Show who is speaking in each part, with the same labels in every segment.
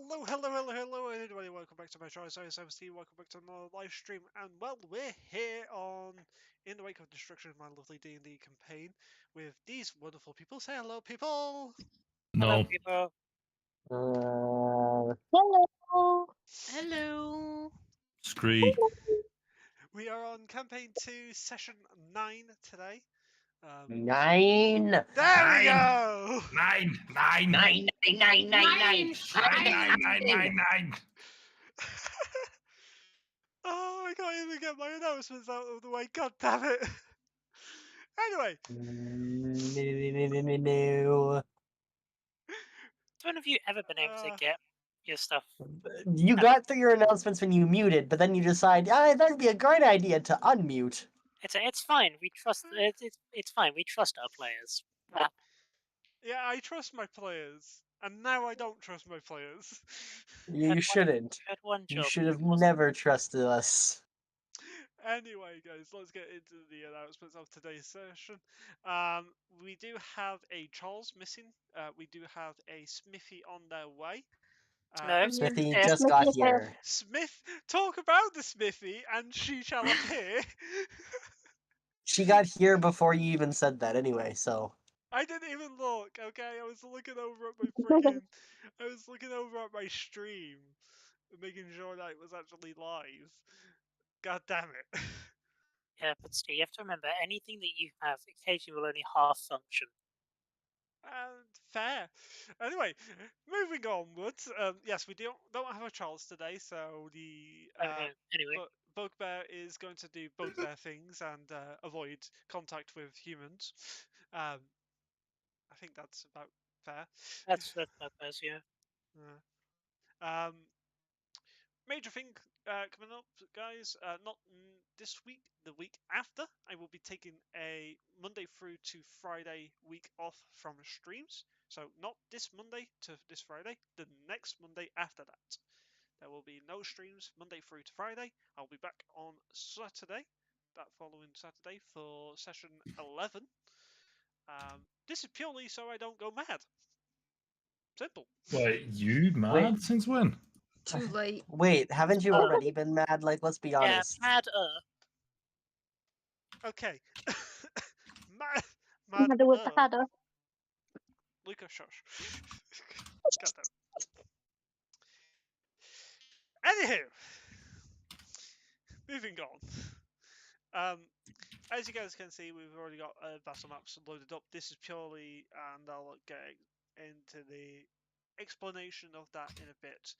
Speaker 1: Hello, everybody. Welcome back to my channel. Sorry, Steve. Welcome back to another live stream. And well, we're here on In the Wake of Destruction, my lovely D&D campaign with these wonderful people. Say hello, people.
Speaker 2: Hello,
Speaker 3: No.
Speaker 2: people.
Speaker 4: Hello.
Speaker 2: Hello.
Speaker 3: Scree.
Speaker 1: We are on campaign 2, session 9 today.
Speaker 4: 9.
Speaker 1: There we go.
Speaker 3: Nine.
Speaker 4: 9.
Speaker 1: Oh, I can't even get my announcements out of the way. God damn it. Anyway.
Speaker 4: No.
Speaker 2: Has one of you ever been able to get your stuff?
Speaker 4: You got through your announcements when you muted, but then you decide, that'd be a great idea to unmute.
Speaker 2: It's fine. We trust. It's fine. We trust our players.
Speaker 1: Yeah, I trust my players. And now I don't trust my players.
Speaker 4: You shouldn't.
Speaker 2: Had one
Speaker 4: You
Speaker 2: job.
Speaker 4: should have never trusted us.
Speaker 1: Anyway, guys, let's get into the announcements of today's session. We do have a Charles missing. We do have a Smithy on their way.
Speaker 2: No,
Speaker 4: Smithy
Speaker 2: yeah.
Speaker 4: just got here.
Speaker 1: Smith, talk about the Smithy, and she shall appear.
Speaker 4: She got here before you even said that anyway, so.
Speaker 1: I didn't even look, okay? I was looking over at my stream, making sure that it was actually live. God damn it.
Speaker 2: Yeah, but Steve, you have to remember, anything that you have occasionally will only half function.
Speaker 1: Fair. Anyway, moving onwards. Yes, we don't have a Charles today, so the
Speaker 2: Anyway,
Speaker 1: Bugbear is going to do bugbear things and avoid contact with humans. I think that's about fair.
Speaker 2: that's purpose, yeah.
Speaker 1: Major thing coming up, guys. Not this week, the week after. I will be taking a Monday through to Friday week off from streams. So not this Monday to this Friday, the next Monday after that. There will be no streams Monday through to Friday. I'll be back on Saturday, that following Saturday, for session 11. This is purely so I don't go mad. Simple.
Speaker 3: Wait, you mad?
Speaker 4: Wait.
Speaker 3: Since when?
Speaker 5: Too late.
Speaker 4: Wait, haven't you already been mad? Like, let's be honest.
Speaker 2: Yeah,
Speaker 1: Okay.
Speaker 5: Mad with the header.
Speaker 1: Luca, shush. God damn. Anywho, moving on. As you guys can see, we've already got battle maps loaded up. This is purely, and I'll get into the explanation of that in a bit.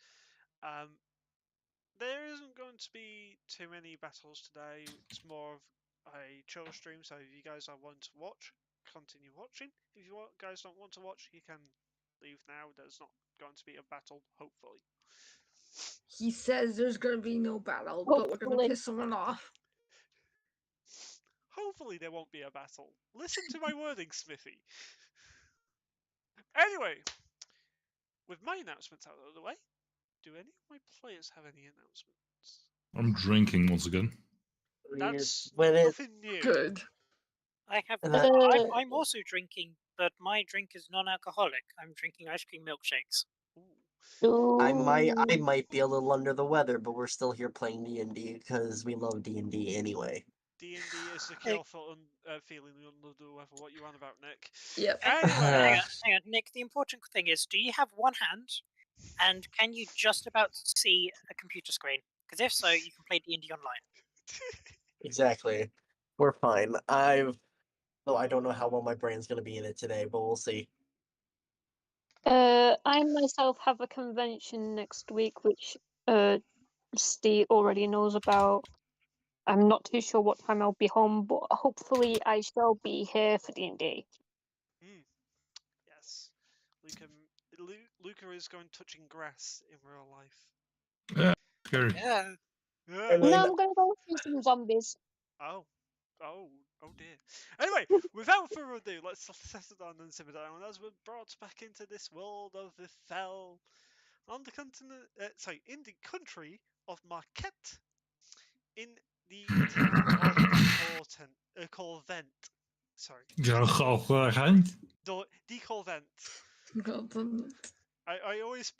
Speaker 1: There isn't going to be too many battles today. It's more of a chill stream, so if you guys are wanting to watch, continue watching. If you guys don't want to watch, you can leave now. There's not going to be a battle, hopefully.
Speaker 5: He says there's gonna be no battle, but we're gonna piss someone off.
Speaker 1: Hopefully there won't be a battle. Listen to my wording, Smithy. Anyway, with my announcements out of the way, do any of my players have any announcements?
Speaker 3: I'm drinking once again.
Speaker 1: That's
Speaker 4: When it-
Speaker 1: nothing new.
Speaker 5: Good.
Speaker 2: I have.
Speaker 4: Uh,
Speaker 2: I'm also drinking, but my drink is non-alcoholic. I'm drinking ice cream milkshakes.
Speaker 1: Ooh.
Speaker 4: I might be a little under the weather, but we're still here playing D&D because we love D&D anyway.
Speaker 1: D&D is the cure for feeling under the weather. What you on about, Nick?
Speaker 5: Yep.
Speaker 1: Anyway,
Speaker 2: Hang on, Nick. The important thing is, do you have one hand, and can you just about see a computer screen? Because if so, you can play D&D online.
Speaker 4: Exactly. We're fine. I don't know how well my brain's gonna be in it today, but we'll see.
Speaker 6: I myself have a convention next week, which Steve already knows about. I'm not too sure what time I'll be home, but hopefully I shall be here for D&D.
Speaker 1: Yes, Luca is going touching grass in real life.
Speaker 3: Yeah, scary.
Speaker 2: Yeah.
Speaker 1: Yeah.
Speaker 6: No, I'm gonna go see some zombies.
Speaker 1: Oh dear. Anyway, without further ado, let's settle down and simmer down as we're brought back into this world of the Fell, on the continent. In the country of Marquette, in the town of Corvent. Sorry.
Speaker 3: Ja, gewoon.
Speaker 1: The Corvent. I always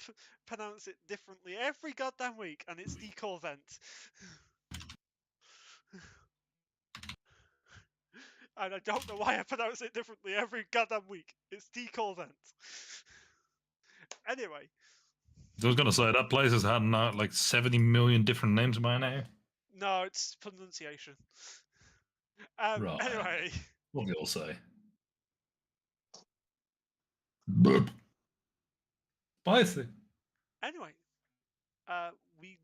Speaker 1: pronounce it differently every goddamn week, and it's Decor Vent. And I don't know why I pronounce it differently every goddamn week. It's Decor Vent. Anyway.
Speaker 3: I was going to say, that place has had like 70 million different names by now.
Speaker 1: No, it's pronunciation.
Speaker 3: Right.
Speaker 1: Anyway.
Speaker 3: What do you all say? Boop. Spicy.
Speaker 1: Anyway. We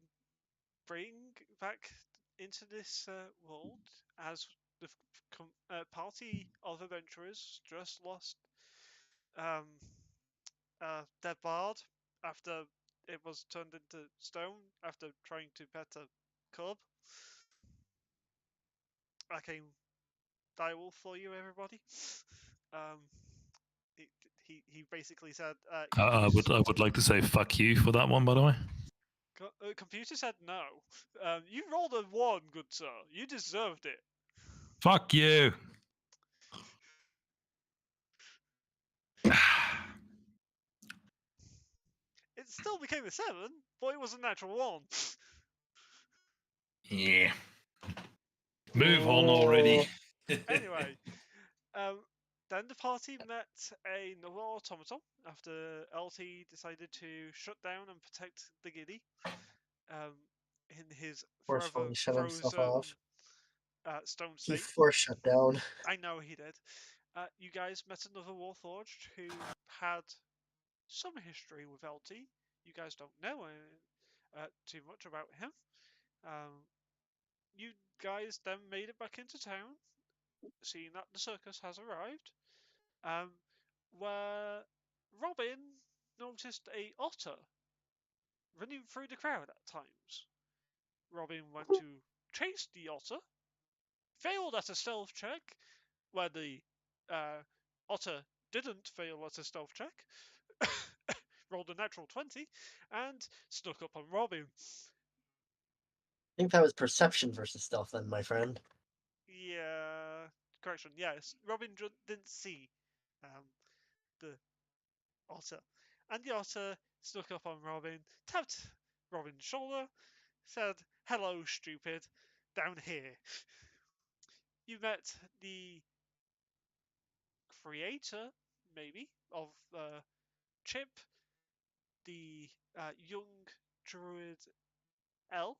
Speaker 1: bring back into this world as the party of adventurers just lost their bard after it was turned into stone after trying to pet a cub. I came direwolf for you, everybody. He basically said.
Speaker 3: I would like to say fuck you for that one, by the way.
Speaker 1: Computer said no. You rolled a 1, good sir. You deserved it.
Speaker 3: Fuck you.
Speaker 1: It still became a 7, but it was a natural 1.
Speaker 3: Yeah. Move on already.
Speaker 1: Anyway, then the party met another automaton after LT decided to shut down and protect the giddy in his forever
Speaker 4: Forcefully shut himself
Speaker 1: frozen
Speaker 4: off.
Speaker 1: stone
Speaker 4: He
Speaker 1: state.
Speaker 4: forced shut down.
Speaker 1: I know he did. You guys met another Warforged who had some history with LT. You guys don't know too much about him. You guys then made it back into town, seeing that the circus has arrived, where Robin noticed a otter running through the crowd at times. Robin went to chase the otter, failed at a stealth check, where the otter didn't fail at a stealth check, rolled a natural 20, and snuck up on Robin.
Speaker 4: I think that was perception versus stealth then, my friend.
Speaker 1: Yeah, correction, yes. Robin didn't see the otter. And the otter snuck up on Robin, tapped Robin's shoulder, said, "Hello, stupid, down here." You met the creator, maybe, of Chip, the young druid elf.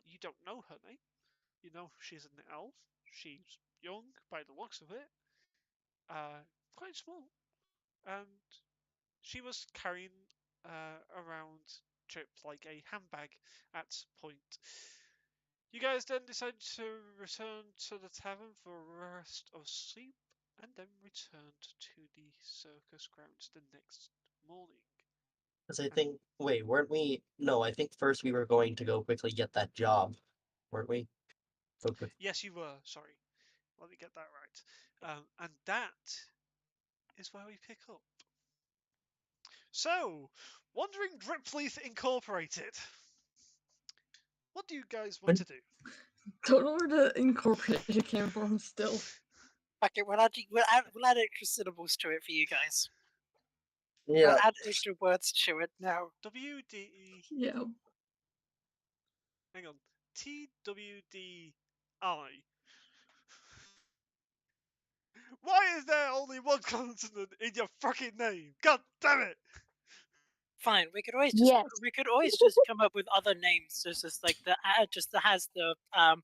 Speaker 1: You don't know her name. You know she's an elf. She's young by the looks of it. Quite small. And she was carrying around Chip like a handbag at point. You guys then decided to return to the tavern for a rest of sleep, and then returned to the circus grounds the next morning.
Speaker 4: Because I think, wait, weren't we? No, I think first we were going to go quickly get that job, weren't we? So quick.
Speaker 1: Yes, you were. Sorry. Let me get that right. And that is where we pick up. So, Wandering Dripleaf Incorporated. What do you guys want to do?
Speaker 5: Don't know where the incorporation came from still.
Speaker 2: Okay, we'll add extra syllables to it for you guys.
Speaker 4: Yeah.
Speaker 2: We'll add extra words to it now.
Speaker 1: WDE.
Speaker 5: Yeah.
Speaker 1: Hang on. TWDI. Why is there only one consonant in your fucking name? God damn it!
Speaker 2: Fine, we could always just come up with other names. Just like the just that has the
Speaker 3: I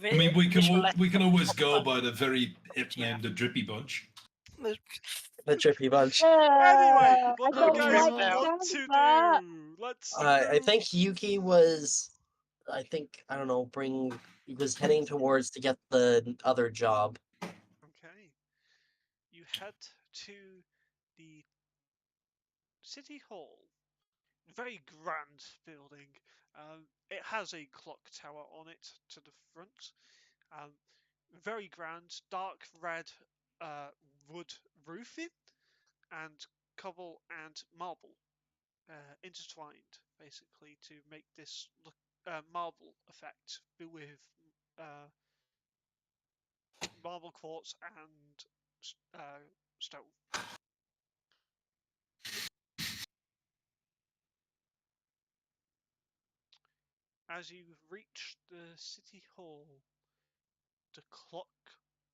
Speaker 3: mean, we can always go
Speaker 2: by
Speaker 3: by the very hip name, the Drippy Bunch.
Speaker 4: The Drippy Bunch.
Speaker 1: Anyway, what do you
Speaker 6: don't
Speaker 1: guys
Speaker 2: like the
Speaker 1: want
Speaker 6: sound
Speaker 1: to
Speaker 6: of that.
Speaker 1: do? Let's
Speaker 4: I
Speaker 1: go.
Speaker 4: think Yuki was, I don't know, he was heading towards to get the other job.
Speaker 1: Okay. You head to the City Hall. Very grand building. It has a clock tower on it to the front. Very grand, dark red wood roofing and cobble and marble intertwined, basically, to make this look marble effect with marble quartz and stone. as you reach the city hall, the clock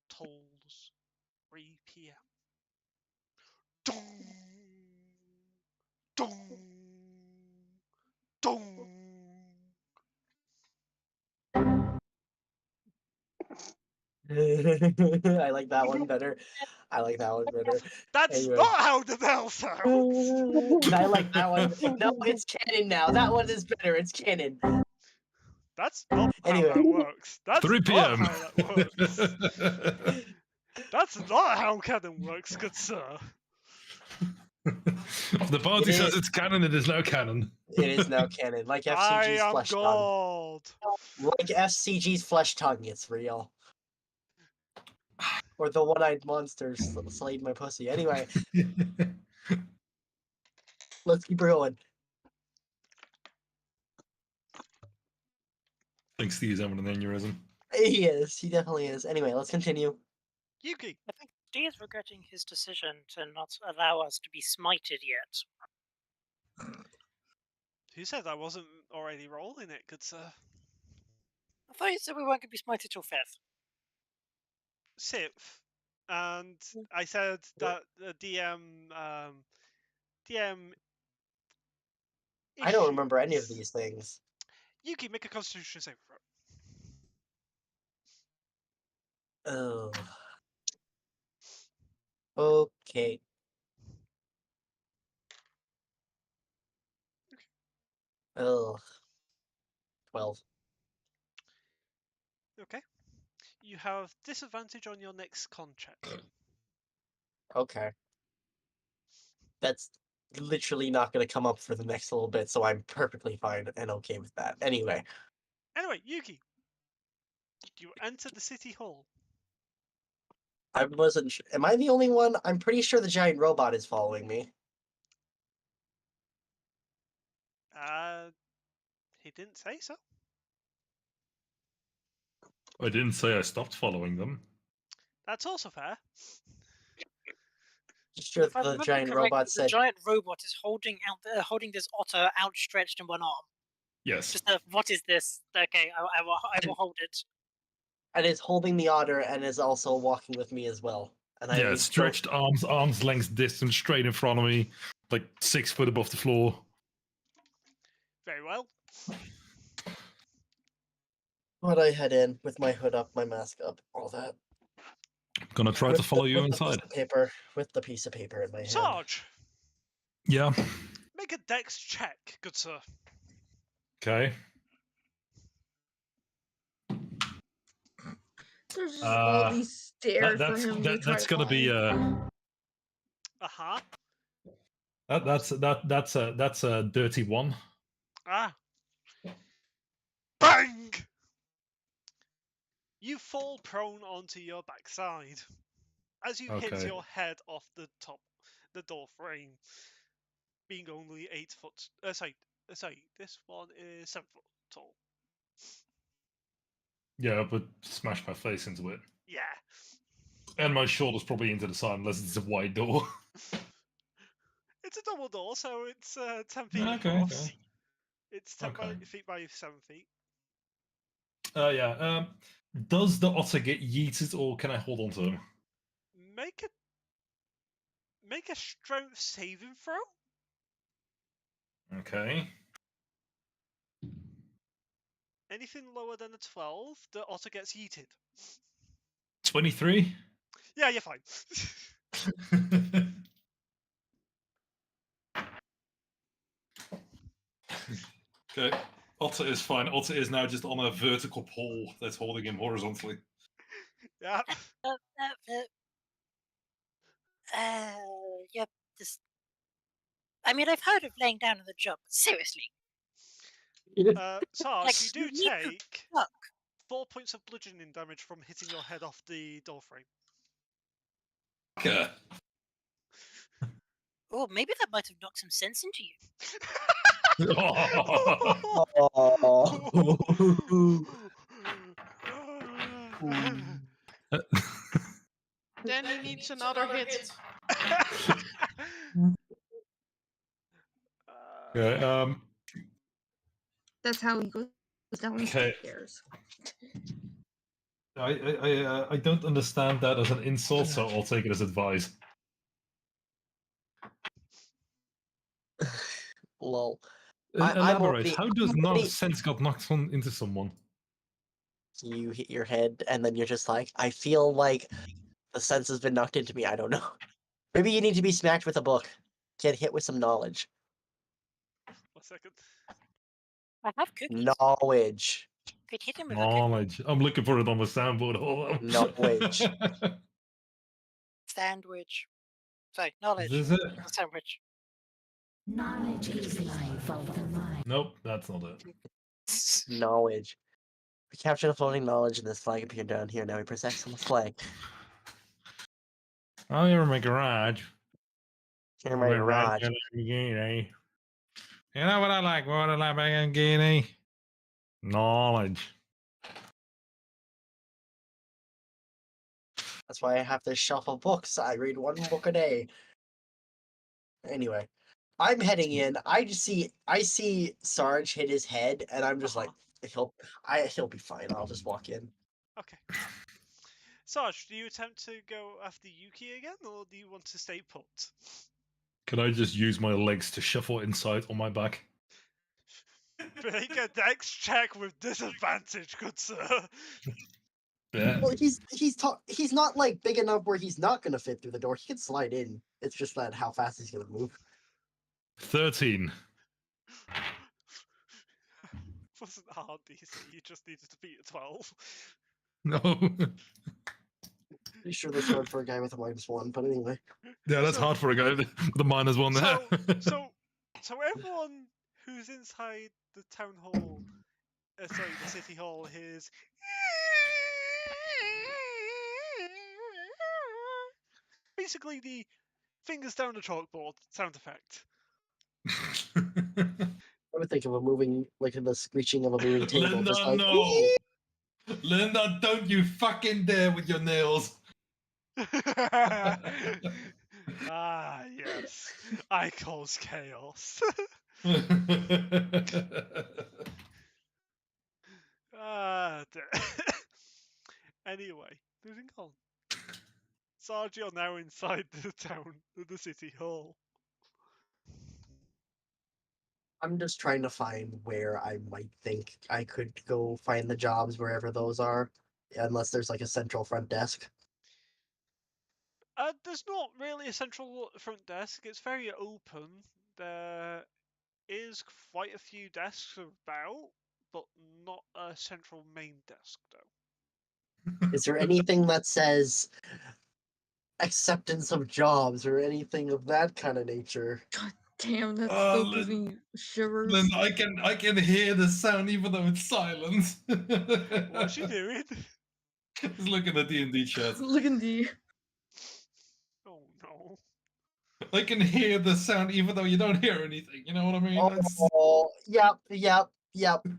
Speaker 1: tolls 3 p.m. Dong! Dong! Dong!
Speaker 4: I like that one better. I like that one better.
Speaker 1: That's
Speaker 4: Anyway.
Speaker 1: not how the bell sounds!
Speaker 4: I like that one. No, it's canon now. That one is better. It's canon.
Speaker 1: That's not
Speaker 4: Anyway.
Speaker 1: how that works. That's
Speaker 3: 3
Speaker 1: not
Speaker 3: p.m.
Speaker 1: how that works. That's not how canon works, good sir.
Speaker 3: If the party
Speaker 4: It
Speaker 3: says
Speaker 4: is-
Speaker 3: it's canon, it is now canon.
Speaker 4: It is now canon. Like
Speaker 1: I
Speaker 4: FCG's
Speaker 1: am
Speaker 4: flesh tongue.
Speaker 1: God.
Speaker 4: Like FCG's flesh tongue, it's real. Or the one-eyed monster slayed my pussy. Anyway, let's keep going.
Speaker 3: I think Steve's having an aneurysm.
Speaker 4: He is. He definitely is. Anyway, let's continue.
Speaker 1: Yuki.
Speaker 2: I think D is regretting his decision to not allow us to be smited yet.
Speaker 1: Who said I wasn't already rolling it, good sir?
Speaker 2: I thought you said we weren't going to be smited till 5th.
Speaker 1: 6th. And I said that the DM
Speaker 4: I don't remember any of
Speaker 1: issues-
Speaker 4: these things.
Speaker 1: Yuki, make a Constitution saving throw.
Speaker 4: Oh. Okay. Oh. 12.
Speaker 1: Okay. You have disadvantage on your next con check.
Speaker 4: Okay. That's literally not going to come up for the next little bit, so I'm perfectly fine and okay with that. Anyway.
Speaker 1: Anyway, Yuki. You enter the city hall.
Speaker 4: I wasn't sure. Am I the only one? I'm pretty sure the giant robot is following me.
Speaker 1: He didn't say so.
Speaker 3: I didn't say I stopped following them.
Speaker 1: That's also fair.
Speaker 4: Just sure
Speaker 2: If I
Speaker 4: the
Speaker 2: remember
Speaker 4: giant
Speaker 2: correctly,
Speaker 4: robot
Speaker 2: the
Speaker 4: said,
Speaker 2: giant robot is holding this otter outstretched in one arm.
Speaker 3: Yes.
Speaker 2: Just what is this? Okay, I will hold it.
Speaker 4: and is holding the otter and is also walking with me as well. And I
Speaker 3: Yeah,
Speaker 4: don't-
Speaker 3: stretched arms length distance straight in front of me, like 6 foot above the floor.
Speaker 1: Very well.
Speaker 4: But I head in with my hood up, my mask up, all that.
Speaker 3: Gonna try to follow you
Speaker 4: with
Speaker 3: inside.
Speaker 4: The piece of paper in my hand.
Speaker 1: Sarge,
Speaker 3: Yeah.
Speaker 1: make a dex check, good sir.
Speaker 3: Okay.
Speaker 5: There's just all
Speaker 3: Uh,
Speaker 5: these stairs for him to try
Speaker 3: that's
Speaker 5: to
Speaker 3: gonna be
Speaker 5: climb.
Speaker 1: Uh-huh.
Speaker 3: that's a dirty one.
Speaker 1: Ah. Bang! You fall prone onto your backside as you hit
Speaker 3: Okay.
Speaker 1: your head off the door frame, being only 8 foot. Sorry, this one is 7 foot tall.
Speaker 3: Yeah, but smash my face into it.
Speaker 1: Yeah.
Speaker 3: And my shoulder's probably into the side unless it's a wide door.
Speaker 1: It's a double door, so it's 10 feet
Speaker 3: Okay,
Speaker 1: across.
Speaker 3: okay.
Speaker 1: It's 10
Speaker 3: Okay.
Speaker 1: feet by 7 feet.
Speaker 3: Yeah. Does the otter get yeeted or can I hold on to him?
Speaker 1: Make a strength saving throw.
Speaker 3: Okay.
Speaker 1: Anything lower than a 12, the otter gets yeeted.
Speaker 3: 23?
Speaker 1: Yeah, you're fine.
Speaker 3: Okay. Otter is fine. Otter is now just on a vertical pole that's holding him horizontally.
Speaker 1: Yeah.
Speaker 2: Yep. This. I mean, I've heard of laying down on the job, but seriously.
Speaker 1: Sarge,
Speaker 2: Like,
Speaker 1: you do
Speaker 2: you need to
Speaker 1: take
Speaker 2: fuck.
Speaker 1: 4 points of bludgeoning damage from hitting your head off the doorframe.
Speaker 3: Okay.
Speaker 2: Oh, maybe that might have knocked some sense into you.
Speaker 7: Then he needs another hit.
Speaker 3: Okay,
Speaker 5: That's how he goes. That one's
Speaker 3: Okay.
Speaker 5: cares.
Speaker 3: I don't understand that as an insult, so I'll take it as advice.
Speaker 4: Lol. I'm
Speaker 3: Elaborate.
Speaker 4: already-
Speaker 3: How does
Speaker 4: I'm
Speaker 3: not
Speaker 4: already-
Speaker 3: sense got knocked into someone?
Speaker 4: You hit your head, and then you're just like, I feel like the sense has been knocked into me. I don't know. Maybe you need to be smacked with a book. Get hit with some knowledge.
Speaker 1: 1 second.
Speaker 2: I have cookies.
Speaker 4: Knowledge.
Speaker 2: Could hit him with a cookie.
Speaker 3: Knowledge. I'm looking for it on the soundboard. Hold on.
Speaker 4: Knowledge.
Speaker 2: Sandwich. Sorry, knowledge.
Speaker 3: Is this it?
Speaker 2: A sandwich.
Speaker 8: Knowledge is life of the mind.
Speaker 3: Nope, that's not it.
Speaker 4: Knowledge. We captured a floating knowledge, and this flag appeared down here. Now we press X on the flag.
Speaker 3: Oh, you're in my garage.
Speaker 4: Here, my garage.
Speaker 3: You know what I like? What I like back in knowledge.
Speaker 4: That's why I have this shelf of books. I read one book a day. Anyway, I'm heading in. I see Sarge hit his head, and I'm just like, he'll be fine. I'll just walk in.
Speaker 1: Okay. Sarge, do you attempt to go after Yuki again, or do you want to stay put?
Speaker 3: Can I just use my legs to shuffle inside on my back?
Speaker 1: Make a dex check with disadvantage, good sir.
Speaker 3: Yeah.
Speaker 4: Well, he's not like big enough where he's not gonna fit through the door. He can slide in. It's just that how fast he's gonna move.
Speaker 3: 13.
Speaker 1: Wasn't hard DC, you just needed to beat a 12.
Speaker 3: No.
Speaker 4: Pretty sure that's hard for a guy with a -1, but anyway.
Speaker 3: Yeah, that's
Speaker 1: So-
Speaker 3: hard for a guy. The -1 there.
Speaker 1: So everyone who's inside the town hall, sorry, the city hall, hears basically the fingers down the chalkboard sound effect.
Speaker 4: I would think of a moving, like the screeching of a moving table.
Speaker 3: Linda,
Speaker 4: just like,
Speaker 3: no. Linda, don't you fucking dare with your nails.
Speaker 1: Ah, yes. I cause chaos. Ah, anyway, moving on. Sarge, you're now inside the town, the city hall.
Speaker 4: I'm just trying to find where I might think I could go find the jobs wherever those are, unless there's like a central front desk.
Speaker 1: There's not really a central front desk. It's very open. There is quite a few desks about, but not a central main desk, though.
Speaker 4: Is there anything that says acceptance of jobs or anything of that kind of nature?
Speaker 5: God damn, that's
Speaker 3: Oh,
Speaker 5: still
Speaker 3: Lin-
Speaker 5: giving me shivers.
Speaker 3: Linda, I can hear the sound even though it's silent.
Speaker 1: What's she doing?
Speaker 3: Just look at the D&D chat.
Speaker 5: Look in the.
Speaker 1: Oh no.
Speaker 3: I can hear the sound even though you don't hear anything. You know what I mean? That's...
Speaker 4: Oh, yep.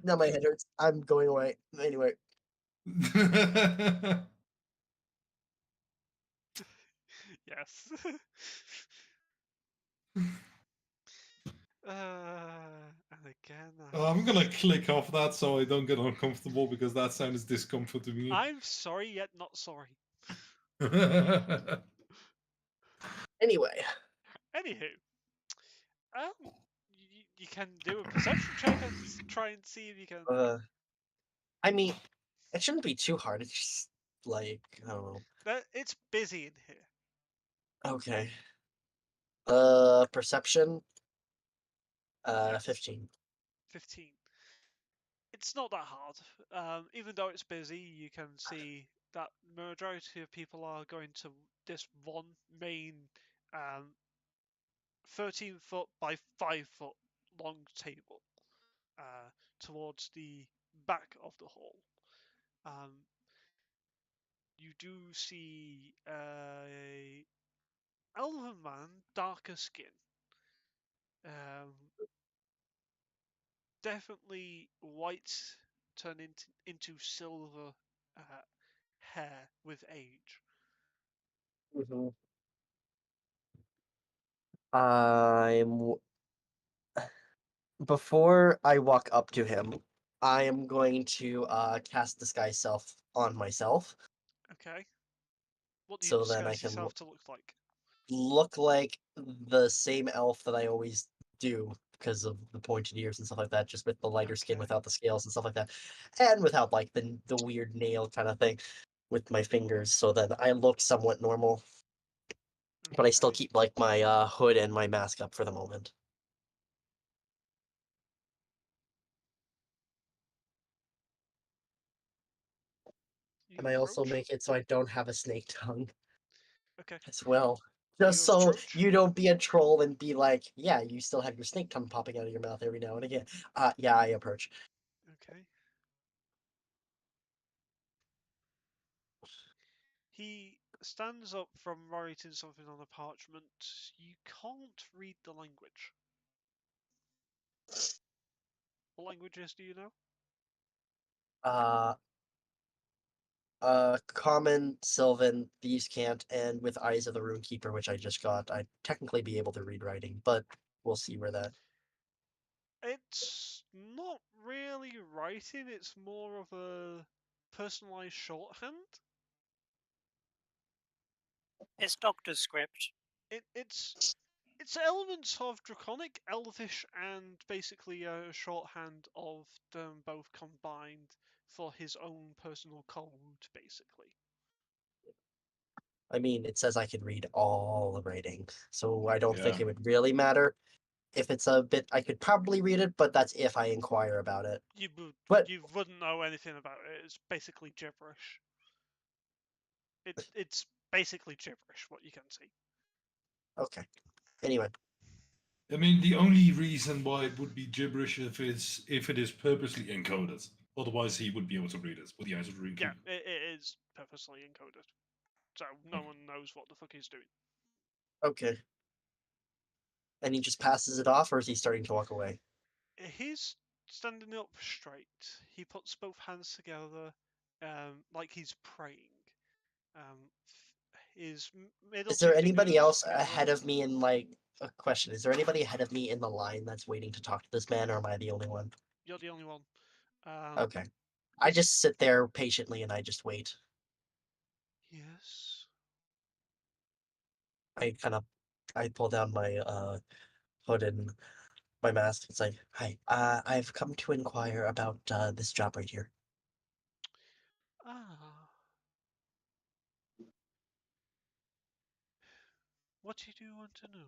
Speaker 4: Now my head hurts. I'm going away. Anyway,
Speaker 1: Yes. And again,
Speaker 3: Oh, I'm gonna click off that so I don't get uncomfortable because that sound is discomfort to me.
Speaker 1: I'm sorry yet not sorry.
Speaker 4: anyway,
Speaker 1: Anywho, you can do a perception check and try and see if you can.
Speaker 4: I mean, it shouldn't be too hard. It's just like, I don't know.
Speaker 1: It's busy in here.
Speaker 4: Okay. Perception. 15.
Speaker 1: 15. It's not that hard. Even though it's busy, you can see that majority of people are going to this one main 13-foot by 5-foot long table towards the back of the hall. You do see a elven man, darker skin. Definitely white turned into silver hair with age.
Speaker 4: Mm-hmm. I'm. Before I walk up to him, I am going to cast Disguise Self on myself,
Speaker 1: Okay. What do you
Speaker 4: so then I
Speaker 1: disguise
Speaker 4: can
Speaker 1: yourself to look like?
Speaker 4: look like the same elf that I always do because of the pointed ears and stuff like that, just with the lighter skin
Speaker 1: Okay.
Speaker 4: without the scales and stuff like that, and without like the weird nail kind of thing with my fingers, so that I look somewhat normal. But I still
Speaker 1: Okay.
Speaker 4: keep like my hood and my mask up for the moment.
Speaker 1: You
Speaker 4: And I also
Speaker 1: approach.
Speaker 4: make it so I don't have a snake tongue
Speaker 1: Okay.
Speaker 4: as well.
Speaker 1: You
Speaker 4: Just so
Speaker 1: approach.
Speaker 4: you don't be a troll and be like, yeah, you still have your snake tongue popping out of your mouth every now and again. Yeah, I approach.
Speaker 1: Okay. He stands up from writing something on a parchment. You can't read the language. What languages do you know?
Speaker 4: Uh, Common, Sylvan, Thieves' Cant, and with Eyes of the Runekeeper, which I just got, I'd technically be able to read writing, but we'll see where that.
Speaker 1: It's not really writing, it's more of a personalized shorthand.
Speaker 2: It's Doctor's script.
Speaker 1: It's elements of Draconic, Elvish, and basically a shorthand of them both combined for his own personal code, basically.
Speaker 4: I mean, it says I can read all the writing, so I don't think
Speaker 3: Yeah.
Speaker 4: it would really matter. If it's a bit, I could probably read it, but that's if I inquire about it. But
Speaker 1: You wouldn't know anything about it. It's basically gibberish. It's basically gibberish, what you can see.
Speaker 4: okay. Anyway,
Speaker 3: I mean, the only reason why it would be gibberish if it is purposely encoded. Otherwise, he would be able to read it with the eyes of the
Speaker 1: Yeah,
Speaker 3: Runekeeper.
Speaker 1: it is purposely encoded, so no one knows what the fuck he's doing.
Speaker 4: okay. And he just passes it off, or is he starting to walk away?
Speaker 1: He's standing up straight. He puts both hands together, like he's praying. His middle
Speaker 4: Is
Speaker 1: two
Speaker 4: there anybody
Speaker 1: fingers
Speaker 4: else
Speaker 1: together.
Speaker 4: ahead of me in like a question? Is there anybody ahead of me in the line that's waiting to talk to this man, or am I the only one?
Speaker 1: You're the only one.
Speaker 4: Okay. I
Speaker 1: He's-
Speaker 4: just sit there patiently and I just wait.
Speaker 1: Yes.
Speaker 4: I pull down my hood and my mask. It's like, hi, I've come to inquire about this job right here.
Speaker 1: Ah. What do you want to know?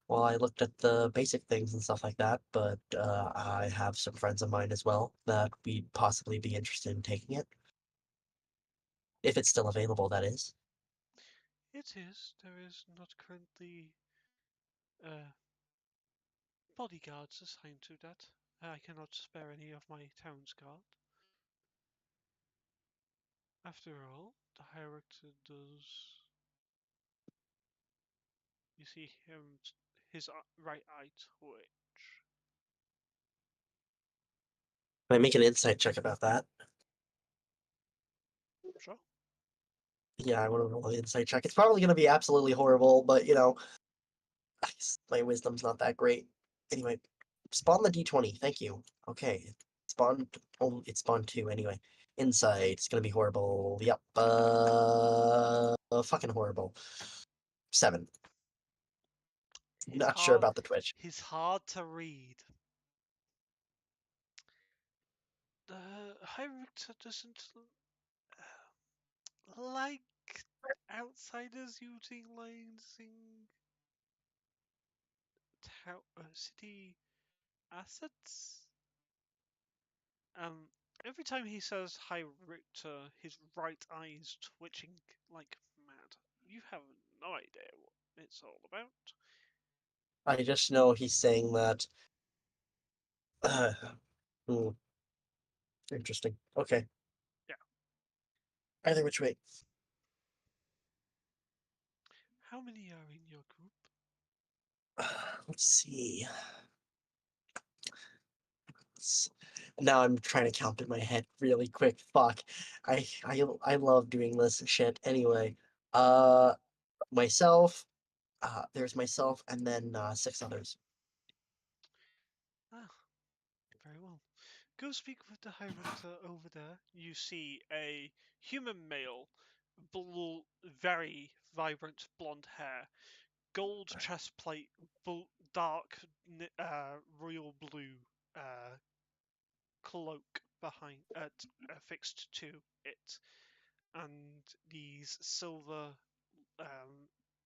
Speaker 4: Well, I looked at the basic things and stuff like that, but I have some friends of mine as well that we'd possibly be interested in taking it. If it's still available, that is.
Speaker 1: It is. There is not currently bodyguards assigned to that. I cannot spare any of my town's guard. After all, the director does. You see him, his right eye twitch.
Speaker 4: Can I make an insight check about that?
Speaker 1: Sure.
Speaker 4: Yeah, I want to roll an insight check. It's probably going to be absolutely horrible, but my wisdom's not that great. Anyway, spawn the d20. Thank you. Okay, spawn. Oh, it spawned 2 anyway. Insight. It's gonna be horrible. Yep. Fucking horrible. 7. Not sure about the twitch.
Speaker 1: He's hard to read. The Hyrule doesn't like outsiders using city assets. Every time he says "Hi, Richter," his right eye is twitching like mad. You have no idea what it's all about.
Speaker 4: I just know he's saying that. Hmm, interesting. Okay.
Speaker 1: Yeah.
Speaker 4: Either which way.
Speaker 1: How many are in your group?
Speaker 4: Let's see. Now I'm trying to count in my head really quick. Fuck. I love doing this shit. Anyway, myself. There's myself, and then 6 others.
Speaker 1: Ah, Go speak with the High Rector over there. You see a human male, very vibrant blonde hair, gold chest plate, dark royal blue cloak behind affixed to it, and these silver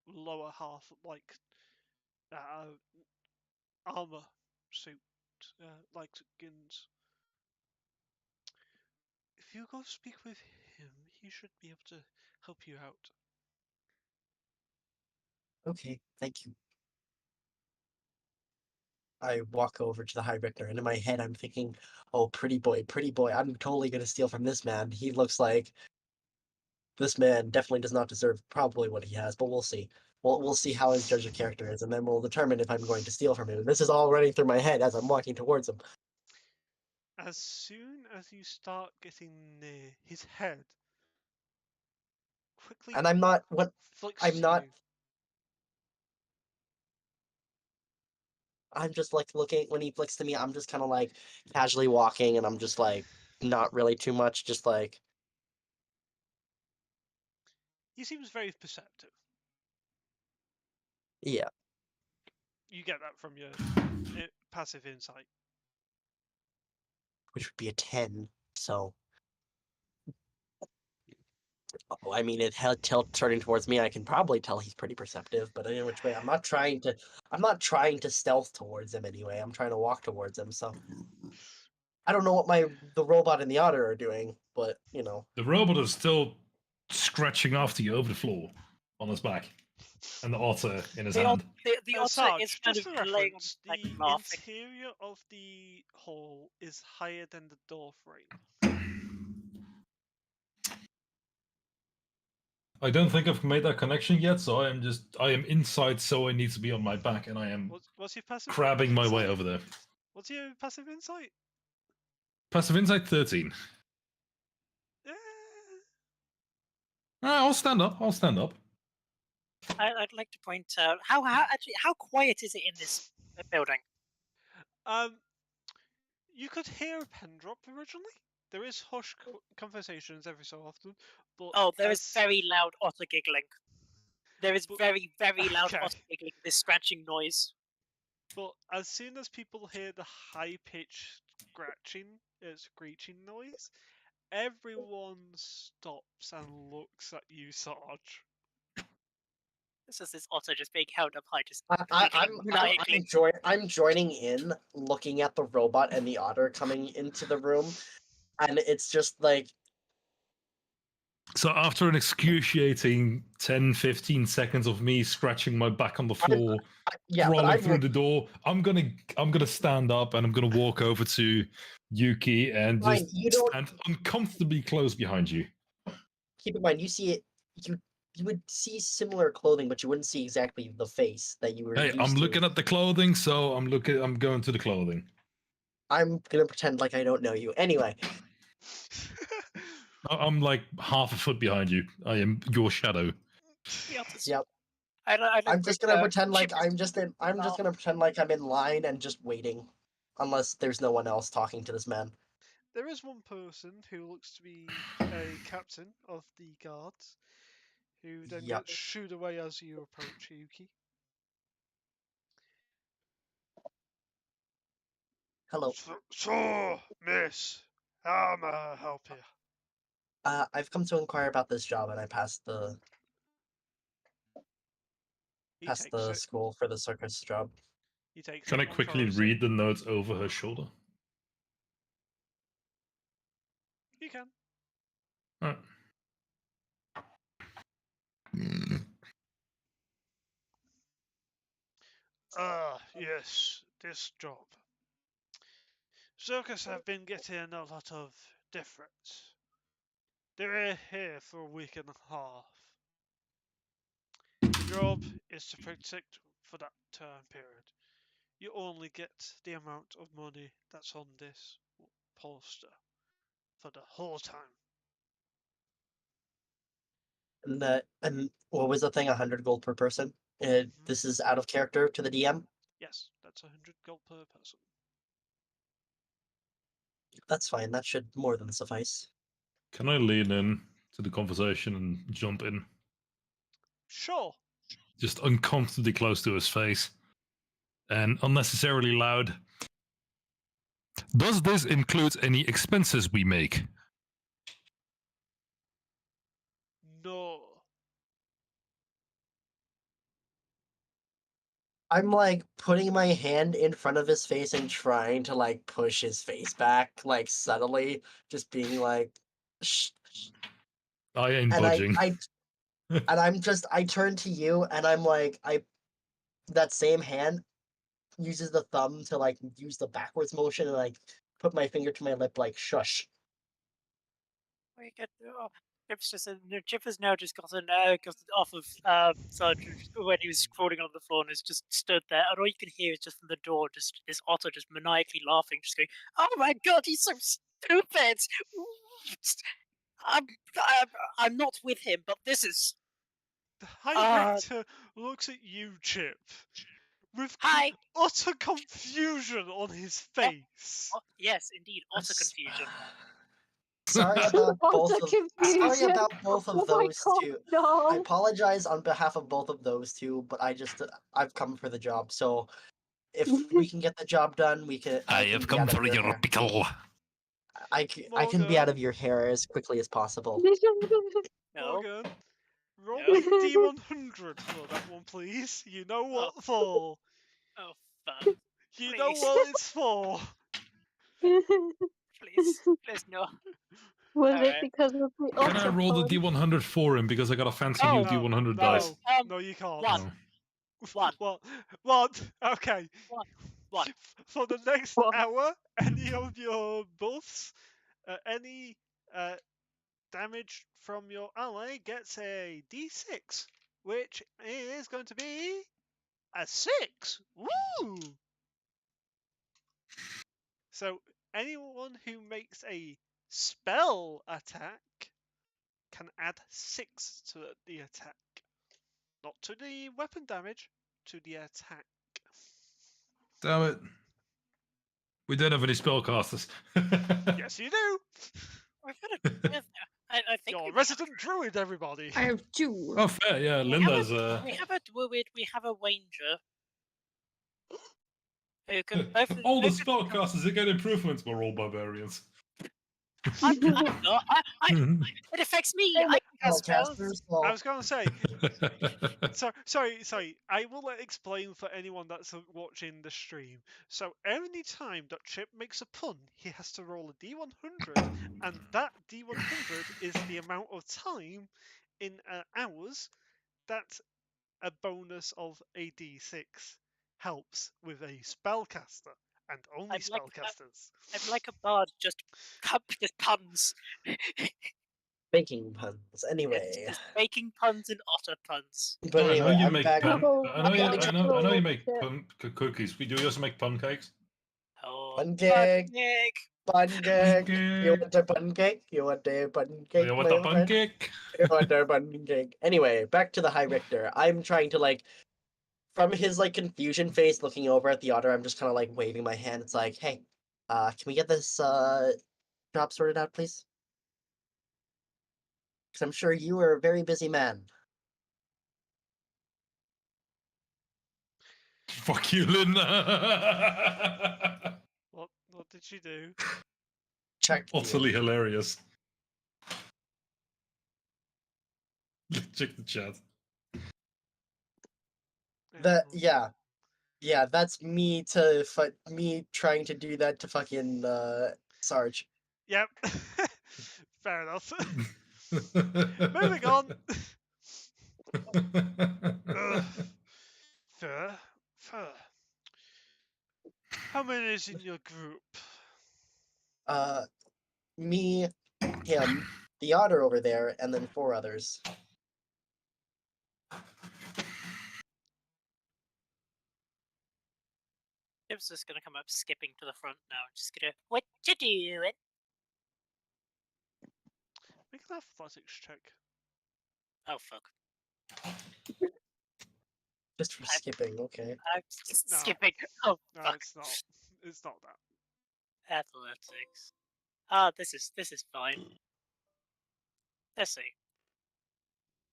Speaker 1: lower half like armor suit like skins. If you go speak with him, he should be able to help you out.
Speaker 4: Okay, thank you. I walk over to the High Rector, and in my head, I'm thinking, "Oh, pretty boy, pretty boy! I'm totally gonna steal from this man. He looks like this man definitely does not deserve probably what he has, but we'll see. We'll see how his judge of character is, and then we'll determine if I'm going to steal from him." This is all running through my head as I'm walking towards him.
Speaker 1: As soon as you start getting near his head, quickly
Speaker 4: And I'm not what
Speaker 1: flicks
Speaker 4: I'm
Speaker 1: to
Speaker 4: not.
Speaker 1: you.
Speaker 4: I'm just like looking when he flicks to me. I'm just kind of like casually walking, and I'm just like not really too much, just like
Speaker 1: He seems very perceptive.
Speaker 4: yeah.
Speaker 1: You get that from your passive insight.
Speaker 4: Which would be a 10. So, I mean, it had tilt turning towards me. I can probably tell he's pretty perceptive, but in which way, I'm not trying to stealth towards him anyway. I'm trying to walk towards him. So, I don't know what the robot and the otter are doing, but you know,
Speaker 3: The robot is still scratching after you over the floor on his back, and the otter in his hand.
Speaker 2: The otter
Speaker 1: Sarge,
Speaker 2: is kind
Speaker 1: just
Speaker 2: of
Speaker 1: for
Speaker 2: laying on
Speaker 1: reference,
Speaker 2: like
Speaker 1: the
Speaker 2: laughing.
Speaker 1: interior of the hall is higher than the door frame.
Speaker 3: I don't think I've made that connection yet, so I am inside, so I need to be on my back, and I am
Speaker 1: What's your passive
Speaker 3: crabbing my way
Speaker 1: insight?
Speaker 3: over there.
Speaker 1: What's your passive insight?
Speaker 3: Passive insight 13. I'll stand up. I'll stand up.
Speaker 2: I'd like to point out how quiet is it in this building?
Speaker 1: You could hear a pen drop originally. There is hushed conversations every so often, but
Speaker 2: there is very loud otter giggling. There is very loud
Speaker 1: okay.
Speaker 2: otter giggling. This scratching noise.
Speaker 1: But as soon as people hear the high-pitched screeching noise, everyone stops and looks at you, Sarge.
Speaker 2: This is this otter just being held up high, just
Speaker 4: I'm joining in, looking at the robot and the otter coming into the room, and it's just like.
Speaker 3: So after an excruciating 10-15 seconds of me scratching my back on the floor, crawling through the door, I'm gonna stand up and I'm gonna walk over to Yuki and just stand uncomfortably close behind you.
Speaker 4: Keep in mind, you see it. You would see similar clothing, but you wouldn't see exactly the face that you were used to.
Speaker 3: I'm looking at the clothing, so I'm going to the clothing.
Speaker 4: I'm gonna pretend like I don't know you. Anyway.
Speaker 3: I'm like half a foot behind you. I am your shadow.
Speaker 4: Yep. I'm just gonna pretend like I'm just gonna pretend like I'm in line and just waiting, unless there's no one else talking to this man.
Speaker 1: There is one person who looks to be a captain of the guards, who then gets shooed away as you approach Yuki.
Speaker 4: Hello.
Speaker 1: So, miss, how may I help you?
Speaker 4: I've come to inquire about this job, and I passed the school for the circus job.
Speaker 3: Can I quickly read the notes over her shoulder?
Speaker 1: You can.
Speaker 3: Alright.
Speaker 1: Yes, this job. Circus have been getting a lot of difference. They're here for a week and a half. Your job is to protect for that time period. You only get the amount of money that's on this poster for the whole time.
Speaker 4: And what was the thing? 100 gold per person. This is out of character to the DM.
Speaker 1: Yes, that's 100 gold per person.
Speaker 4: That's fine. That should more than suffice.
Speaker 3: Can I lean in to the conversation and jump in?
Speaker 1: Sure.
Speaker 3: Just uncomfortably close to his face and unnecessarily loud. Does this include any expenses we make?
Speaker 1: No.
Speaker 4: I'm like putting my hand in front of his face and trying to like push his face back, like subtly, just being like, shh.
Speaker 3: I ain't
Speaker 4: And
Speaker 3: budging.
Speaker 4: I turn to you and I'm like, that same hand uses the thumb to like use the backwards motion and like put my finger to my lip like shush.
Speaker 2: We get Chip's just Chip has now just gotten off of Sarge when he was crawling on the floor and has just stood there, and all you can hear is just from the door, just this otter just maniacally laughing, just going, "Oh my god, he's so stupid! I'm not with him, but this is."
Speaker 1: The High Richter looks at you, Chip, with
Speaker 2: Hi.
Speaker 1: utter confusion on his face.
Speaker 2: Yes, indeed, utter confusion.
Speaker 4: Sorry about both
Speaker 6: Utter
Speaker 4: of sorry
Speaker 6: confusion.
Speaker 4: about both of
Speaker 6: Oh my
Speaker 4: those
Speaker 6: God,
Speaker 4: two.
Speaker 6: no.
Speaker 4: I apologize on behalf of both of those two, but I've come for the job. So if we can get the job done, we can.
Speaker 3: I
Speaker 4: can
Speaker 3: have
Speaker 4: be
Speaker 3: come
Speaker 4: out of
Speaker 3: for
Speaker 4: your
Speaker 3: your
Speaker 4: hair.
Speaker 3: pickle.
Speaker 4: I can be out of your hair as quickly as possible.
Speaker 2: No.
Speaker 1: Morgan, roll
Speaker 2: No.
Speaker 1: me D100 for that one, please. You know what for.
Speaker 2: Oh, fuck.
Speaker 1: You
Speaker 2: Please.
Speaker 1: know what it's for.
Speaker 2: Please, no.
Speaker 6: Was it
Speaker 2: Alright.
Speaker 6: because of the
Speaker 3: Can I roll the
Speaker 6: octopus?
Speaker 3: D100 for him because I got a fancy
Speaker 2: Oh,
Speaker 3: new
Speaker 1: No,
Speaker 3: D100
Speaker 1: no,
Speaker 3: dice?
Speaker 1: no, you can't.
Speaker 2: One.
Speaker 3: Oh.
Speaker 1: What? Okay.
Speaker 2: One.
Speaker 1: For the next
Speaker 6: What?
Speaker 1: hour, any of your buffs, any damage from your ally gets a D6, which is going to be a 6. Woo! So anyone who makes a spell attack can add 6 to the attack. Not to the weapon damage, to the attack.
Speaker 3: Damn it. We don't have any spellcasters.
Speaker 1: Yes, you do!
Speaker 2: We've got a. I think
Speaker 1: You're
Speaker 2: we
Speaker 1: a resident druid, everybody!
Speaker 5: I have 2.
Speaker 3: Oh, fair, yeah.
Speaker 2: We
Speaker 3: Linda's.
Speaker 2: we have a druid. We have a ranger. Who can both.
Speaker 3: All the
Speaker 2: both of them can-
Speaker 3: spellcasters that get improvements were all barbarians.
Speaker 2: I'm not. It affects me. I can cast spells.
Speaker 4: Spellcasters,
Speaker 1: I was going to say, sorry. I will explain for anyone that's watching the stream. So any time that Chip makes a pun, he has to roll a D100, and that D100 is the amount of time in hours that a bonus of a D6 helps with a spellcaster, and only spellcasters.
Speaker 2: I'm like a bard, just puns.
Speaker 4: Making puns. Anyway,
Speaker 2: Just making puns and otter puns.
Speaker 4: but
Speaker 3: I know
Speaker 4: anyway,
Speaker 3: you
Speaker 4: I'm
Speaker 3: make
Speaker 4: back.
Speaker 3: pun.
Speaker 6: Oh,
Speaker 3: I know
Speaker 6: yeah,
Speaker 3: you make
Speaker 6: shit.
Speaker 3: cookies. We do also make pun cakes.
Speaker 2: Oh,
Speaker 4: Bun cake.
Speaker 2: cake.
Speaker 4: Bun cake. You
Speaker 3: Cake.
Speaker 4: want a bun cake? You want a bun cake?
Speaker 3: You want
Speaker 4: my
Speaker 3: a bun
Speaker 4: friend?
Speaker 3: cake?
Speaker 4: You want a bun cake? Anyway, back to the High Richter. I'm trying to like, from his like confusion face looking over at the otter, I'm just kind of like waving my hand. It's like, hey, can we get this job sorted out, please? Because I'm sure you are a very busy man.
Speaker 3: Fuck you, Linda.
Speaker 1: What did she do?
Speaker 4: Check.
Speaker 3: Utterly hilarious. Check the chat.
Speaker 4: Yeah, that's me to me trying to do that to fucking Sarge.
Speaker 1: Yep. Fair enough. Moving on. Ugh. Fair. How many is in your group?
Speaker 4: Me, him, the otter over there, and then 4 others.
Speaker 2: Chip's just gonna come up skipping to the front now. Just gonna, what you doing?
Speaker 1: Make an athletics check.
Speaker 2: Oh fuck!
Speaker 4: Just for skipping, okay.
Speaker 2: I'm just
Speaker 1: No.
Speaker 2: skipping. Oh
Speaker 1: No,
Speaker 2: fuck!
Speaker 1: it's not. It's not that.
Speaker 2: Athletics. This is fine. Let's see.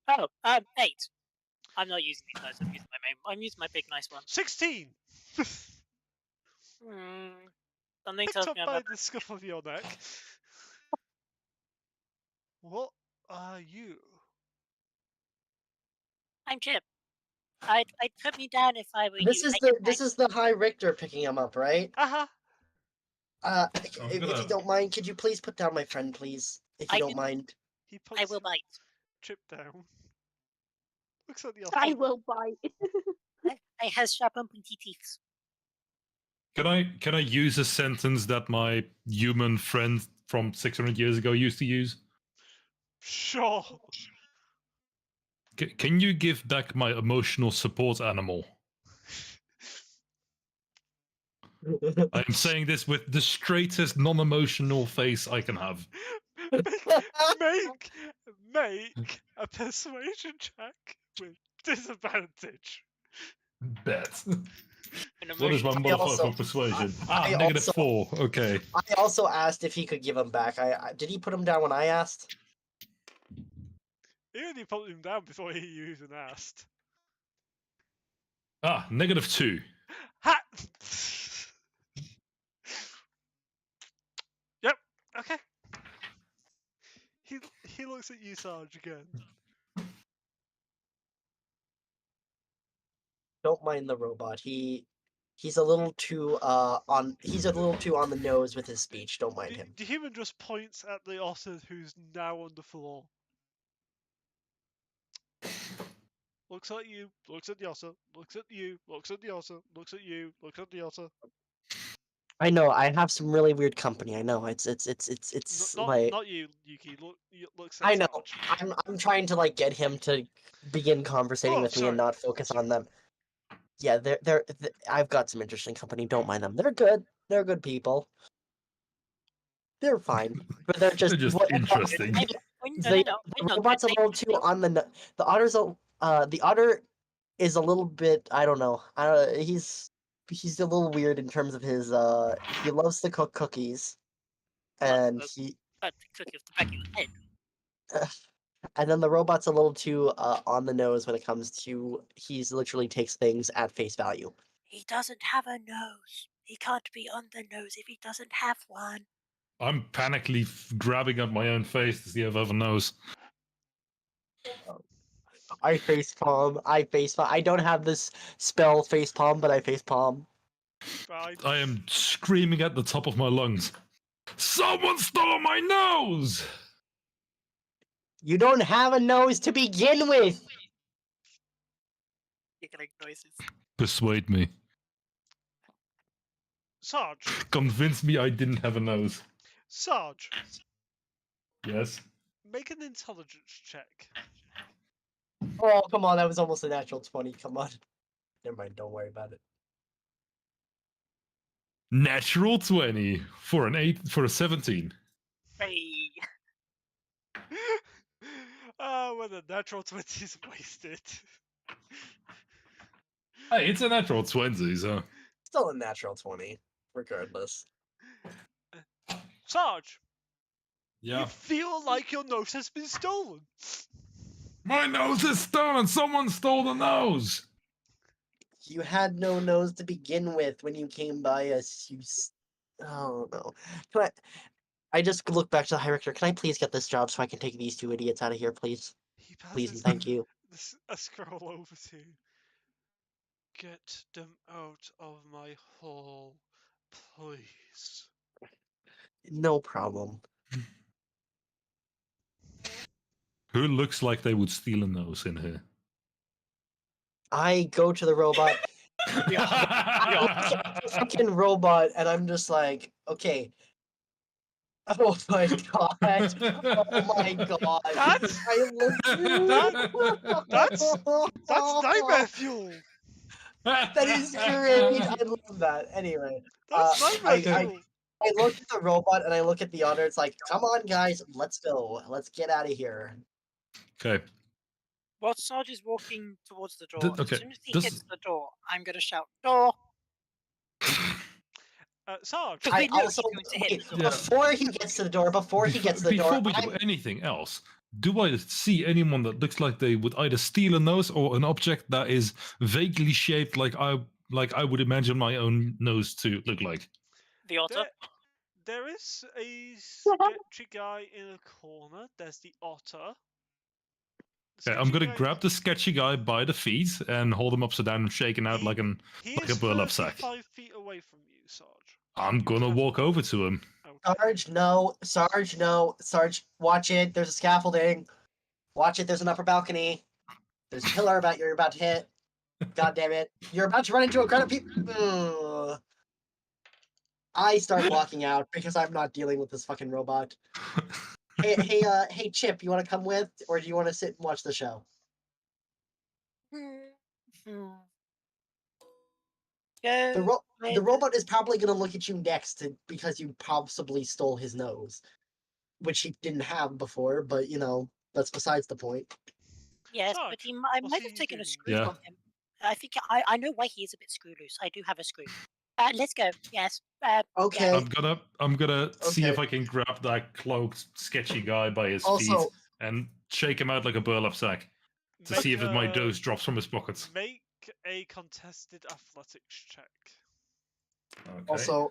Speaker 2: Oh, 8. I'm not using these dice. I'm using my big nice one.
Speaker 1: 16.
Speaker 2: Something
Speaker 1: Picked
Speaker 2: tells
Speaker 1: up
Speaker 2: me I'm
Speaker 1: by
Speaker 2: a...
Speaker 1: the scuff of your neck. What are you?
Speaker 2: I'm Chip. I'd put me down if I were
Speaker 4: This
Speaker 2: you.
Speaker 4: is the High Richter picking him up, right?
Speaker 1: Uh-huh.
Speaker 4: If you don't mind, could you please put down my friend, please? If you don't mind.
Speaker 1: He
Speaker 2: I
Speaker 1: puts
Speaker 2: will bite.
Speaker 1: Chip down. Looks at the
Speaker 6: I
Speaker 1: offer.
Speaker 6: will bite.
Speaker 2: I has sharp and pointy teeth.
Speaker 3: Can I use a sentence that my human friend from 600 years ago used to use?
Speaker 1: Sure.
Speaker 3: Can you give back my emotional support animal? I am saying this with the straightest non-emotional face I can have.
Speaker 1: Make a persuasion check with disadvantage.
Speaker 3: Bet.
Speaker 2: An
Speaker 3: What is my
Speaker 2: emotion-
Speaker 3: modifier
Speaker 4: also-
Speaker 3: for persuasion?
Speaker 4: I
Speaker 3: Negative
Speaker 4: also-
Speaker 3: 4. Okay.
Speaker 4: I also asked if he could give him back. Did he put him down when I asked?
Speaker 1: He only put him down before he even asked.
Speaker 3: Negative 2.
Speaker 1: Ha! Yep. Okay. He looks at you, Sarge, again.
Speaker 4: Don't mind the robot. He's a little too on the nose with his speech. Don't mind him.
Speaker 1: The human just points at the otter who's now on the floor. Looks at you, looks at the otter, looks at you, looks at the otter, looks at you, looks at the otter.
Speaker 4: I know. I have some really weird company. I know. It's like
Speaker 1: Not you, Yuki. Looks at
Speaker 4: I know.
Speaker 1: Sarge.
Speaker 4: I'm trying to like get him to begin conversating
Speaker 1: Oh,
Speaker 4: with me and
Speaker 1: sorry.
Speaker 4: not focus on them. Yeah, I've got some interesting company. Don't mind them. They're good. They're good people. They're fine, but they're just
Speaker 3: interesting.
Speaker 4: The robot's a little too on the the otter's the otter is a little bit. I don't know. He's a little weird in terms of his he loves to cook cookies, and he
Speaker 2: cookie off the back of your head.
Speaker 4: and then the robot's a little too on the nose when it comes to he's literally takes things at face value.
Speaker 2: He doesn't have a nose. He can't be on the nose if he doesn't have one.
Speaker 3: I'm panically grabbing at my own face to see if ever knows.
Speaker 4: I facepalm. I don't have this spell facepalm, but I facepalm.
Speaker 1: Fine.
Speaker 3: I am screaming at the top of my lungs. Someone stole my nose!
Speaker 4: You don't have a nose to begin with.
Speaker 2: You're gonna make noises.
Speaker 3: Persuade me.
Speaker 1: Sarge.
Speaker 3: Convince me I didn't have a nose.
Speaker 1: Sarge.
Speaker 3: Yes?
Speaker 1: Make an intelligence check.
Speaker 4: Oh, come on. That was almost a natural 20. Come on. Never mind. Don't worry about it.
Speaker 3: Natural 20 for a 17.
Speaker 2: Hey.
Speaker 1: Well, the natural 20 is wasted.
Speaker 3: Hey, it's a natural 20, so.
Speaker 4: Still a natural 20, regardless.
Speaker 1: Sarge.
Speaker 3: Yeah.
Speaker 1: You feel like your nose has been stolen.
Speaker 3: My nose is stolen! Someone stole the nose!
Speaker 4: You had no nose to begin with when you came by us. Oh no. Can I just look back to the High Richter. Can I please get this job so I can take these two idiots out of here, please?
Speaker 1: He
Speaker 4: Please,
Speaker 1: passes
Speaker 4: and thank you.
Speaker 1: a scroll over to you. Get them out of my hall, please.
Speaker 4: No problem.
Speaker 3: Who looks like they would steal a nose in here?
Speaker 4: I go to the robot. Fucking robot, and I'm just like, okay. Oh my god. Oh my god.
Speaker 1: That's nightmare fuel.
Speaker 4: That is great. I love that. Anyway,
Speaker 1: That's nightmare fuel.
Speaker 4: I look at the robot and I look at the otter. It's like, come on, guys, let's go. Let's get out of here.
Speaker 3: Okay.
Speaker 2: While Sarge is walking towards the door,
Speaker 3: Okay,
Speaker 2: as soon as he hits the door, I'm gonna shout, "Door!"
Speaker 1: Sarge.
Speaker 2: But we know
Speaker 4: also
Speaker 2: he's going to hit the door.
Speaker 3: Yeah.
Speaker 4: before he gets to the door. Before he gets to the
Speaker 3: Before
Speaker 4: door,
Speaker 3: we do anything else, do I see anyone that looks like they would either steal a nose or an object that is vaguely shaped like I would imagine my own nose to look like?
Speaker 2: The otter.
Speaker 1: There is a sketchy guy in a corner. There's the otter.
Speaker 3: Okay, I'm gonna grab the sketchy guy by the feet and hold him upside down and shake him out like a burlap sack.
Speaker 1: 5 feet away from you, Sarge.
Speaker 3: I'm gonna walk over to him.
Speaker 1: Okay.
Speaker 4: Sarge, no. Sarge, no. Sarge, watch it. There's a scaffolding. Watch it. There's an upper balcony. There's a pillar you're about to hit. God damn it. You're about to run into a crowd of people. I start walking out because I'm not dealing with this fucking robot. Hey, Chip, you want to come with, or do you want to sit and watch the show?
Speaker 2: Yeah.
Speaker 4: The robot is probably going to look at you next because you possibly stole his nose, which he didn't have before, but, that's besides the point.
Speaker 2: Yes,
Speaker 1: Sarge,
Speaker 2: but I
Speaker 1: what
Speaker 2: might
Speaker 1: are
Speaker 2: have
Speaker 1: you
Speaker 2: taken a
Speaker 1: doing?
Speaker 2: screw
Speaker 3: Yeah.
Speaker 2: from him. I think I know why he is a bit screw loose. I do have a screw. Let's go. Yes.
Speaker 4: Okay.
Speaker 3: I'm gonna see if
Speaker 4: Okay.
Speaker 3: I can grab that cloaked, sketchy guy by his feet
Speaker 4: Also,
Speaker 3: and shake him out like a burlap sack to see if my dose drops from his pockets.
Speaker 1: Make a contested athletics check.
Speaker 3: Okay.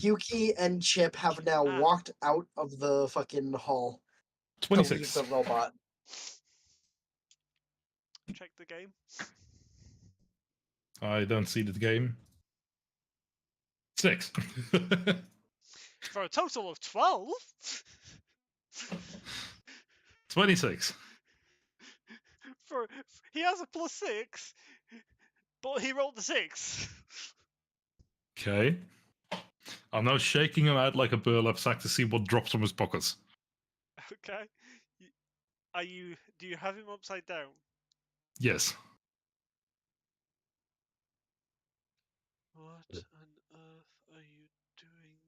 Speaker 4: Yuki and Chip have now walked out of the fucking hall to leave
Speaker 3: 26.
Speaker 4: the robot.
Speaker 1: Check the game.
Speaker 3: I don't see the game. 6.
Speaker 1: For a total of 12.
Speaker 3: 26.
Speaker 1: He has a +6, but he rolled a 6.
Speaker 3: Okay. I'm now shaking him out like a burlap sack to see what drops from his pockets.
Speaker 1: Okay. Do you have him upside down?
Speaker 3: Yes.
Speaker 1: What on earth are you doing?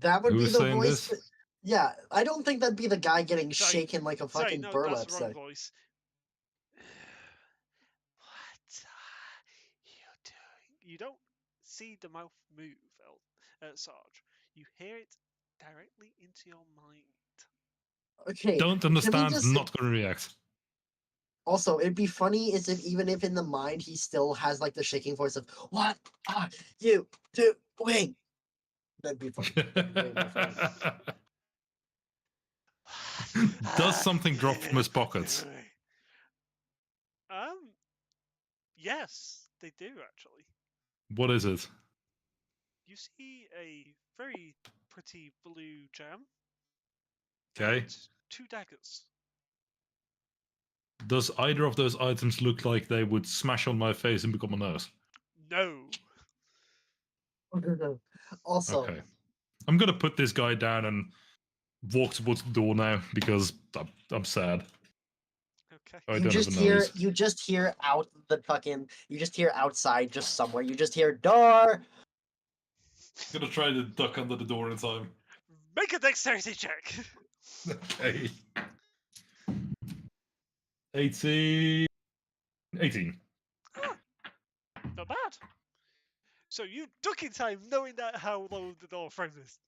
Speaker 4: That would
Speaker 3: Who
Speaker 4: be
Speaker 3: is
Speaker 4: the
Speaker 3: saying
Speaker 4: voice.
Speaker 3: this?
Speaker 4: Yeah, I don't think that'd be the guy getting
Speaker 1: Sorry,
Speaker 4: shaken like a fucking
Speaker 1: no,
Speaker 4: burlap
Speaker 1: that's the wrong
Speaker 4: sack.
Speaker 1: voice. What are you doing? You don't see the mouth move, Sarge. You hear it directly into your mind.
Speaker 4: Okay.
Speaker 3: Don't understand, not gonna react.
Speaker 4: Also, it'd be funny is if even if in the mind he still has like the shaking voice of "What are you doing?" That'd be funny. That'd be way more funny.
Speaker 3: Does something drop from his pockets?
Speaker 1: Yes, they do actually.
Speaker 3: What is it?
Speaker 1: You see a very pretty blue gem.
Speaker 3: Okay.
Speaker 1: And 2 daggers.
Speaker 3: Does either of those items look like they would smash on my face and become a nose?
Speaker 1: No.
Speaker 4: Also,
Speaker 3: Okay. I'm gonna put this guy down and walk towards the door now because I'm sad.
Speaker 1: Okay.
Speaker 3: I
Speaker 4: you
Speaker 3: don't
Speaker 4: just
Speaker 3: have a
Speaker 4: hear
Speaker 3: nose.
Speaker 4: you just hear outside just somewhere. You just hear door.
Speaker 3: I'm gonna try to duck under the door in time.
Speaker 1: Make a dexterity check.
Speaker 3: Okay. 18.
Speaker 1: Not bad. So you duck in time, knowing that how low the door frame is.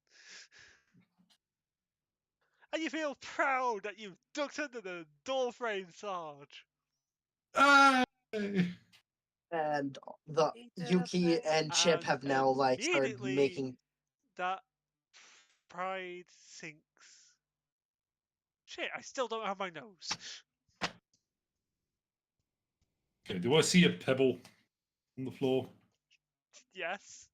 Speaker 1: And you feel proud that you've ducked under the door frame, Sarge.
Speaker 4: And the Yuki and Chip
Speaker 1: And
Speaker 4: have now like started
Speaker 1: immediately
Speaker 4: making.
Speaker 1: that pride sinks. Shit, I still don't have my nose.
Speaker 3: Okay, do I see a pebble on the floor?
Speaker 1: Yes.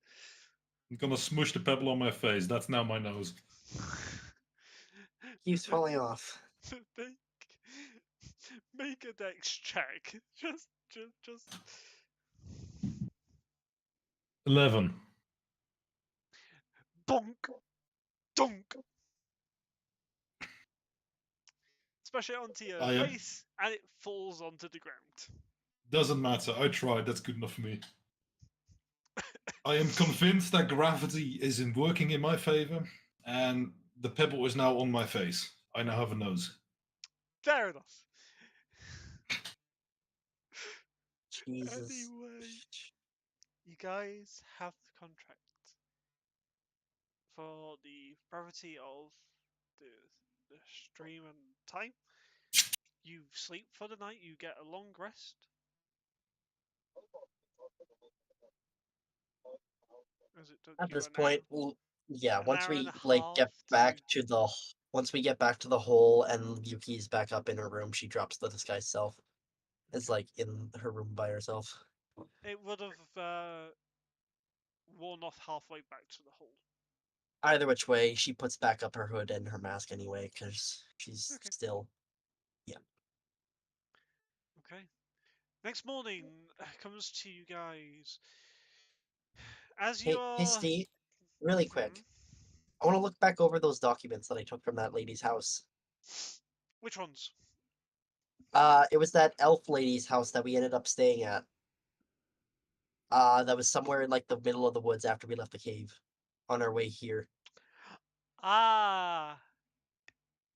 Speaker 3: I'm gonna smush the pebble on my face. That's now my nose.
Speaker 4: Keeps falling off.
Speaker 1: Make a dex check. Just.
Speaker 3: 11.
Speaker 1: Bonk. Dunk. Smash it onto your face, and it falls onto the ground.
Speaker 3: Doesn't matter. I tried. That's good enough for me. I am convinced that gravity is working in my favor, and the pebble is now on my face. I now have a nose.
Speaker 1: Fair enough.
Speaker 4: Jesus.
Speaker 1: Anyway, You guys have the contract for the brevity of the stream and time. You sleep for the night. You get a long rest. As it took
Speaker 4: At
Speaker 1: you
Speaker 4: this
Speaker 1: an
Speaker 4: point,
Speaker 1: an
Speaker 4: once
Speaker 1: hour and
Speaker 4: we
Speaker 1: a
Speaker 4: like
Speaker 1: half
Speaker 4: get back to the once we get back to the hole and Yuki's back up in her room, she drops the disguise self. It's like in her room by herself.
Speaker 1: It would have worn off halfway back to the hole.
Speaker 4: Either which way, she puts back up her hood and her mask anyway, because she's
Speaker 1: Okay.
Speaker 4: still.
Speaker 1: Okay. Next morning comes to you guys. As you
Speaker 4: Hey,
Speaker 1: are.
Speaker 4: Steve, really quick.
Speaker 1: Mhm.
Speaker 4: I want to look back over those documents that I took from that lady's house.
Speaker 1: Which ones?
Speaker 4: It was that elf lady's house that we ended up staying at. That was somewhere in like the middle of the woods after we left the cave, on our way here.
Speaker 1: Ah.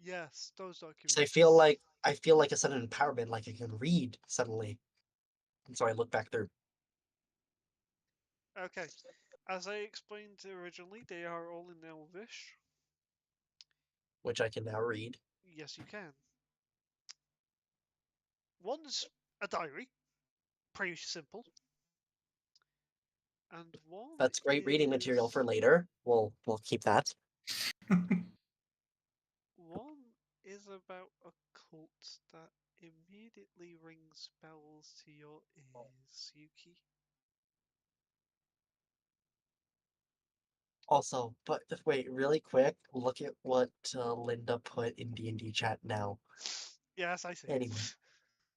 Speaker 1: Yes, those documents.
Speaker 4: So I feel like a sudden empowerment, like I can read suddenly. And so I look back through.
Speaker 1: Okay. As I explained originally, they are all in Elvish.
Speaker 4: Which I can now read.
Speaker 1: Yes, you can. One's a diary, pretty simple. And one
Speaker 4: That's great reading material for later. We'll keep that.
Speaker 1: One is about a cult that immediately rings bells to your ears, Yuki.
Speaker 4: Also, but wait, really quick, look at what Linda put in D&D chat now.
Speaker 1: Yes, I see.
Speaker 4: Anyway,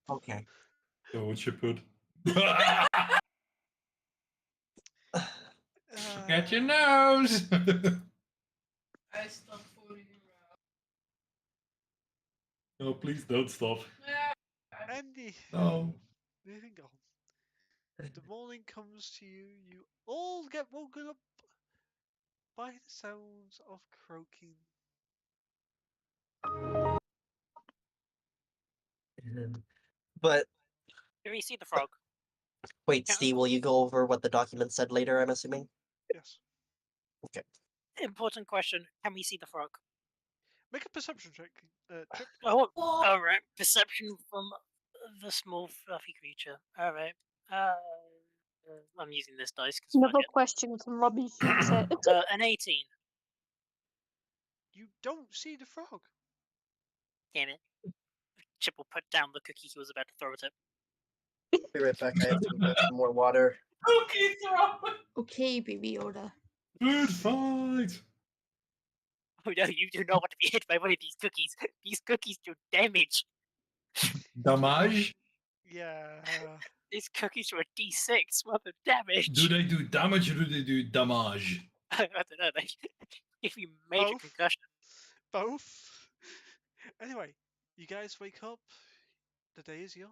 Speaker 4: okay.
Speaker 3: So what you put? Get your nose.
Speaker 7: I stopped fooling around.
Speaker 3: No, please don't stop.
Speaker 1: Andy,
Speaker 3: No.
Speaker 1: moving on. The morning comes to you. You all get woken up by the sounds of croaking.
Speaker 4: But
Speaker 2: Do we see the frog?
Speaker 4: wait,
Speaker 2: Yeah.
Speaker 4: Steve, will you go over what the document said later? I'm assuming.
Speaker 1: Yes.
Speaker 4: Okay.
Speaker 2: Important question. Can we see the frog?
Speaker 1: Make a perception check. Chip.
Speaker 2: Oh, all right. Perception from the small fluffy creature. All right. I'm using this dice because
Speaker 6: Another question, can Robbie shoot it?
Speaker 2: an 18.
Speaker 1: You don't see the frog.
Speaker 2: Damn it. Chip will put down the cookie he was about to throw at it.
Speaker 4: Be right back. I have to grab some more water.
Speaker 3: Cookie throw.
Speaker 5: Okay, baby Yoda.
Speaker 3: Food fight.
Speaker 2: Oh no, you do not want to be hit by one of these cookies. These cookies do damage.
Speaker 3: Damage.
Speaker 1: Yeah.
Speaker 2: These cookies are a D6 worth of damage.
Speaker 3: Do they do damage or do they do damage?
Speaker 2: I don't know. They give you major
Speaker 1: Both.
Speaker 2: concussion.
Speaker 1: Both. Anyway, you guys wake up. The day is yours.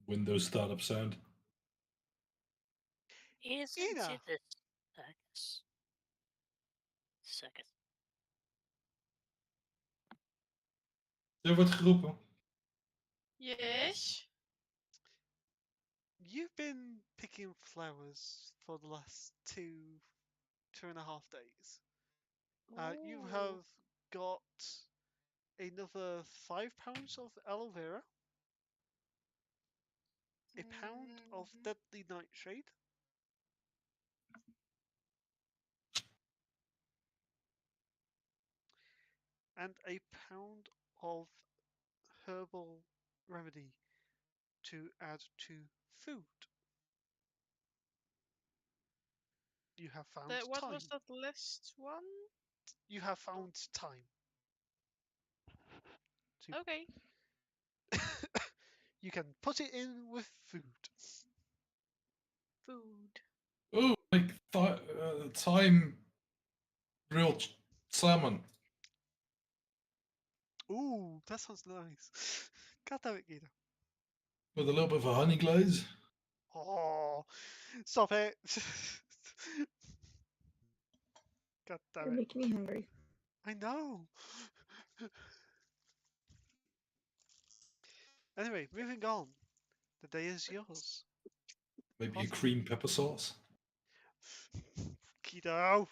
Speaker 3: Windows startup sound.
Speaker 2: Isn't
Speaker 1: Ina.
Speaker 2: it a circus? Circus.
Speaker 3: Er wordt geroepen.
Speaker 7: Yes.
Speaker 1: You've been picking flowers for the last two and a half days. You have got another £5 of aloe vera, a pound of deadly nightshade, and a pound of herbal remedy to add to food. You have found
Speaker 7: What
Speaker 1: time.
Speaker 7: was that last one?
Speaker 1: You have found time.
Speaker 7: Okay.
Speaker 1: You can put it in with food.
Speaker 7: Food.
Speaker 3: Oh, like time grilled salmon.
Speaker 1: Ooh, that sounds nice. God damn it, Gita.
Speaker 3: With a little bit of a honey glaze.
Speaker 1: Oh, stop it. God damn
Speaker 5: You're
Speaker 1: it.
Speaker 5: making me hungry.
Speaker 1: I know. Anyway, moving on. The day is yours.
Speaker 3: Maybe a cream pepper sauce.
Speaker 1: Keto.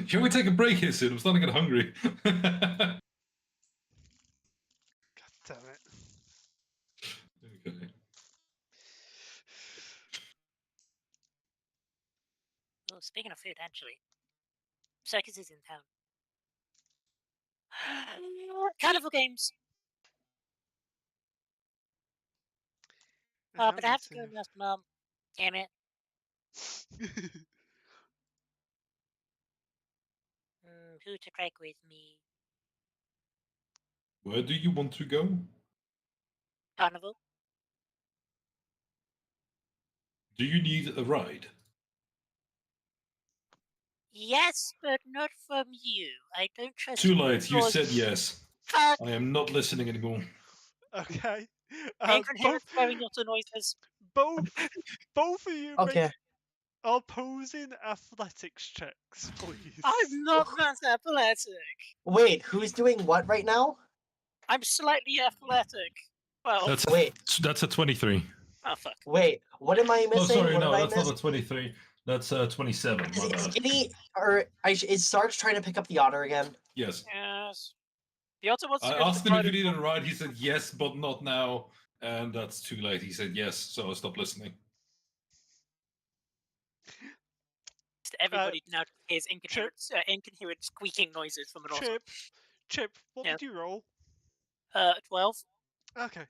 Speaker 3: Shall we take a break here soon? I'm starting to get hungry.
Speaker 1: God damn it.
Speaker 3: Okay.
Speaker 2: Oh, speaking of food, actually, Circus is in town. Carnival games. But I have to go and ask Mum. Damn it. Who to crack with me?
Speaker 3: Where do you want to go?
Speaker 2: Carnival.
Speaker 3: Do you need a ride?
Speaker 2: Yes, but not from you. I don't trust
Speaker 3: Too
Speaker 2: you.
Speaker 3: late. You said yes.
Speaker 2: Fuck.
Speaker 3: I am not listening anymore.
Speaker 1: Okay.
Speaker 2: I can hear throwing lots of noises.
Speaker 1: Both of you
Speaker 4: Okay.
Speaker 1: make opposing athletics checks, please.
Speaker 2: I'm not that athletic.
Speaker 4: Wait, who's doing what right now?
Speaker 2: I'm slightly athletic. Well,
Speaker 3: That's a 23.
Speaker 2: oh fuck.
Speaker 4: Wait, what am I
Speaker 3: Oh,
Speaker 4: missing?
Speaker 3: sorry,
Speaker 4: What
Speaker 3: no,
Speaker 4: did I
Speaker 3: that's not
Speaker 4: miss?
Speaker 3: a 23. That's 27. My
Speaker 4: Is
Speaker 3: bad.
Speaker 4: Skinny or is Sarge trying to pick up the otter again?
Speaker 3: Yes.
Speaker 2: Yes. The otter wants to
Speaker 3: I
Speaker 2: go to
Speaker 3: asked
Speaker 2: the
Speaker 3: him if
Speaker 2: Pride
Speaker 3: he
Speaker 2: of-
Speaker 3: needed a ride. He said yes, but not now. And that's too late. He said yes, so I stopped listening.
Speaker 2: Everybody now hears incoherent squeaking noises from an otter.
Speaker 1: Chip, what
Speaker 2: Yeah.
Speaker 1: did you roll?
Speaker 2: 12.
Speaker 1: Okay.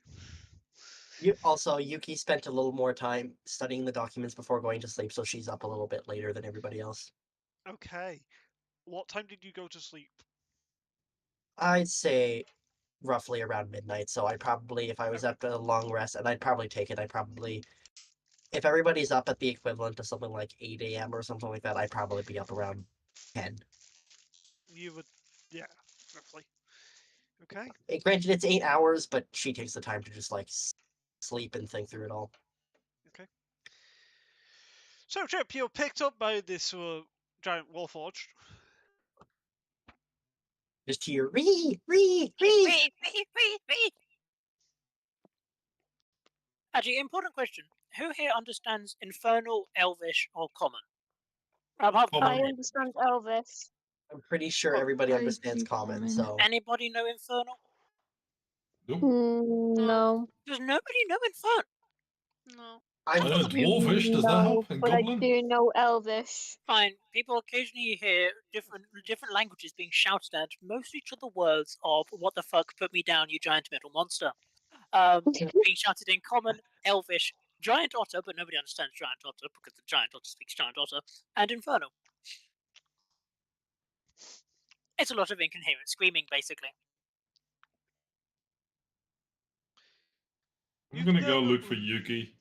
Speaker 4: Yuki spent a little more time studying the documents before going to sleep, so she's up a little bit later than everybody else.
Speaker 1: Okay. What time did you go to sleep?
Speaker 4: I'd say roughly around midnight, so I'd probably, if I was up a long rest, and I'd probably take it, if everybody's up at the equivalent of something like 8 a.m. or something like that, I'd probably be up around 10.
Speaker 1: You would, yeah, roughly. Okay.
Speaker 4: Granted, it's 8 hours, but she takes the time to just, like, sleep and think through it all.
Speaker 1: Okay. So, Chip, you're picked up by this giant warforged.
Speaker 4: Just to your
Speaker 2: Actually, important question. Who here understands Infernal, Elvish, or Common?
Speaker 6: I understand Elvis.
Speaker 4: I'm pretty sure everybody understands Common, so...
Speaker 2: Anybody know Infernal?
Speaker 6: No.
Speaker 2: Does nobody know Infernal?
Speaker 7: No.
Speaker 3: I know Dwarvish, does that help? And
Speaker 6: But
Speaker 3: Goblin?
Speaker 6: I do know Elvish.
Speaker 2: Fine. People occasionally hear different languages being shouted at, mostly to the words of "What the fuck? Put me down, you giant metal monster." Being shouted in Common, Elvish, Giant Otter, but nobody understands Giant Otter because the Giant Otter speaks Giant Otter, and Infernal. It's a lot of incoherent screaming, basically.
Speaker 3: I'm gonna go look for Yuki.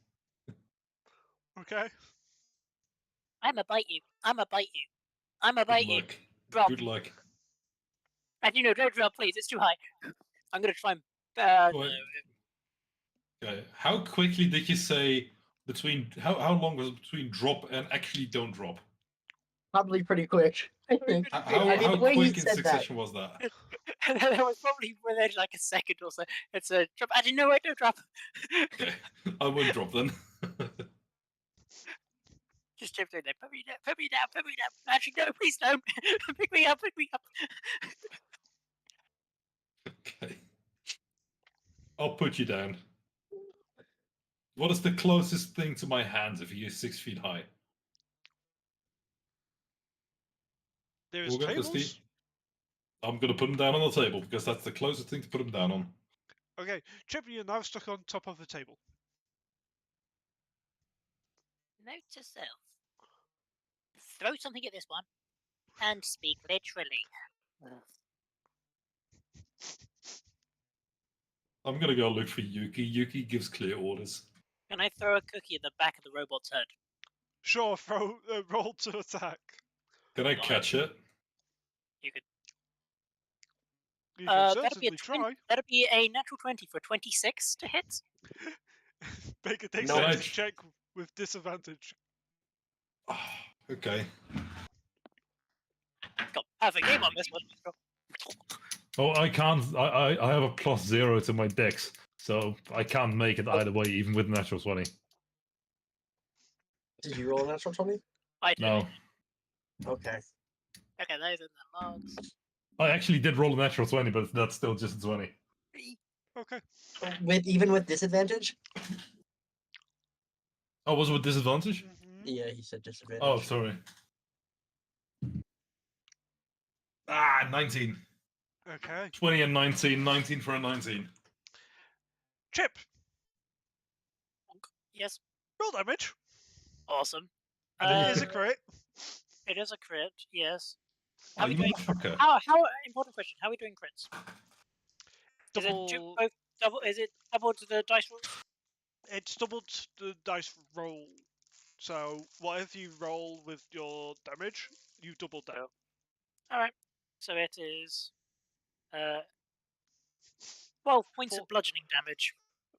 Speaker 1: Okay.
Speaker 2: I'ma bite you. I'ma bite you. I'ma
Speaker 3: Good
Speaker 2: bite you.
Speaker 3: luck.
Speaker 2: Drop.
Speaker 3: Good luck.
Speaker 2: Actually, no, don't drop, please. It's too high. I'm gonna try and.
Speaker 3: Wait. Okay. How quickly did you say between? How long was it between drop and actually don't drop?
Speaker 4: Probably pretty quick, I think.
Speaker 3: How
Speaker 4: the way he
Speaker 3: quick in
Speaker 4: said
Speaker 3: succession was that?
Speaker 2: That was probably within like a second or so. It's a drop. I didn't know where to drop.
Speaker 3: Okay, I wouldn't drop then.
Speaker 2: Just chip through there. Put me down. Put me down. Put me down. Actually, no, please don't. Pick me up. Pick me up.
Speaker 3: Okay. I'll put you down. What is the closest thing to my hands if you're 6 feet high?
Speaker 1: There's
Speaker 3: We'll get this,
Speaker 1: tables.
Speaker 3: Steve. I'm gonna put him down on the table because that's the closest thing to put him down on.
Speaker 1: Okay, Chip, you're now stuck on top of the table.
Speaker 2: Note to self. Throw something at this one. And speak literally.
Speaker 3: I'm gonna go look for Yuki. Yuki gives clear orders.
Speaker 2: Can I throw a cookie at the back of the robot's head?
Speaker 1: Sure, roll to attack.
Speaker 3: Can I catch it?
Speaker 2: You could.
Speaker 1: You can
Speaker 2: That'd be
Speaker 1: certainly try.
Speaker 2: That'd be a natural 20 for 26 to hit.
Speaker 1: Make a
Speaker 4: No,
Speaker 1: dexterity check with disadvantage.
Speaker 3: Okay.
Speaker 2: Got perfect game on this one.
Speaker 3: Oh, I can't. I have a +0 to my dex, So I can't make it either way, even with natural 20.
Speaker 4: Did you roll a natural 20?
Speaker 2: I did.
Speaker 3: No.
Speaker 4: Okay.
Speaker 2: Okay, those are the logs.
Speaker 3: I actually did roll a natural 20, but that's still just a 20.
Speaker 1: Okay.
Speaker 4: Even with disadvantage?
Speaker 3: Oh, was it with disadvantage?
Speaker 4: Yeah, he said disadvantage.
Speaker 3: Oh, sorry. 19.
Speaker 1: Okay.
Speaker 3: 20 and 19. 19 for a 19.
Speaker 1: Chip,
Speaker 2: Yes,
Speaker 1: roll damage.
Speaker 2: awesome.
Speaker 1: And it is a crit.
Speaker 2: It is a crit, yes.
Speaker 3: Oh,
Speaker 2: How are we
Speaker 3: you
Speaker 2: doing?
Speaker 3: motherfucker.
Speaker 2: How important question? How are we doing crits?
Speaker 1: Double.
Speaker 2: Is it double to the dice roll?
Speaker 1: It's doubled the dice roll. So whatever you roll with your damage, you doubled that.
Speaker 2: Alright. So it is 12 points of bludgeoning damage.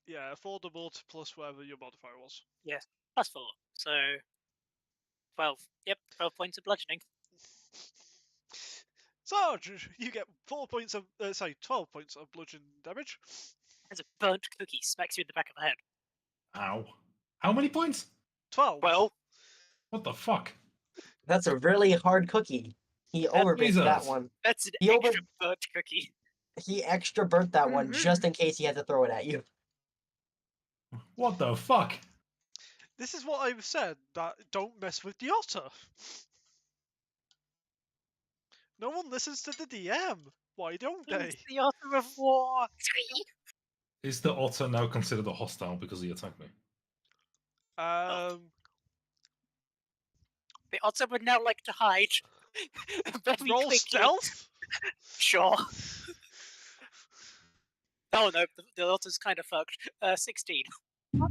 Speaker 1: Yeah, 4 doubled plus whatever your modifier was.
Speaker 2: Yes. Plus 4. So 12. Yep, 12 points of bludgeoning.
Speaker 1: Sarge, you get 12 points of bludgeon damage.
Speaker 2: As a burnt cookie smacks you in the back of the head.
Speaker 3: Ow. How many points?
Speaker 1: 12.
Speaker 2: Well,
Speaker 3: What the fuck?
Speaker 4: That's a really hard cookie. He overbaked that
Speaker 3: Jesus.
Speaker 4: one.
Speaker 2: that's an
Speaker 4: He
Speaker 2: extra burnt cookie.
Speaker 4: He extra burnt that one just in case he had to throw it at you.
Speaker 3: What the fuck?
Speaker 1: This is what I've said, that don't mess with the otter. No one listens to the DM. Why don't they?
Speaker 2: It's the author of war.
Speaker 3: Is the otter now considered a hostile because he attacked me?
Speaker 1: Um,
Speaker 2: The otter would now like to hide. Very
Speaker 1: roll
Speaker 2: quickly.
Speaker 1: stealth?
Speaker 2: Sure. Oh no, the otter's kind of fucked. 16.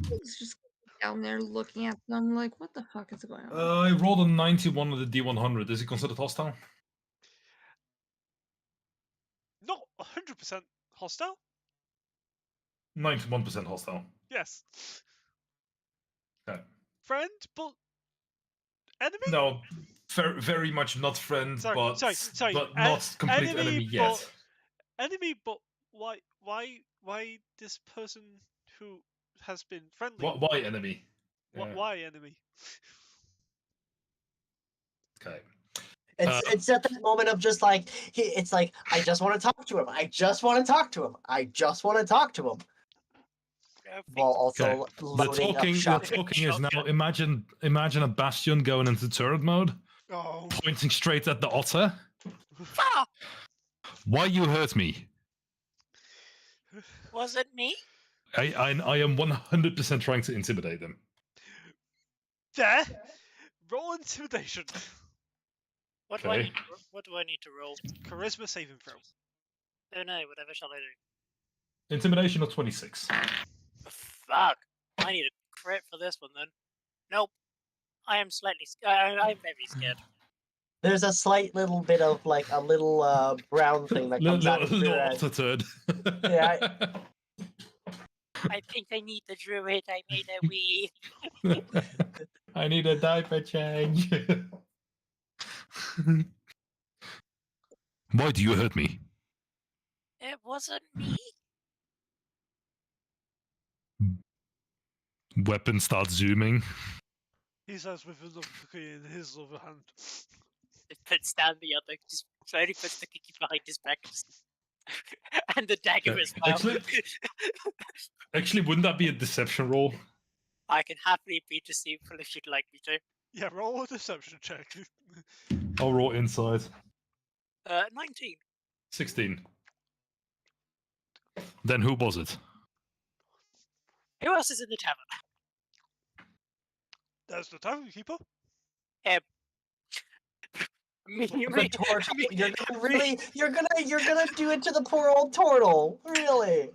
Speaker 5: He's just down there looking at them like, what the fuck is going on?
Speaker 3: I rolled a 91 on the D100. Is he considered hostile?
Speaker 1: Not 100% hostile?
Speaker 3: 91% hostile.
Speaker 1: Yes.
Speaker 3: Okay.
Speaker 1: Friend, but enemy?
Speaker 3: No, very, very much not friend,
Speaker 1: Sorry,
Speaker 3: but
Speaker 1: sorry.
Speaker 3: but not complete enemy yet.
Speaker 1: Enemy, but why this person who has been friendly?
Speaker 3: Why enemy? Yeah.
Speaker 1: Why enemy?
Speaker 3: Okay.
Speaker 4: It's at that moment of just like it's like I just want to talk to him. I just want to talk to him. I just want to talk to him. While also loading
Speaker 3: the
Speaker 4: up
Speaker 3: talking is now imagine a bastion going into turret mode, pointing straight at the otter. Why you hurt me?
Speaker 2: Was it me?
Speaker 3: I am 100% trying to intimidate them.
Speaker 1: There. Roll intimidation.
Speaker 2: What do I need? What do I need to roll?
Speaker 1: Charisma saving throw.
Speaker 2: Oh no! Whatever shall I do?
Speaker 3: Intimidation of 26.
Speaker 2: Fuck! I need a crit for this one then. Nope. I am slightly. I'm very scared.
Speaker 4: There's a slight little bit of like a little brown thing that comes out of your
Speaker 3: otter turd.
Speaker 4: Yeah.
Speaker 2: I think I need the druid. I made a wee.
Speaker 3: I need a diaper change. Why do you hurt me?
Speaker 2: It wasn't me.
Speaker 3: Weapon starts zooming.
Speaker 1: He says with another cookie in his other hand.
Speaker 2: It puts down the other. Just slowly puts the cookie behind his back. And the dagger as well.
Speaker 3: Actually, wouldn't that be a deception roll?
Speaker 2: I can happily be deceitful if you'd like me to.
Speaker 1: Yeah, roll a deception check.
Speaker 3: I'll roll inside.
Speaker 2: 19.
Speaker 3: 16. Then who was it?
Speaker 2: Who else is in the tavern?
Speaker 1: There's the tavern keeper.
Speaker 4: You're gonna do it to the poor old turtle, really?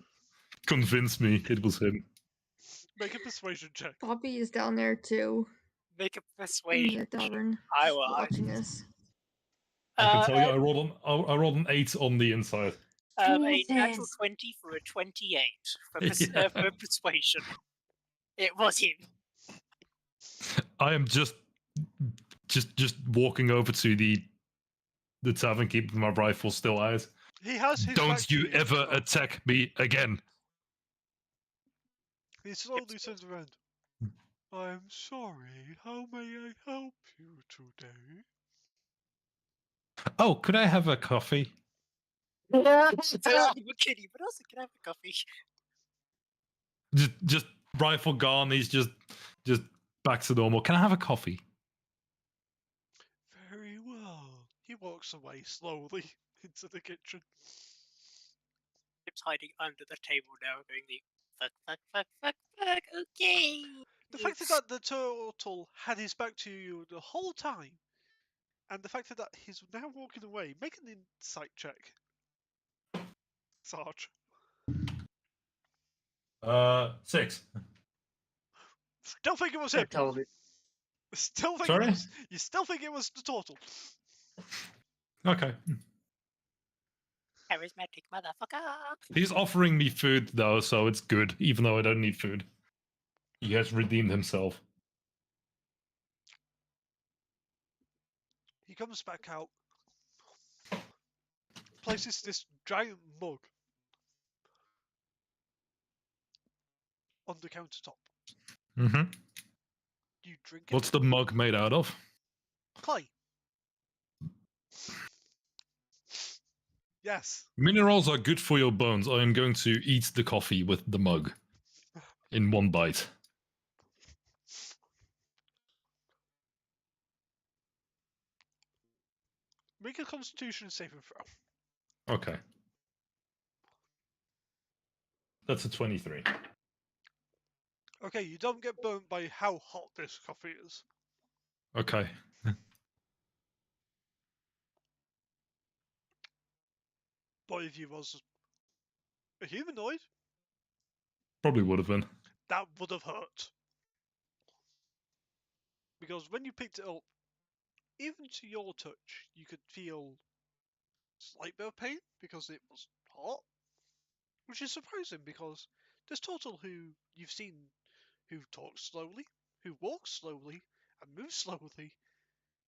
Speaker 3: Convince me it was him.
Speaker 1: Make a persuasion check.
Speaker 5: Poppy is down there too.
Speaker 2: Make a
Speaker 5: In
Speaker 2: persuasion.
Speaker 5: the tavern.
Speaker 2: I will.
Speaker 5: Watching this.
Speaker 3: I can tell you, I rolled an 8 on the inside.
Speaker 2: A natural 20 for a 28 for persuasion. It was him.
Speaker 3: I am just walking over to the tavern keeper with my rifle still out.
Speaker 1: He has his
Speaker 3: Don't you ever attack me again.
Speaker 1: He slowly turns around. I'm sorry, how may I help you today?
Speaker 3: Oh, could I have a coffee?
Speaker 2: We're kidding, but also can I have a coffee?
Speaker 3: Just rifle gone. He's just back to normal. Can I have a coffee?
Speaker 1: Very well. He walks away slowly into the kitchen.
Speaker 2: Chip's hiding under the table now, going the fuck, okay.
Speaker 1: The fact that the turtle had his back to you the whole time, and the fact that he's now walking away, make an insight check. Sarge.
Speaker 3: 6.
Speaker 1: Still think it was him.
Speaker 4: Tell me.
Speaker 1: Still think
Speaker 3: Sorry?
Speaker 1: you still think it was the turtle.
Speaker 3: Okay.
Speaker 2: Charismatic motherfucker.
Speaker 3: He's offering me food though, so it's good, even though I don't need food. He has redeemed himself.
Speaker 1: He comes back out, places this giant mug on the countertop.
Speaker 3: Mm-hmm.
Speaker 1: You drink it.
Speaker 3: What's the mug made out of?
Speaker 1: Clay. Yes.
Speaker 3: Minerals are good for your bones. I am going to eat the coffee with the mug in one bite.
Speaker 1: Make a Constitution saving throw.
Speaker 3: Okay. That's a 23.
Speaker 1: Okay, you don't get burnt by how hot this coffee is.
Speaker 3: Okay.
Speaker 1: But if you was a humanoid,
Speaker 3: Probably would have been.
Speaker 1: that would have hurt. Because when you picked it up, even to your touch, you could feel slight bit of pain because it was hot. Which is surprising because this turtle who you've seen who talks slowly, who walks slowly, and moves slowly,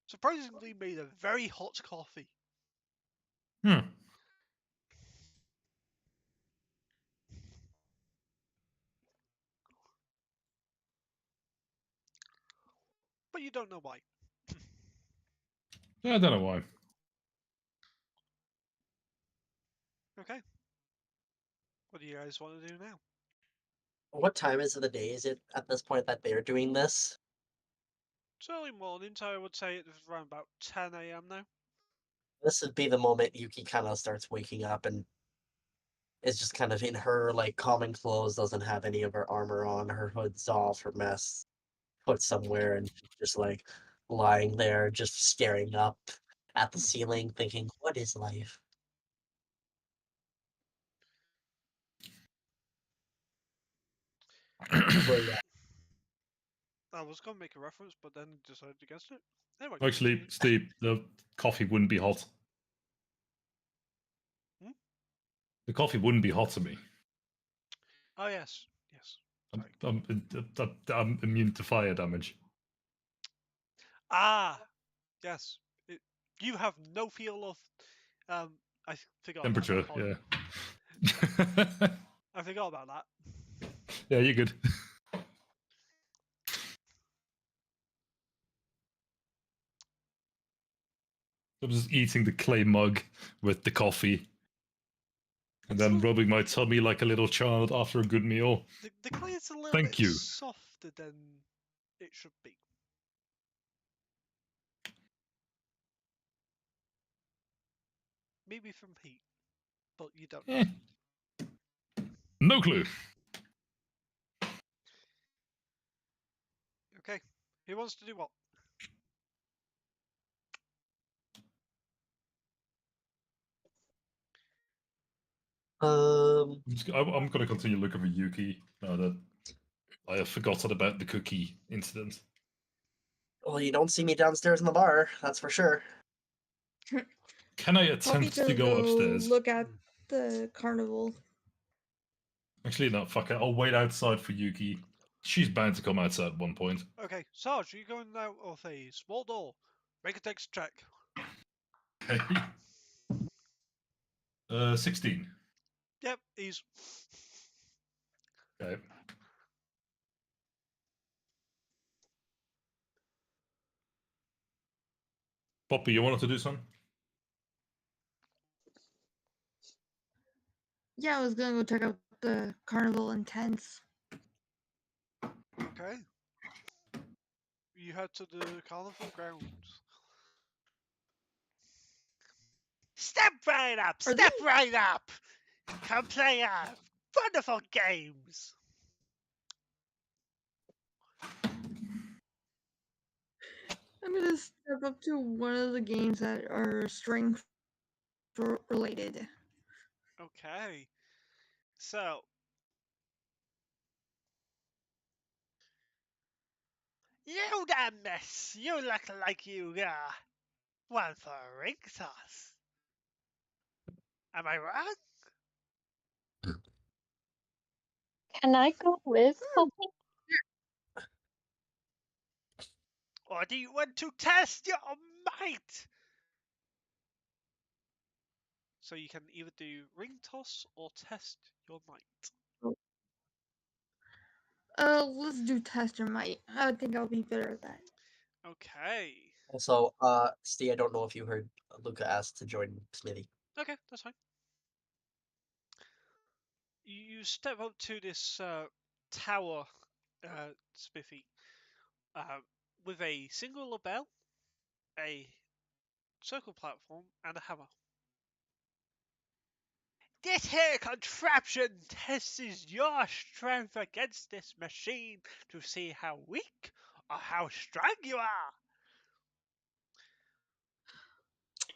Speaker 1: surprisingly made a very hot coffee.
Speaker 3: Hmm.
Speaker 1: But you don't know why.
Speaker 3: Yeah, I don't know why.
Speaker 1: Okay. What do you guys want to do now?
Speaker 4: What time is of the day is it at this point that they're doing this?
Speaker 1: It's early morning, so I would say it's around about 10 a.m. now.
Speaker 4: This would be the moment Yuki kind of starts waking up and is just kind of in her like common clothes, doesn't have any of her armor on, her hood's off, her mask put somewhere, and just like lying there, just staring up at the ceiling, thinking, "What is life?" But yeah,
Speaker 1: I was going to make a reference, but then decided against it. Anyway.
Speaker 3: Actually, Steve, the coffee wouldn't be hot.
Speaker 1: Hmm?
Speaker 3: The coffee wouldn't be hot to me.
Speaker 1: Oh, yes. Yes.
Speaker 3: I'm immune to fire damage.
Speaker 1: Ah! Yes. You have no feel of... I forgot about
Speaker 3: Temperature,
Speaker 1: that part.
Speaker 3: yeah.
Speaker 1: I forgot about that.
Speaker 3: Yeah, you're good. I'm just eating the clay mug with the coffee. And then rubbing my tummy like a little child after a good meal.
Speaker 1: The clay is a little
Speaker 3: Thank
Speaker 1: bit
Speaker 3: you.
Speaker 1: softer than it should be. Maybe from heat, but you don't know.
Speaker 3: No clue.
Speaker 1: Okay, who wants to do what?
Speaker 3: I'm going to continue looking for Yuki now that I have forgotten about the cookie incident.
Speaker 4: well, you don't see me downstairs in the bar, that's for sure.
Speaker 3: Can I
Speaker 5: Probably
Speaker 3: attempt
Speaker 5: gonna
Speaker 3: to go upstairs?
Speaker 5: look at the carnival.
Speaker 3: Actually, no, fuck it. I'll wait outside for Yuki. She's bound to come outside at one point.
Speaker 1: Okay, Sarge, you're going out of a small door. Make a dex check.
Speaker 3: Okay. 16.
Speaker 1: Yep, he's...
Speaker 3: Okay. Poppy, you wanted to do something?
Speaker 5: Yeah, I was gonna go check out the carnival and tents.
Speaker 1: Okay. You head to the carnival grounds. Step right up!
Speaker 5: Are
Speaker 1: Step
Speaker 5: they-
Speaker 1: right up! Come play wonderful games!
Speaker 5: I'm gonna step up to one of the games that are strength related.
Speaker 1: Okay. So, you there, miss! You look like you one for a ring toss. Am I wrong?
Speaker 6: Can I go with Poppy?
Speaker 1: Or do you want to test your might? So you can either do ring toss or test your might.
Speaker 5: Let's do test your might. I think I'll be better at that.
Speaker 1: Okay.
Speaker 4: Also, Steve, I don't know if you heard Luca asked to join Smithy.
Speaker 1: Okay, that's fine. You step up to this tower, Spiffy, with a single bell, a circle platform, and a hammer. This here contraption tests your strength against this machine to see how weak or how strong you are.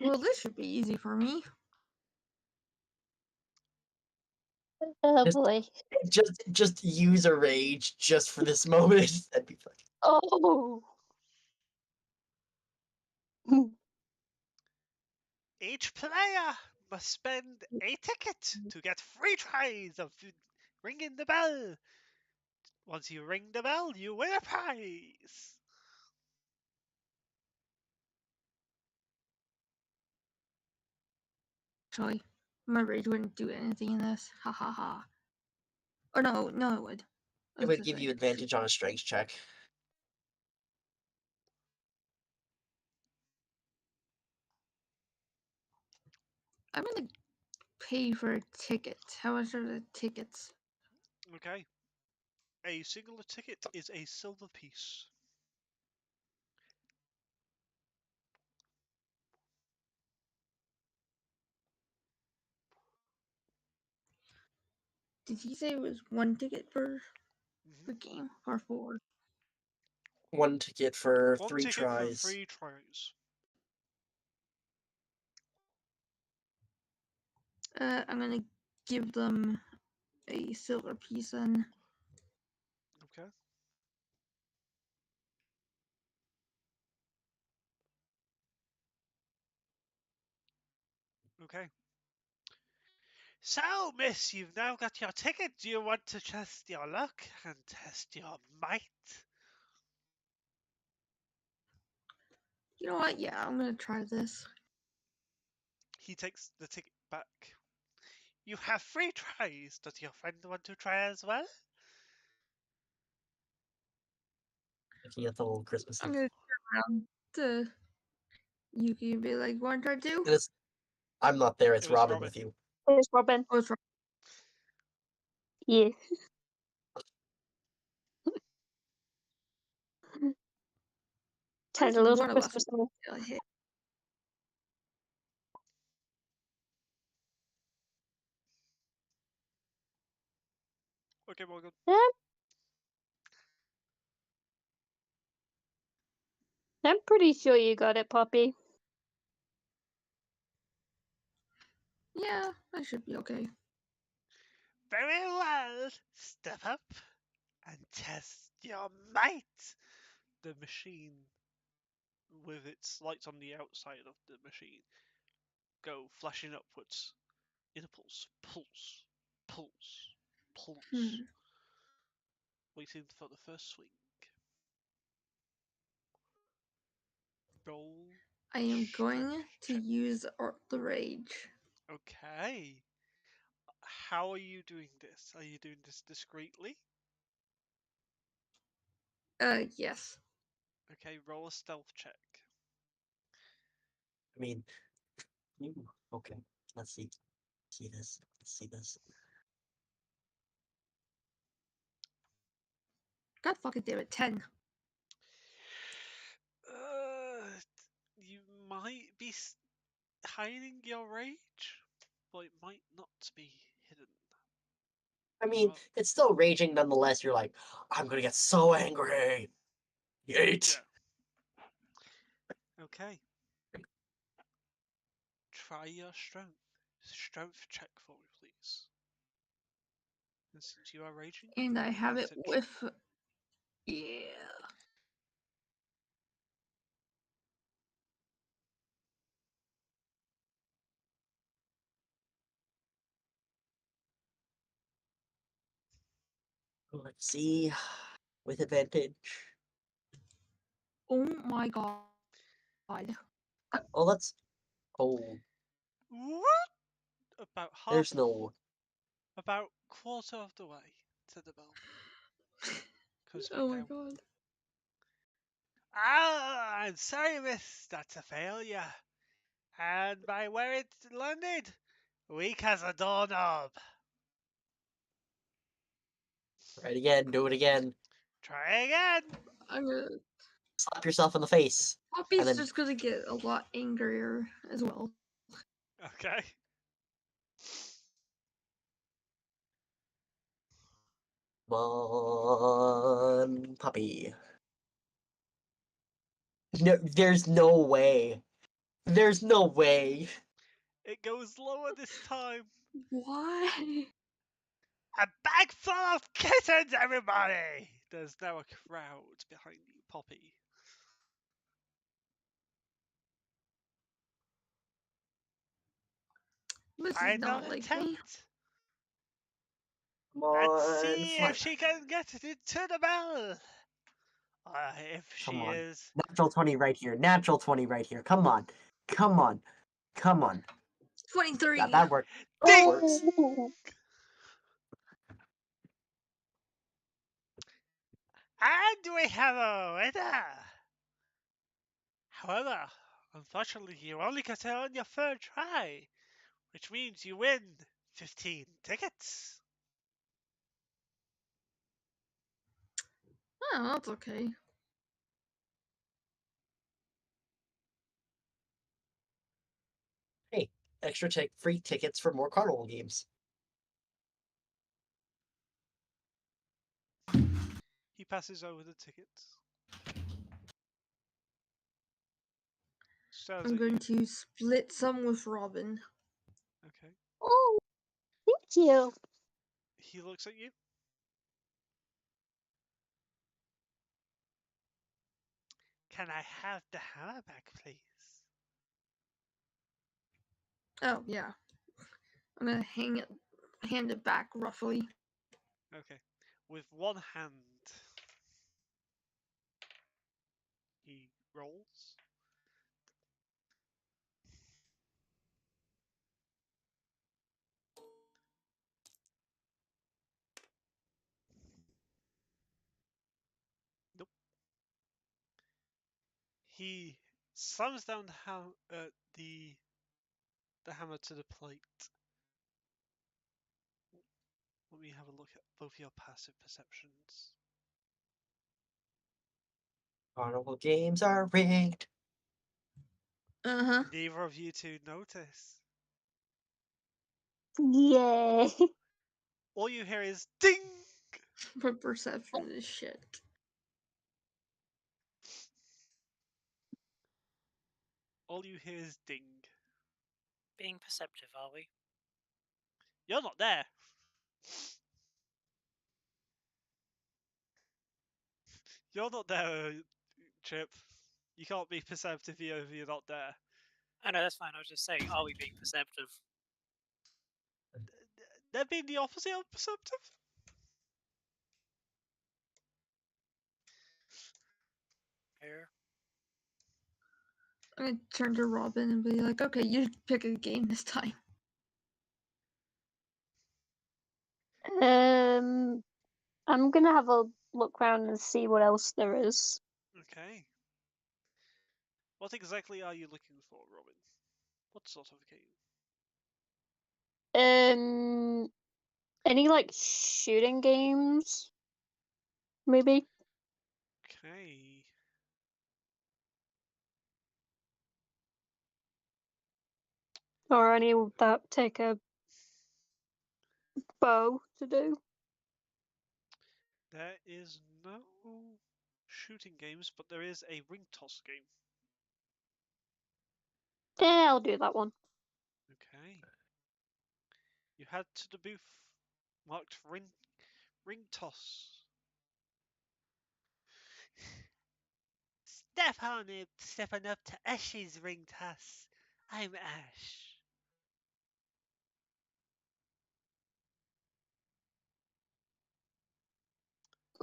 Speaker 5: Well, this should be easy for me.
Speaker 6: Oh
Speaker 4: Just-
Speaker 6: boy.
Speaker 4: Just use a rage just for this moment. That'd be fun.
Speaker 6: Oh.
Speaker 1: Each player must spend a ticket to get 3 tries of ringing the bell. Once you ring the bell, you win a prize.
Speaker 5: Actually, my rage wouldn't do anything in this. Ha ha ha. Oh no, no, it would.
Speaker 4: It
Speaker 5: Let's
Speaker 4: would
Speaker 5: just
Speaker 4: give
Speaker 5: say-
Speaker 4: you advantage on a strength check.
Speaker 5: I'm gonna pay for a ticket. How much are the tickets?
Speaker 1: Okay. A singular ticket is a silver piece.
Speaker 5: Did he say it was one ticket per
Speaker 1: Mhm.
Speaker 5: the game or four?
Speaker 4: One ticket for
Speaker 1: One
Speaker 4: 3
Speaker 1: ticket for
Speaker 4: tries.
Speaker 1: 3 tries.
Speaker 5: I'm gonna give them a silver piece then.
Speaker 1: Okay. Okay. So, miss, you've now got your ticket. Do you want to test your luck and test your might?
Speaker 5: You know what? Yeah, I'm gonna try this.
Speaker 1: He takes the ticket back. You have 3 tries. Does your friend want to try as well?
Speaker 4: Looking at the little Christmas.
Speaker 5: I'm gonna turn around to Yuki and be like, "Want to try too?"
Speaker 4: I'm not there. It's
Speaker 1: It was
Speaker 4: Robin
Speaker 1: Robin.
Speaker 4: with you.
Speaker 6: There's Robin.
Speaker 5: Oh, it's right.
Speaker 6: Yeah. Tiny
Speaker 5: What if
Speaker 6: little
Speaker 5: one of us
Speaker 6: Christmas song.
Speaker 5: hit?
Speaker 1: Okay, Morgan.
Speaker 6: Yeah. I'm pretty sure you got it, Poppy.
Speaker 5: Yeah, I should be okay.
Speaker 1: Very well. Step up and test your might. The machine, with its lights on the outside of the machine, go flashing upwards. Interpulse, pulse, pulse, pulse. Waiting for the first swing. Roll.
Speaker 5: I am going
Speaker 1: strength
Speaker 5: to
Speaker 1: check.
Speaker 5: use the rage.
Speaker 1: Okay. How are you doing this? Are you doing this discreetly?
Speaker 5: Yes.
Speaker 1: Okay, roll a stealth check.
Speaker 4: I mean, okay. Let's see. See this. Let's see this.
Speaker 5: God fucking damn it, 10.
Speaker 1: You might be hiding your rage, but it might not be hidden.
Speaker 4: I mean, it's still raging nonetheless. You're like, I'm gonna get so angry. Yeet.
Speaker 1: Yeah. Okay. Try your strength. Strength check for me, please. And since you are raging,
Speaker 5: And I have it
Speaker 1: advantage.
Speaker 5: with. Yeah.
Speaker 4: Let's see. With advantage.
Speaker 5: Oh my god.
Speaker 4: Oh, let's. Oh,
Speaker 1: What? About half.
Speaker 4: there's no.
Speaker 1: About quarter of the way to the bell. Comes back
Speaker 5: Oh my
Speaker 1: down.
Speaker 5: god.
Speaker 1: Ah, I'm sorry, miss. That's a failure. And by where it landed, weak as a doorknob.
Speaker 4: Try it again. Do it again.
Speaker 1: Try again.
Speaker 5: I'm gonna.
Speaker 4: Slap yourself in the face.
Speaker 5: Poppy's
Speaker 4: then-
Speaker 5: just gonna get a lot angrier as well.
Speaker 1: Okay.
Speaker 4: Come on, puppy. No, there's no way. There's no way.
Speaker 1: It goes lower this time.
Speaker 5: Why?
Speaker 1: A bag full of kittens, everybody! There's now a crowd behind you, Poppy.
Speaker 5: This is
Speaker 1: Final
Speaker 5: not like me.
Speaker 1: attempt.
Speaker 4: Come
Speaker 1: Let's
Speaker 4: on,
Speaker 1: see if she can get it into the bell. If
Speaker 4: Come
Speaker 1: she
Speaker 4: on.
Speaker 1: is.
Speaker 4: Natural 20 right here. Natural 20 right here. Come on. Come on. Come on.
Speaker 5: 23.
Speaker 4: That worked.
Speaker 1: Ding!
Speaker 4: Works.
Speaker 1: And we have a winner! However, unfortunately, you only got it on your third try, which means you win 15 tickets.
Speaker 5: Oh, that's okay.
Speaker 4: Hey, extra free tickets for more carnival games.
Speaker 1: He passes over the tickets. Stares
Speaker 5: I'm
Speaker 1: at
Speaker 5: going
Speaker 1: you.
Speaker 5: to split some with Robin.
Speaker 1: Okay.
Speaker 6: Oh, thank you.
Speaker 1: He looks at you. Can I have the hammer back, please?
Speaker 5: Oh, yeah. I'm gonna hand it back roughly.
Speaker 1: Okay. With one hand, he rolls. Nope. He slams down the hammer to the plate. Let me have a look at both your passive perceptions.
Speaker 4: Carnival games are rigged.
Speaker 5: Uh-huh.
Speaker 1: Neither of you two notice.
Speaker 6: Yay.
Speaker 1: All you hear is ding!
Speaker 5: But perception is shit.
Speaker 1: All you hear is ding.
Speaker 2: Being perceptive, are we?
Speaker 1: You're not there. You're not there, Chip. You can't be perceptive if you're not there.
Speaker 2: Oh no, that's fine. I was just saying, are we being perceptive?
Speaker 1: They're being the opposite of perceptive?
Speaker 2: Here.
Speaker 5: I'm gonna turn to Robin and be like, okay, you pick a game this time.
Speaker 6: I'm gonna have a look around and see what else there is.
Speaker 1: Okay. What exactly are you looking for, Robin? What sort of game?
Speaker 6: Any like shooting games? Maybe.
Speaker 1: Okay.
Speaker 6: Or any that take a bow to do.
Speaker 1: There is no shooting games, but there is a ring toss game.
Speaker 6: Yeah, I'll do that one.
Speaker 1: Okay. You head to the booth marked ring toss. Step on up to Ash's ring toss. I'm Ash.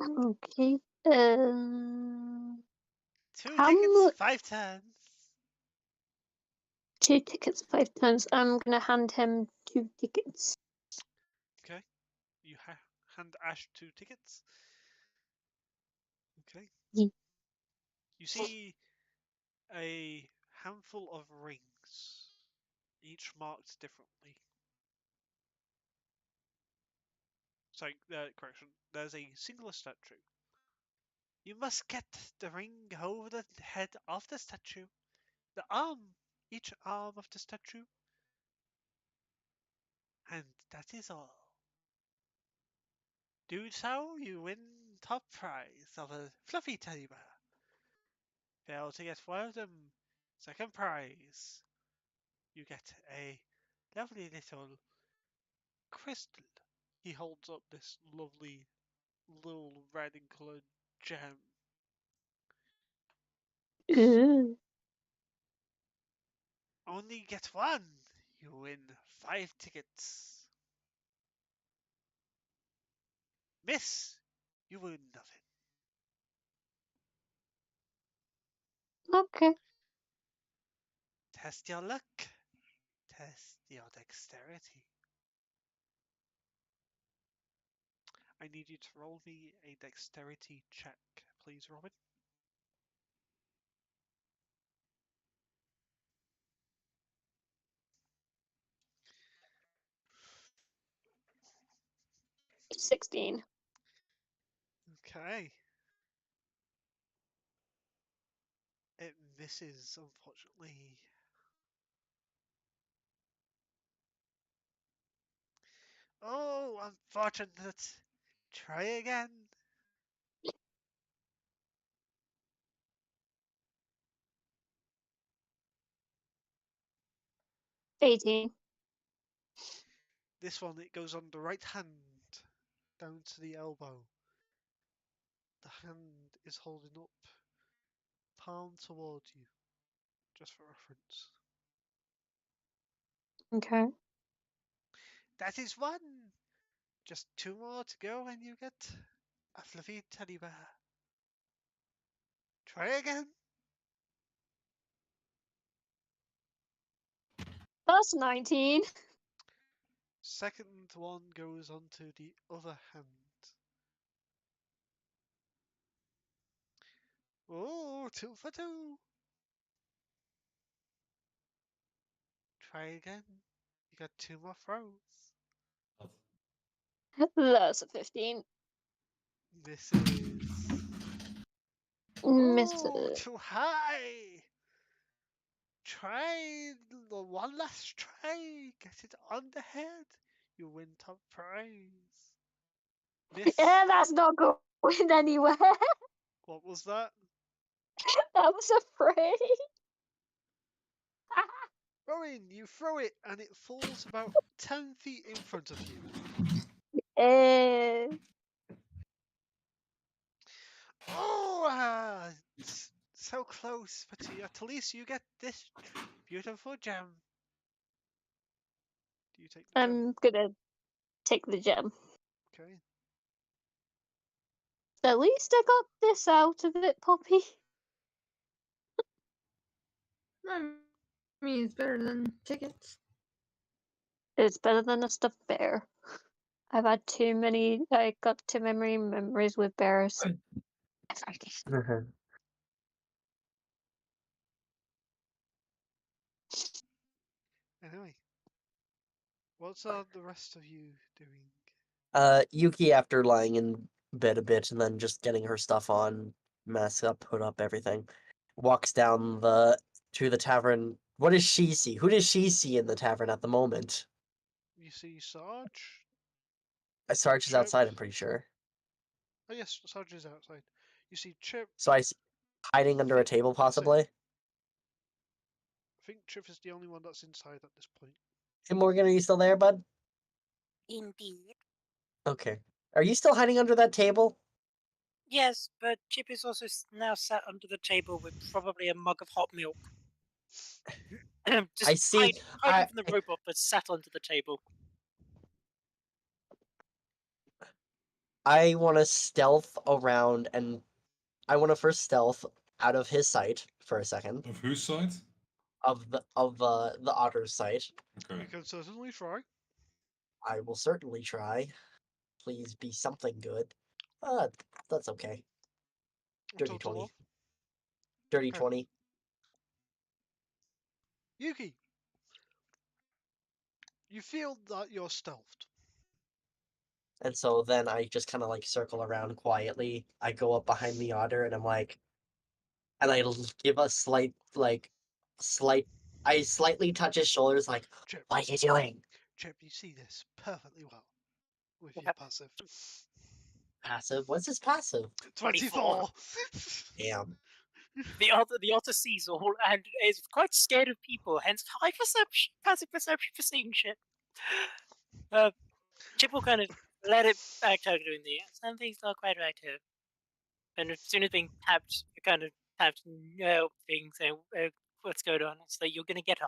Speaker 6: Okay.
Speaker 1: 2
Speaker 6: how
Speaker 1: tickets,
Speaker 6: much?
Speaker 1: 5 turns.
Speaker 6: 2 tickets, 5 turns. I'm gonna hand him 2 tickets.
Speaker 1: Okay. You hand Ash 2 tickets. Okay.
Speaker 6: Ye-
Speaker 1: You see a handful of rings, each marked differently. Sorry, correction. There's a singular statue. You must get the ring over the head of the statue. Each arm of the statue. And that is all. Do so, you win top prize of a fluffy teddy bear. Fail to get one of them, second prize. You get a lovely little crystal. He holds up this lovely little red and coloured gem.
Speaker 6: Ooh.
Speaker 1: Only get one. You win 5 tickets. Miss, you win nothing.
Speaker 6: Okay.
Speaker 1: Test your luck. Test your dexterity. I need you to roll me a dexterity check, please, Robin.
Speaker 6: $16.
Speaker 1: Okay. It misses, unfortunately. Oh, unfortunate. Try again.
Speaker 6: $18.
Speaker 1: This one, it goes on the right hand, down to the elbow. The hand is holding up, palm towards you, just for reference.
Speaker 6: Okay.
Speaker 1: That is one. Just 2 more to go and you get a fluffy teddy bear. Try again.
Speaker 6: That's 19.
Speaker 1: Second one goes onto the other hand. Oh, 2 for 2. Try again. You got 2 more throws.
Speaker 6: That's a 15.
Speaker 1: Misses.
Speaker 6: Misses.
Speaker 1: Oh, too high. Try the one last try. Get it on the head. You win top prize. Miss.
Speaker 6: Yeah, that's not going anywhere.
Speaker 1: What was that?
Speaker 6: I was afraid.
Speaker 1: Robin, you throw it and it falls about 10 feet in front of you. Oh, so close, but at least you get this beautiful gem. Do you take the gem?
Speaker 6: I'm gonna take the gem.
Speaker 1: Okay.
Speaker 6: At least I got this out of it, Poppy.
Speaker 5: I mean, it's better than tickets.
Speaker 6: It's better than a stuffed bear. I got too many memories with bears.
Speaker 1: Anyway, what's the rest of you doing?
Speaker 4: Yuki, after lying in bed a bit and then just getting her stuff on, mask up, put up everything, walks down to the tavern. What does she see? Who does she see in the tavern at the moment?
Speaker 1: You see Sarge?
Speaker 4: Sarge is
Speaker 1: Chip?
Speaker 4: outside, I'm pretty sure.
Speaker 1: Oh yes, Sarge is outside. You see Chip.
Speaker 4: So hiding under a
Speaker 1: think
Speaker 4: table,
Speaker 1: that's it.
Speaker 4: possibly.
Speaker 1: I think Chip is the only one that's inside at this point.
Speaker 4: Hey, Morgan, are you still there, bud?
Speaker 2: Indeed.
Speaker 4: Okay. Are you still hiding under that table?
Speaker 2: Yes, but Chip is also now sat under the table with probably a mug of hot milk. Just
Speaker 4: I see.
Speaker 2: hiding from the robot, but sat under the table.
Speaker 4: I want to stealth around, and I want to first stealth out of his sight for a second.
Speaker 3: Of whose side?
Speaker 4: Of the otter's sight.
Speaker 3: Okay.
Speaker 1: You can certainly try.
Speaker 4: I will certainly try. Please be something good. That's okay. Dirty
Speaker 1: Total
Speaker 4: 20.
Speaker 1: of.
Speaker 4: Dirty
Speaker 1: Okay.
Speaker 4: 20.
Speaker 1: Yuki, you feel that you're stealthed.
Speaker 4: And so then I just kind of like circle around quietly. I go up behind the otter and I'm like, and I give a I slightly touch his shoulders like,
Speaker 1: Chip,
Speaker 4: what are you doing?
Speaker 1: Chip, you see this perfectly well with your passive.
Speaker 4: Passive? What's his passive?
Speaker 1: 24!
Speaker 4: Damn.
Speaker 2: The otter sees all and is quite scared of people, hence high perception, passive perception for seeing shit. Chip will kind of let it back out doing the something's not quite right here. And as soon as being tapped, kind of tapped things and what's going on, it's like you're gonna get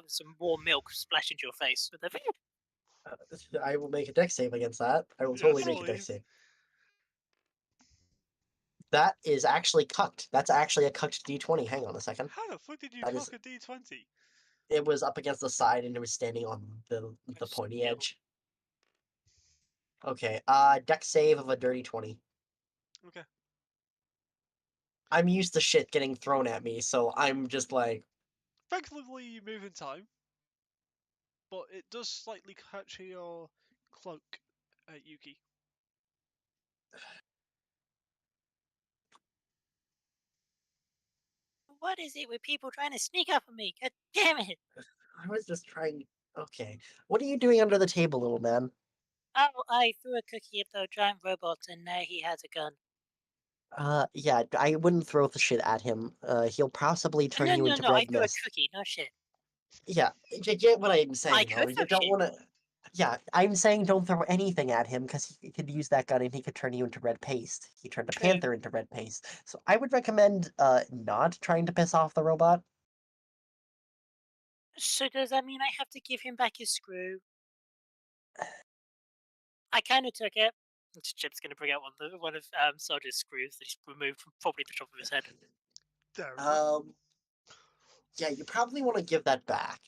Speaker 2: some warm milk splashed into your face with a
Speaker 4: I will make a dex save against that. I will totally make a dex
Speaker 1: please.
Speaker 4: save. That is actually cucked. That's actually a cucked d20. Hang on a second.
Speaker 1: How the fuck did you
Speaker 4: That is-
Speaker 1: cock a d20?
Speaker 4: It was up against the side and it was standing on the pointy
Speaker 2: Yeah.
Speaker 4: edge. Okay, dex save of a dirty 20.
Speaker 1: Okay.
Speaker 4: I'm used to shit getting thrown at me, so I'm just like,
Speaker 1: Thankfully, you move in time, but it does slightly catch your cloak, Yuki.
Speaker 2: What is it with people trying to sneak up on me? God damn it!
Speaker 4: I was just trying. Okay, what are you doing under the table, little man?
Speaker 2: Oh, I threw a cookie at the giant robot and now he has a gun.
Speaker 4: Yeah, I wouldn't throw the shit at him. He'll possibly turn
Speaker 2: No,
Speaker 4: you
Speaker 2: no,
Speaker 4: into
Speaker 2: no, I
Speaker 4: red
Speaker 2: threw
Speaker 4: mist.
Speaker 2: a cookie, no shit.
Speaker 4: Yeah, you get what I'm saying, though.
Speaker 2: could
Speaker 4: You
Speaker 2: throw
Speaker 4: don't
Speaker 2: shit.
Speaker 4: want to. Yeah, I'm saying don't throw anything at him because he could use that gun and he could turn you into red paste. He turned a panther into red paste. So I would recommend not trying to piss off the robot.
Speaker 2: So does that mean I have to give him back his screw? I kind of took it. Chip's gonna bring out one of Sarge's screws that he's removed from probably the top of his head.
Speaker 1: There we go.
Speaker 4: Yeah, you probably want to give that back.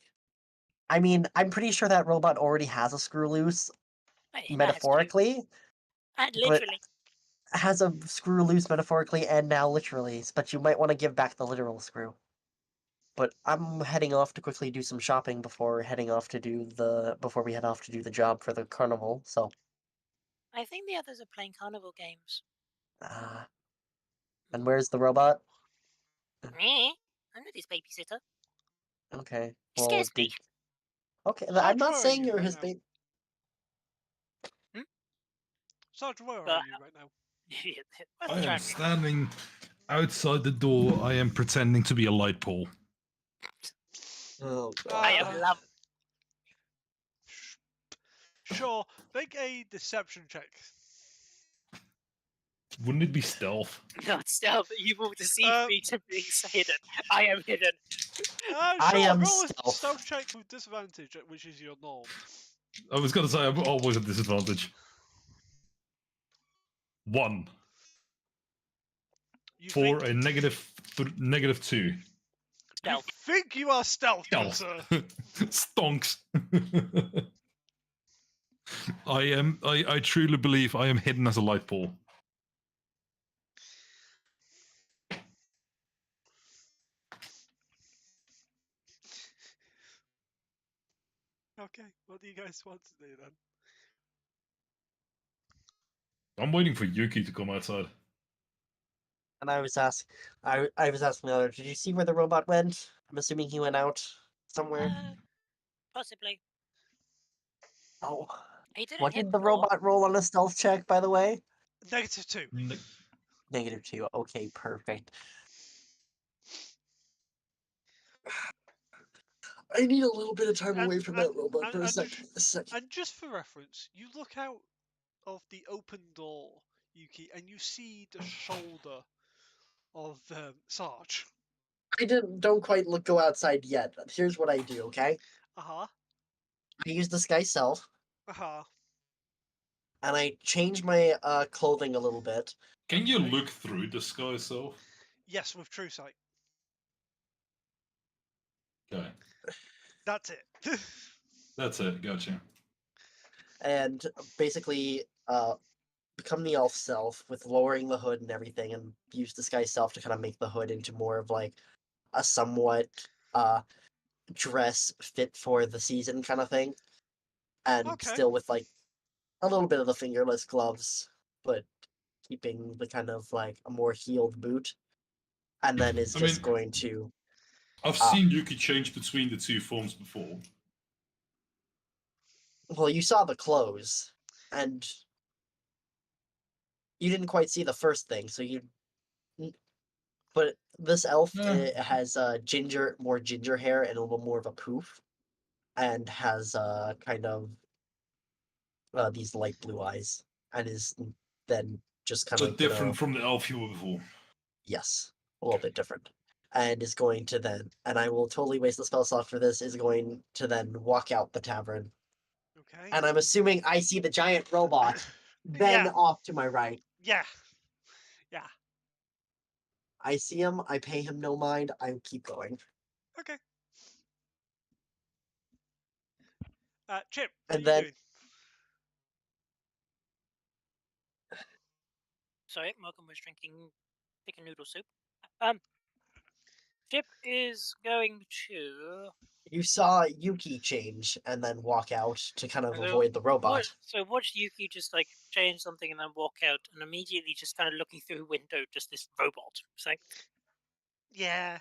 Speaker 4: I mean, I'm pretty sure that robot already has a screw loose, metaphorically,
Speaker 2: Literally.
Speaker 4: has a screw loose metaphorically and now literally, but you might want to give back the literal screw. But I'm heading off to quickly do some shopping before we head off to do the job for the carnival, so
Speaker 2: I think the others are playing carnival games.
Speaker 4: and where's the robot?
Speaker 2: Me? I'm not his babysitter.
Speaker 4: Okay.
Speaker 2: He
Speaker 4: Well,
Speaker 2: scares me.
Speaker 4: Okay, I'm
Speaker 1: Sarge,
Speaker 4: not
Speaker 1: where are
Speaker 4: saying
Speaker 1: you
Speaker 4: you're
Speaker 1: right
Speaker 4: his
Speaker 1: now?
Speaker 4: baby.
Speaker 1: Sarge, where are you right now?
Speaker 3: I am standing outside the door. I am pretending to be a light pole.
Speaker 4: Oh
Speaker 2: I am love.
Speaker 1: Sure, make a deception check.
Speaker 3: Wouldn't it be stealth?
Speaker 2: Not stealth. You will deceive me to being hidden. I am hidden.
Speaker 1: Sure,
Speaker 4: I am
Speaker 1: roll a
Speaker 4: stealth.
Speaker 1: stealth check with disadvantage, which is your norm.
Speaker 3: I was gonna say I'm always at disadvantage. 1
Speaker 1: You
Speaker 3: for
Speaker 1: think,
Speaker 3: a -2.
Speaker 1: you
Speaker 2: Stealth.
Speaker 1: think you are stealth, good
Speaker 3: Stealth.
Speaker 1: sir.
Speaker 3: Stonks. I truly believe I am hidden as a light pole.
Speaker 1: Okay, what do you guys want to do then?
Speaker 3: I'm waiting for Yuki to come outside.
Speaker 4: And I was asking the other, did you see where the robot went? I'm assuming he went out somewhere.
Speaker 2: Possibly.
Speaker 4: Oh.
Speaker 2: He didn't
Speaker 4: What
Speaker 2: hit
Speaker 4: did
Speaker 2: the
Speaker 4: the
Speaker 2: door.
Speaker 4: robot roll on a stealth check, by the way?
Speaker 1: -2.
Speaker 4: -2. Okay, perfect. I need a little bit of time away from that robot for a second.
Speaker 1: And just for reference, you look out of the open door, Yuki, and you see the shoulder of Sarge.
Speaker 4: I don't quite go outside yet. Here's what I do, okay?
Speaker 1: Uh-huh.
Speaker 4: I use disguise self,
Speaker 1: Uh-huh.
Speaker 4: and I change my clothing a little bit.
Speaker 3: Can you look through disguise self?
Speaker 1: Yes, with true sight.
Speaker 3: Okay.
Speaker 1: That's it.
Speaker 3: That's it, gotcha.
Speaker 4: And basically become the elf self with lowering the hood and everything, and use disguise self to kind of make the hood into more of like a somewhat dress fit for the season kind of thing, and
Speaker 1: Okay.
Speaker 4: still with like a little bit of the fingerless gloves, but keeping the kind of like a more heeled boot, and then is just going to.
Speaker 3: I've seen Yuki change between the two forms before.
Speaker 4: Well, you saw the clothes, and you didn't quite see the first thing, so you. But this elf has more ginger hair and a little more of a poof, and has kind of these light blue eyes, and is then just kind
Speaker 3: So
Speaker 4: of
Speaker 3: different from the elf you were before.
Speaker 4: Yes, a little bit different, and is going to then, and I will totally waste the spell slot for this. Is going to then walk out the tavern.
Speaker 1: Okay.
Speaker 4: And I'm assuming I see the giant robot, then
Speaker 1: Yeah.
Speaker 4: off to my right.
Speaker 1: Yeah. Yeah.
Speaker 4: I see him. I pay him no mind. I keep going.
Speaker 1: Okay. Chip, what
Speaker 4: And
Speaker 1: are you
Speaker 4: then
Speaker 1: doing?
Speaker 2: Sorry, Malcolm was drinking chicken noodle soup. Chip is going to.
Speaker 4: you saw Yuki change and then walk out to kind of avoid the robot.
Speaker 2: So watch Yuki just like change something and then walk out, and immediately just kind of looking through a window, just this robot. It's like,
Speaker 1: yeah.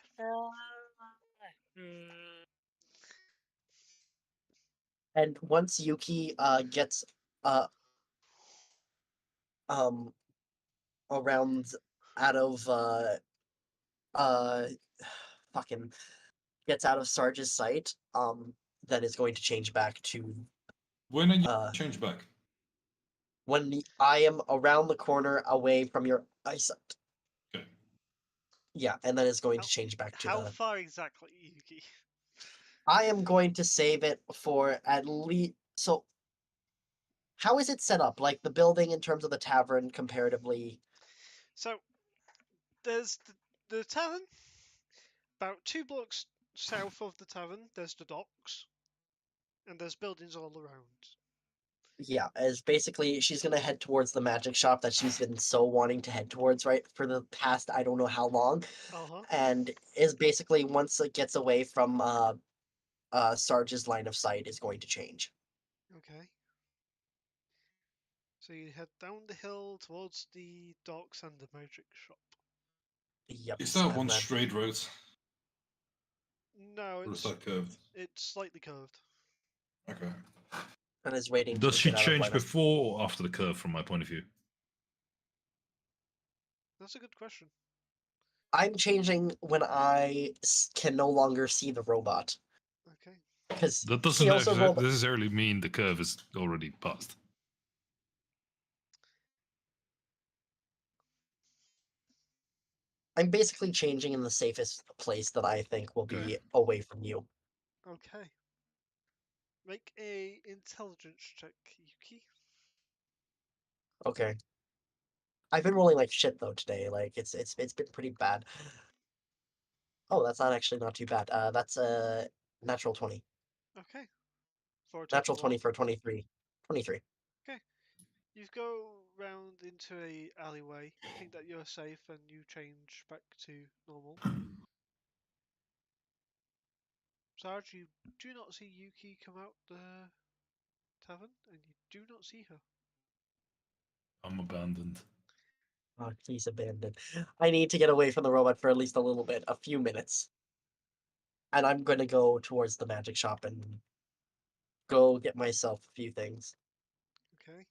Speaker 4: And once Yuki gets around out of fucking gets out of Sarge's sight, then is going to change back to.
Speaker 3: When are you change back?
Speaker 4: When I am around the corner away from your eyesight.
Speaker 3: Okay.
Speaker 4: Yeah, and then it's going to change back to
Speaker 1: How far exactly, Yuki?
Speaker 4: I am going to save it for at least. So, how is it set up? Like the building in terms of the tavern comparatively?
Speaker 1: So, there's the tavern. About 2 blocks south of the tavern, there's the docks. And there's buildings all around.
Speaker 4: Yeah, as basically she's gonna head towards the magic shop that she's been so wanting to head towards right for the past I don't know how long, and is basically once it gets away from Sarge's line of sight is going to change.
Speaker 1: Okay. So you head down the hill towards the docks and the magic shop.
Speaker 4: Yep.
Speaker 3: Is that one straight road?
Speaker 1: No,
Speaker 3: Or is that curved?
Speaker 1: It's slightly curved.
Speaker 3: Okay.
Speaker 4: And is waiting.
Speaker 3: Does she change before or after the curve, from my point of view?
Speaker 1: That's a good question.
Speaker 4: I'm changing when I can no longer see the robot.
Speaker 1: Okay.
Speaker 4: Because
Speaker 3: that doesn't necessarily mean the curve is already passed.
Speaker 4: I'm basically changing in the safest place that I think will be away from you.
Speaker 1: Okay. Make a intelligence check, Yuki.
Speaker 4: Okay. I've been rolling like shit though today. Like it's been pretty bad. Oh, that's not too bad. That's a natural 20.
Speaker 1: Okay. For a
Speaker 4: natural 20 for 23. 23.
Speaker 1: Okay. You go round into a alleyway. You think that you're safe, and you change back to normal. Sarge, you do not see Yuki come out the tavern, and you do not see her.
Speaker 3: I'm abandoned.
Speaker 4: Oh, he's abandoned. I need to get away from the robot for at least a little bit, a few minutes. And I'm gonna go towards the magic shop and go get myself a few things.
Speaker 1: Okay.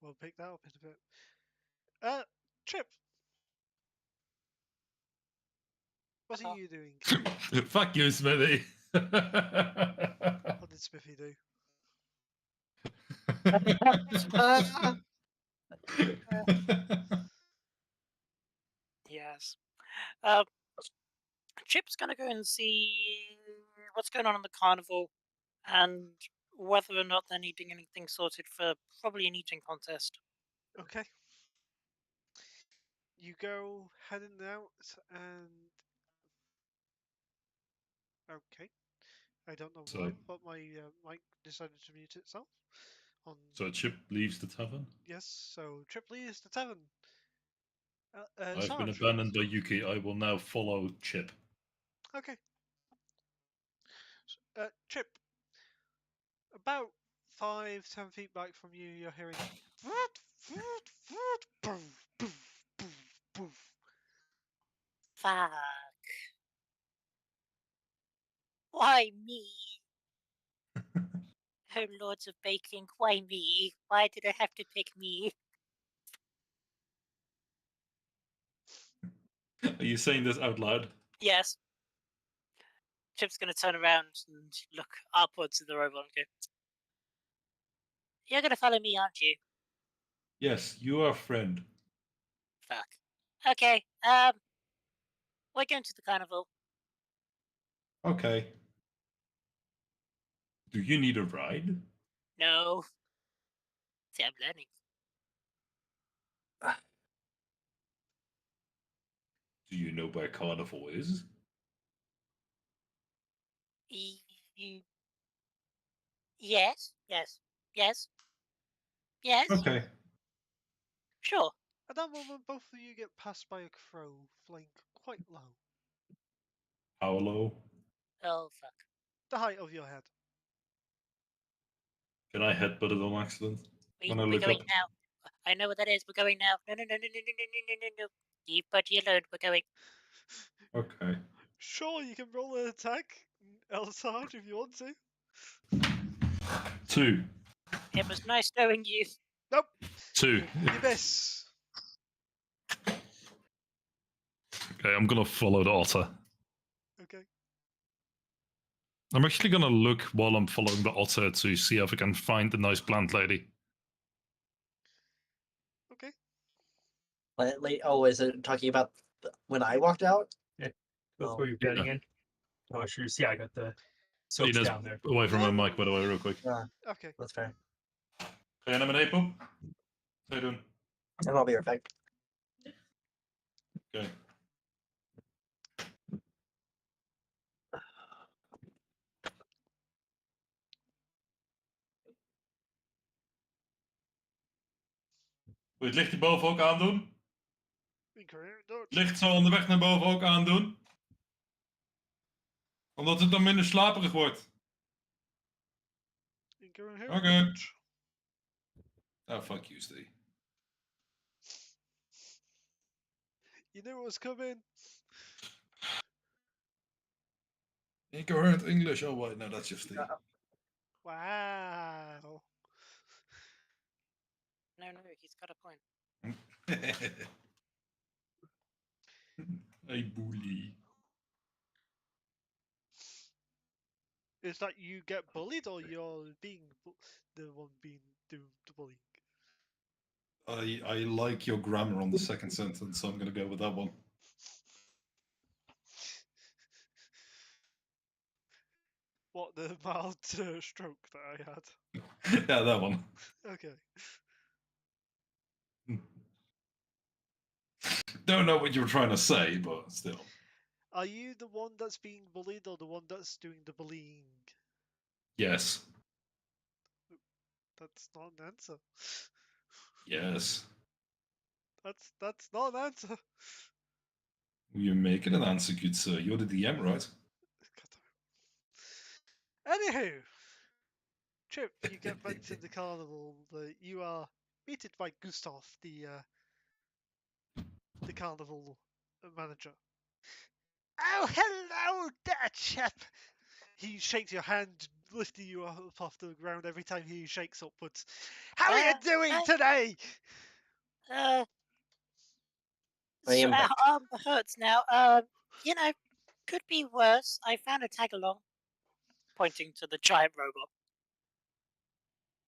Speaker 1: We'll pick that up in a bit. Trip. What are you doing?
Speaker 3: Fuck you, Smithy.
Speaker 1: What did Smithy do?
Speaker 2: Yes. Chip's gonna go and see what's going on in the carnival and whether or not they're needing anything sorted for probably an eating contest.
Speaker 1: Okay. You go heading out and okay. I don't know
Speaker 3: So-
Speaker 1: why, but my mic decided to mute itself.
Speaker 3: So Chip leaves the tavern.
Speaker 1: Yes, so Trip leaves the tavern.
Speaker 3: I've been
Speaker 1: Sarge.
Speaker 3: abandoned by Yuki. I will now follow Chip.
Speaker 1: Okay. Trip. About 5-10 feet back from you, you're hearing.
Speaker 2: Fuck. Why me? Oh, Lords of Baking, why me? Why did I have to pick me?
Speaker 3: Are you saying this out loud?
Speaker 2: Yes. Chip's gonna turn around and look upwards at the robot and go, "You're gonna follow me, aren't you?"
Speaker 3: Yes, you are a friend.
Speaker 2: Fuck. Okay, we're going to the carnival.
Speaker 3: Okay. Do you need a ride?
Speaker 2: No. See, I'm learning.
Speaker 3: Do you know where Carnival is?
Speaker 2: Yes, yes, yes, yes.
Speaker 3: Okay.
Speaker 2: Sure.
Speaker 1: At that moment, both of you get passed by a crow flying quite low.
Speaker 3: How low?
Speaker 2: Oh, fuck.
Speaker 1: The height of your head.
Speaker 3: Can I headbutt it on accident? When I
Speaker 2: We're
Speaker 3: look
Speaker 2: going
Speaker 3: up.
Speaker 2: now. I know what that is. We're going now. No, no, no, no, no, no, no, no, no, no. Leave Budgie alone. We're going.
Speaker 3: Okay.
Speaker 1: Sure, you can roll an attack, Elsard, if you want to.
Speaker 3: 2.
Speaker 2: It was nice knowing you.
Speaker 1: Nope.
Speaker 3: 2.
Speaker 1: You miss.
Speaker 3: Okay, I'm gonna follow the otter.
Speaker 1: Okay.
Speaker 3: I'm actually gonna look while I'm following the otter to see if I can find the nice plant lady.
Speaker 1: Okay.
Speaker 4: Oh, is it talking about when I walked out?
Speaker 9: Yeah, that's
Speaker 4: Oh.
Speaker 9: where you're getting in. Oh, sure. See, I got the soaps
Speaker 3: Ina's
Speaker 9: down there.
Speaker 3: away from my mic, by the way, real quick.
Speaker 4: Yeah,
Speaker 1: Okay.
Speaker 4: that's fair.
Speaker 3: Hey, Anime Poop. How you doing?
Speaker 4: And I'll be right back.
Speaker 3: Okay. Wil je het licht hierboven ook aandoen? Licht zo onderweg naar boven ook aandoen? Omdat het dan minder slaperig wordt. Oké. Oh, fuck you, Steve.
Speaker 1: You knew it was coming.
Speaker 3: Incoherent English. Oh, wait, no, that's just Steve.
Speaker 1: Wow.
Speaker 2: No, he's got a point.
Speaker 3: Hey, bully.
Speaker 1: Is that you get bullied or you're being the one being doing the bullying?
Speaker 3: I like your grammar on the second sentence, so I'm going to go with that one.
Speaker 1: What, the mild stroke that I had?
Speaker 3: Yeah, that one.
Speaker 1: Okay.
Speaker 3: Don't know what you were trying to say, but still.
Speaker 1: Are you the one that's being bullied or the one that's doing the bullying?
Speaker 3: Yes.
Speaker 1: That's not an answer.
Speaker 3: Yes.
Speaker 1: That's not an answer.
Speaker 3: You making an answer, good sir. You're the DM, right?
Speaker 1: Anywho, Chip, you get back to the carnival. You are greeted by Gustav, the carnival manager. Oh, hello there, Chip. He shakes your hand, lifting you up off the ground every time he shakes upwards. How are you doing today?
Speaker 4: I am back.
Speaker 2: Arm hurts now. You know, could be worse. I found a tag along, pointing to the giant robot.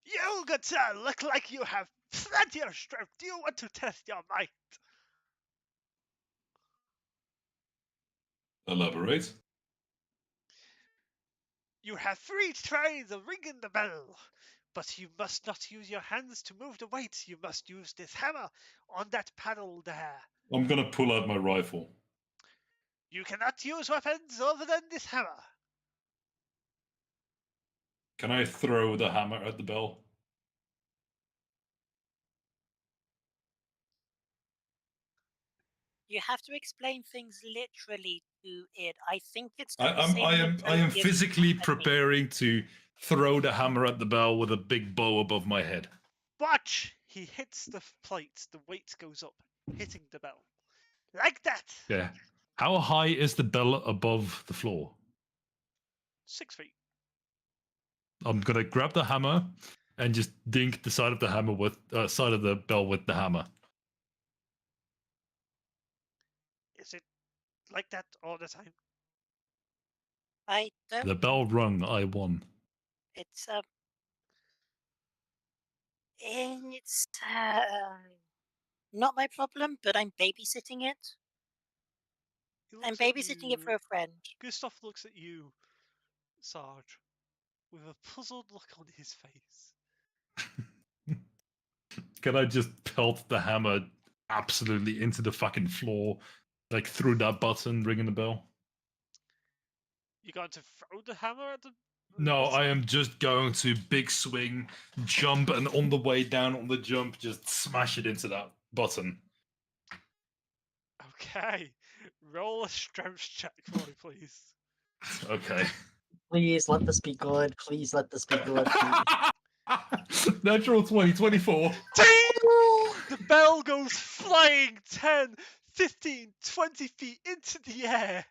Speaker 1: You good sir, look like you have plenty of strength. Do you want to test your might?
Speaker 3: Elaborate.
Speaker 1: You have 3 tries of ringing the bell, but you must not use your hands to move the weight. You must use this hammer on that paddle there.
Speaker 3: I'm gonna pull out my rifle.
Speaker 1: You cannot use weapons other than this hammer.
Speaker 3: Can I throw the hammer at the bell?
Speaker 2: You have to explain things literally to it. I think it's.
Speaker 3: I am physically preparing to throw the hammer at the bell with a big bow above my head.
Speaker 1: Watch! He hits the plate. The weight goes up, hitting the bell. Like that!
Speaker 3: Yeah. How high is the bell above the floor?
Speaker 1: 6 feet.
Speaker 3: I'm gonna grab the hammer and just dink the side of the hammer with side of the bell with the hammer.
Speaker 1: Is it like that all the time?
Speaker 2: I don't.
Speaker 3: The bell rung. I won.
Speaker 2: It's it's not my problem, but I'm babysitting it. I'm babysitting it for a friend.
Speaker 1: Gustav looks at you, Sarge, with a puzzled look on his face.
Speaker 3: Can I just pelt the hammer absolutely into the fucking floor, like through that button, ringing the bell?
Speaker 1: You going to throw the hammer at the...
Speaker 3: No, I am just going to big swing, jump, and on the way down on the jump, just smash it into that button.
Speaker 1: Okay. Roll a strength check for me, please.
Speaker 3: Okay.
Speaker 4: Please let this be good. Please let this be good.
Speaker 3: Natural 20, 24.
Speaker 1: Ding! The bell goes flying 10, 15, 20 feet into the air.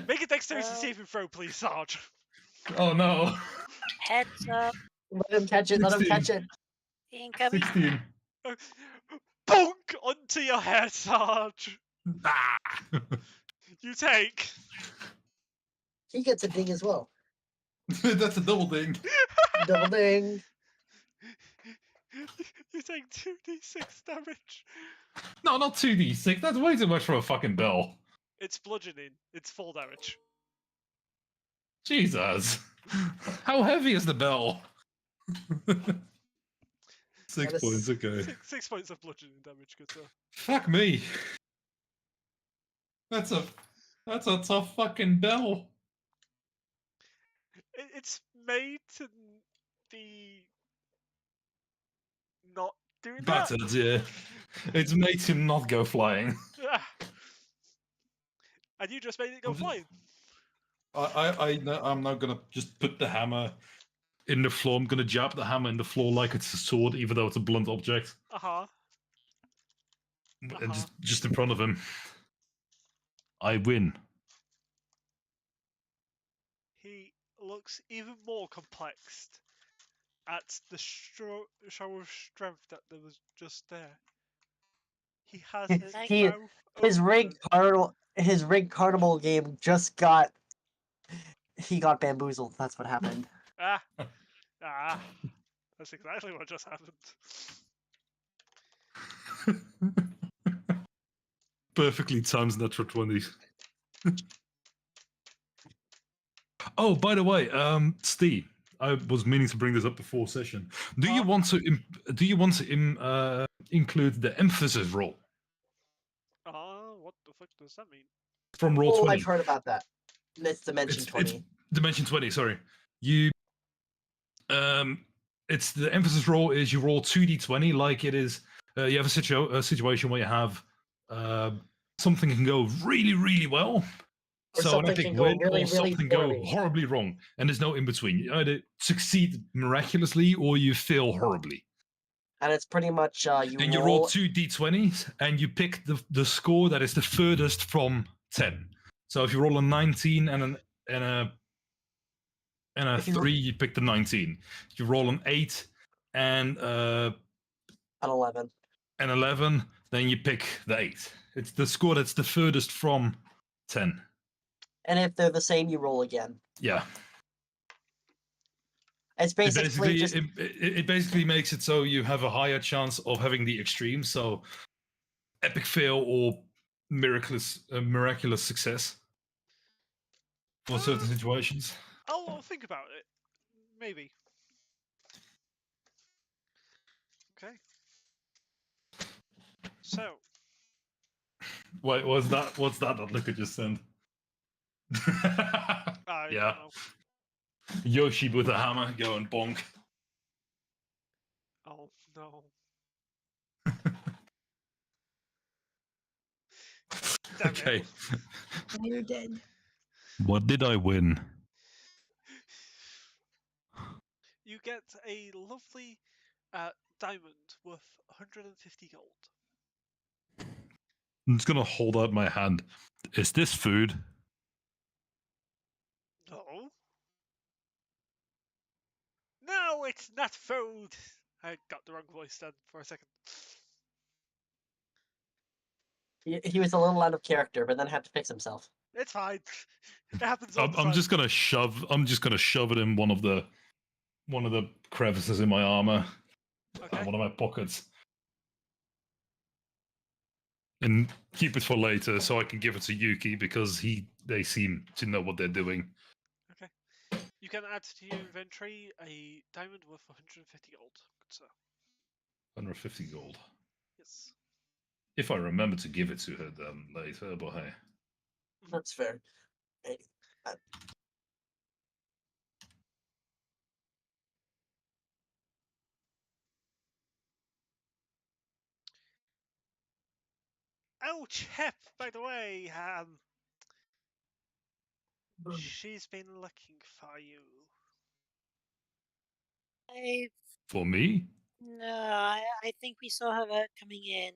Speaker 1: Make a dexterity saving throw, please, Sarge.
Speaker 3: Oh no.
Speaker 2: Heads up.
Speaker 4: Let him catch it. Let him catch it.
Speaker 2: Incoming.
Speaker 3: 16.
Speaker 1: Bonk onto your head, Sarge.
Speaker 3: Ah.
Speaker 1: You take.
Speaker 4: He gets a ding as well.
Speaker 3: That's a double ding.
Speaker 4: Double ding.
Speaker 1: You take 2d6 damage.
Speaker 3: No, not 2d6. That's way too much for a fucking bell.
Speaker 1: It's bludgeoning. It's full damage.
Speaker 3: Jesus. How heavy is the bell? 6 points, okay.
Speaker 1: 6 points of bludgeoning damage, good sir.
Speaker 3: Fuck me. That's a tough fucking bell.
Speaker 1: It's made to be not doing that.
Speaker 3: Battered, yeah. It's made to not go flying.
Speaker 1: And you just made it go flying.
Speaker 3: I'm now gonna just put the hammer in the floor. I'm gonna jab the hammer in the floor like it's a sword, even though it's a blunt object. And just in front of him. I win.
Speaker 1: He looks even more complexed at the show of strength that there was just there. He has
Speaker 4: his rigged carnival game just got. He got bamboozled. That's what happened.
Speaker 1: That's exactly what just happened.
Speaker 3: Perfectly times natural 20s. Oh, by the way, Steve, I was meaning to bring this up before session. Do you want to include the emphasis roll?
Speaker 1: What the fuck does that mean?
Speaker 3: From roll 20.
Speaker 4: I've heard about that. It's Dimension 20.
Speaker 3: It's Dimension 20, sorry. You it's the emphasis roll is you roll 2d20 like it is you have a situation where you have something can go really, really well.
Speaker 4: Or
Speaker 3: So an
Speaker 4: something
Speaker 3: epic
Speaker 4: can go
Speaker 3: win,
Speaker 4: really,
Speaker 3: or
Speaker 4: really
Speaker 3: something go
Speaker 4: poorly.
Speaker 3: horribly wrong, and there's no in between. You either succeed miraculously or you fail horribly.
Speaker 4: And it's pretty much you
Speaker 3: And you roll 2 d20s, and you pick the score that is the furthest from 10. So if you roll a 19 and a
Speaker 4: If you-
Speaker 3: 3, you pick the 19. If you roll an 8 and
Speaker 4: an 11.
Speaker 3: an 11, then you pick the 8. It's the score that's the furthest from 10.
Speaker 4: And if they're the same, you roll again.
Speaker 3: Yeah.
Speaker 4: It's basically just
Speaker 3: it basically makes it so you have a higher chance of having the extreme. So epic fail or miraculous success for certain situations.
Speaker 1: I'll think about it. Maybe. Okay. So.
Speaker 3: Wait, what's that look at just sent?
Speaker 1: I
Speaker 3: Yeah.
Speaker 1: don't know.
Speaker 3: Yoshi with a hammer going bonk.
Speaker 1: Oh no. Damn
Speaker 3: Okay.
Speaker 1: it.
Speaker 5: You're dead.
Speaker 3: What did I win?
Speaker 1: You get a lovely diamond worth 150 gold.
Speaker 3: I'm just gonna hold out my hand. Is this food?
Speaker 1: No. No, it's not food. I got the wrong voice then for a second.
Speaker 4: he was a little out of character, but then had to fix himself.
Speaker 1: It's fine. It happens all the time.
Speaker 3: I'm just gonna shove it in one of the crevices in my armor,
Speaker 1: Okay.
Speaker 3: one of my pockets, and keep it for later so I can give it to Yuki because they seem to know what they're doing.
Speaker 1: Okay. You can add to your inventory a diamond worth 150 gold. Good sir.
Speaker 3: 150 gold.
Speaker 1: Yes.
Speaker 3: If I remember to give it to her then later, but hey.
Speaker 4: That's fair.
Speaker 1: Oh, Chip, by the way, she's been looking for you.
Speaker 3: For me?
Speaker 2: No, I think we saw her coming in.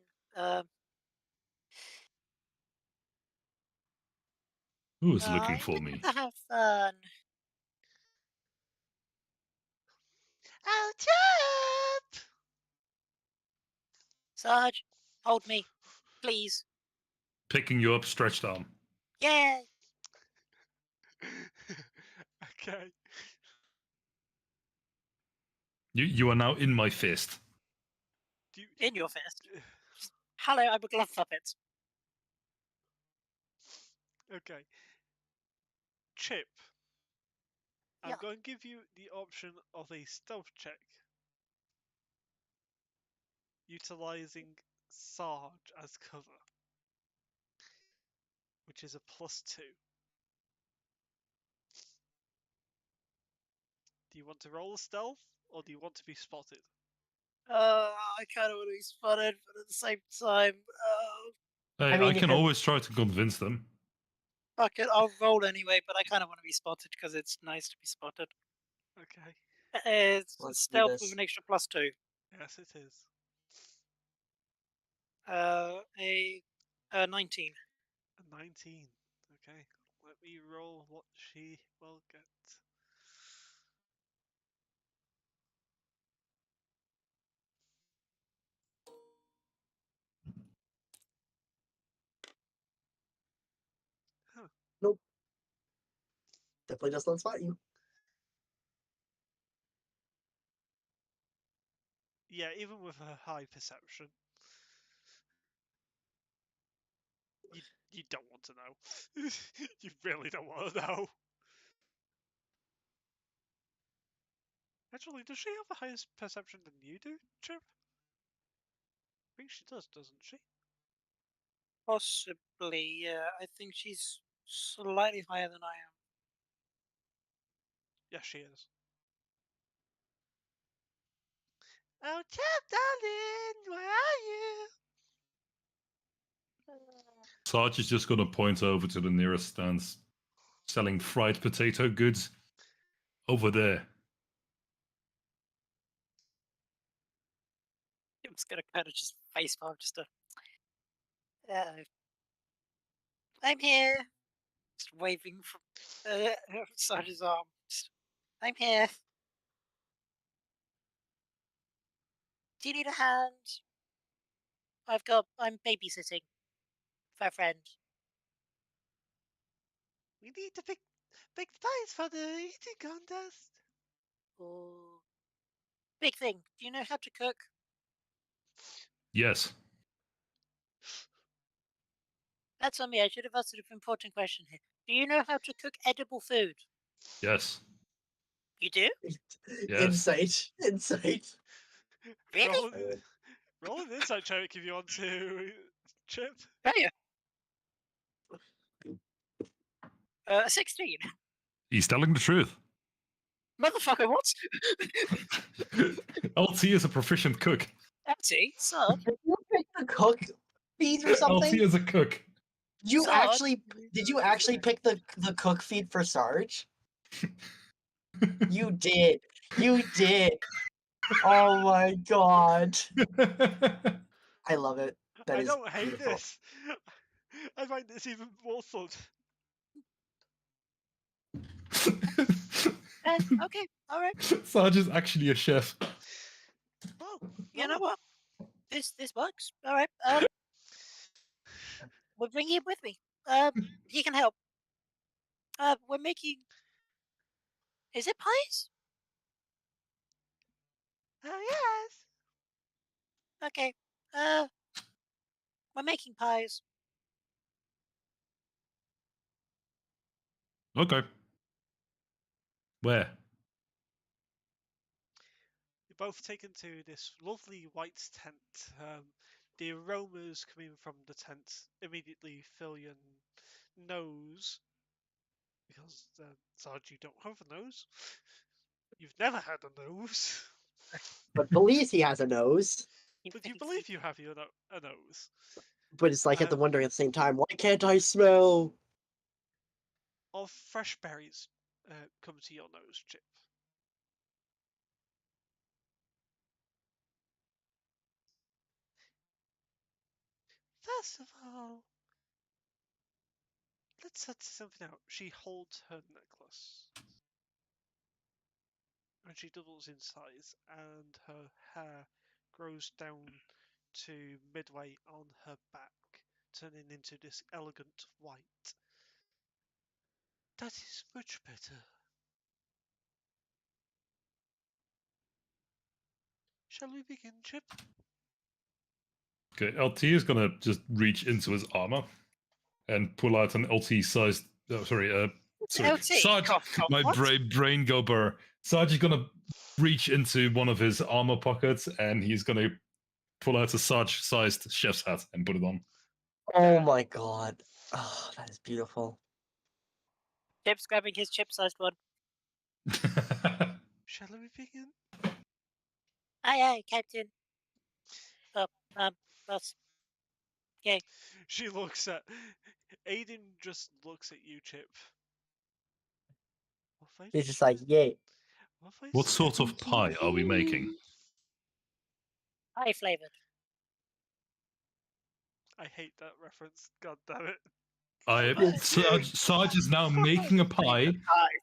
Speaker 3: Who's looking
Speaker 2: I
Speaker 3: for
Speaker 2: went
Speaker 3: me?
Speaker 2: to have fun.
Speaker 1: Oh, Chip!
Speaker 2: Sarge, hold me, please.
Speaker 3: Picking you up, stretched arm.
Speaker 2: Yeah.
Speaker 1: Okay.
Speaker 3: You are now in my fist.
Speaker 2: In your fist. Hello, I'm a glove puppet.
Speaker 1: Okay. Chip. I'm
Speaker 2: Yeah.
Speaker 1: going to give you the option of a stealth check. Utilizing Sarge as cover. Which is a +2. Do you want to roll a stealth, or do you want to be spotted?
Speaker 2: I kind of want to be spotted, but at the same time,
Speaker 3: Hey,
Speaker 4: I mean,
Speaker 3: I
Speaker 4: you
Speaker 3: can
Speaker 4: could-
Speaker 3: always try to convince them.
Speaker 2: fuck it, I'll roll anyway, but I kind of want to be spotted because it's nice to be spotted.
Speaker 1: Okay.
Speaker 2: It's
Speaker 4: Let's do
Speaker 2: stealth
Speaker 4: this.
Speaker 2: with an extra +2.
Speaker 1: Yes, it is.
Speaker 2: A 19.
Speaker 1: A 19. Okay. Let me roll what she will get.
Speaker 4: Nope. Definitely just not spot you.
Speaker 1: Yeah, even with her high perception. You don't want to know. You really don't want to know. Actually, does she have a higher perception than you do, Chip? I think she does, doesn't she?
Speaker 2: Possibly, yeah. I think she's slightly higher than I am.
Speaker 1: Yes, she is. Oh, Chip, darling, where are you?
Speaker 3: Sarge is just going to point over to the nearest stands selling fried potato goods. Over there.
Speaker 2: I'm just gonna kind of just facepalm, just to. I'm here. Just waving from Sarge's arm. I'm here. Do you need a hand? I'm babysitting for a friend.
Speaker 1: We need to pick pies for the eating contest.
Speaker 2: Oh. Big thing. Do you know how to cook?
Speaker 3: Yes.
Speaker 2: That's on me. I should have asked an important question here. Do you know how to cook edible food?
Speaker 3: Yes.
Speaker 2: You do?
Speaker 3: Yes.
Speaker 4: Insight.
Speaker 2: Really?
Speaker 1: Roll an insight check if you want to, Chip.
Speaker 2: Oh, yeah. 16.
Speaker 3: He's telling the truth.
Speaker 2: Motherfucker, what?
Speaker 3: LT is a proficient cook.
Speaker 2: Empty? Sub?
Speaker 4: Did you pick the cook feed or something?
Speaker 3: LT is a cook.
Speaker 4: Did you
Speaker 2: Sarge?
Speaker 4: actually pick the cook feed for Sarge? You did. You did. Oh my god. I love it. That
Speaker 1: I
Speaker 4: is
Speaker 1: don't hate
Speaker 4: beautiful.
Speaker 1: this. I find this even more fun.
Speaker 2: Okay, alright.
Speaker 3: Sarge is actually a chef.
Speaker 1: Oh,
Speaker 2: You know what? This works. Alright. We'll bring him with me. He can help. We're making. Is it pies?
Speaker 1: yes.
Speaker 2: Okay. We're making pies.
Speaker 3: Okay. Where?
Speaker 1: You're both taken to this lovely white tent. The aromas coming from the tent immediately fill your nose. Because, Sarge, you don't have a nose. You've never had a nose.
Speaker 4: But believes he has a nose.
Speaker 1: But you believe you have a nose.
Speaker 4: But it's like at the wondering at the same time, why can't I smell?
Speaker 1: Of fresh berries come to your nose, Chip. First of all, let's set something out. She holds her necklace. And she doubles in size, and her hair grows down to midway on her back, turning into this elegant white. That is much better. Shall we begin, Chip?
Speaker 3: Okay, LT is gonna just reach into his armor and pull out an LT-sized. Sorry,
Speaker 2: LT?
Speaker 3: Sarge. My brain go burr. Sarge is gonna reach into one of his armor pockets and he's gonna pull out a Sarge-sized chef's hat and put it on.
Speaker 4: Oh my god. Oh, that is beautiful.
Speaker 2: Chip's grabbing his chip-sized one.
Speaker 1: Shall we begin?
Speaker 2: Aye, Captain. Boss. Okay.
Speaker 1: She looks at Aiden. Just looks at you, Chip.
Speaker 4: He's just like, yay.
Speaker 3: What sort of pie are we making?
Speaker 2: Pie flavored.
Speaker 1: I hate that reference. God damn it.
Speaker 3: Sarge is now making a pie.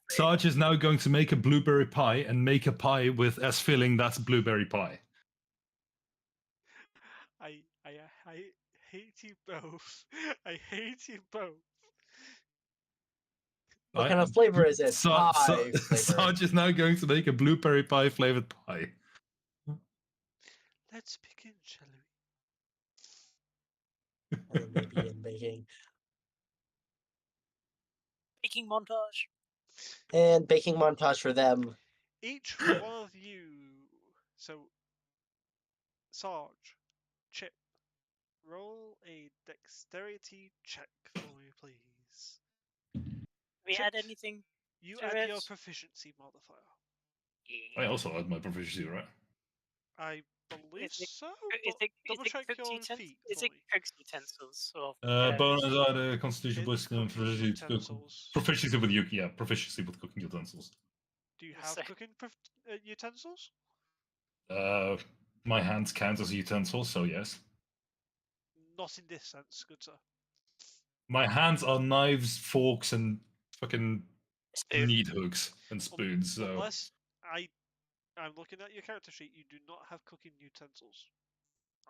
Speaker 3: Sarge is now going to make a blueberry pie and make a pie with as filling that's blueberry pie.
Speaker 1: I hate you both. I hate you both.
Speaker 4: What kind of flavor is it? Pie flavor.
Speaker 3: Sarge is now going to make a blueberry pie flavored pie.
Speaker 1: Let's begin, shall we?
Speaker 4: Maybe in baking.
Speaker 2: Baking montage.
Speaker 4: And baking montage for them.
Speaker 1: Each one of you. So, Sarge, Chip, roll a dexterity check for me, please.
Speaker 2: We
Speaker 1: Chip,
Speaker 2: add anything?
Speaker 1: You
Speaker 2: to
Speaker 1: add
Speaker 2: it?
Speaker 1: your proficiency modifier.
Speaker 3: I also had my proficiency, right?
Speaker 1: I believe
Speaker 2: Is it-
Speaker 1: so.
Speaker 2: Is
Speaker 1: But
Speaker 2: it,
Speaker 1: double check
Speaker 2: cooked
Speaker 1: your
Speaker 2: utensils?
Speaker 1: feet
Speaker 2: Is
Speaker 1: for
Speaker 2: it
Speaker 1: me.
Speaker 2: cooked utensils? Or
Speaker 3: Bonus are the Constitution
Speaker 1: It's
Speaker 3: Wisdom
Speaker 1: cooking
Speaker 3: proficiency to cook.
Speaker 1: utensils.
Speaker 3: Proficiency with Yuki, yeah, proficiency with cooking utensils.
Speaker 1: Do you
Speaker 2: Let's
Speaker 1: have
Speaker 2: see.
Speaker 1: cooking utensils?
Speaker 3: My hands count as utensils, so yes.
Speaker 1: Not in this sense, good sir.
Speaker 3: My hands are knives, forks, and fucking
Speaker 2: spoon.
Speaker 3: meat hooks and spoons. So
Speaker 1: Unless I'm looking at your character sheet, you do not have cooking utensils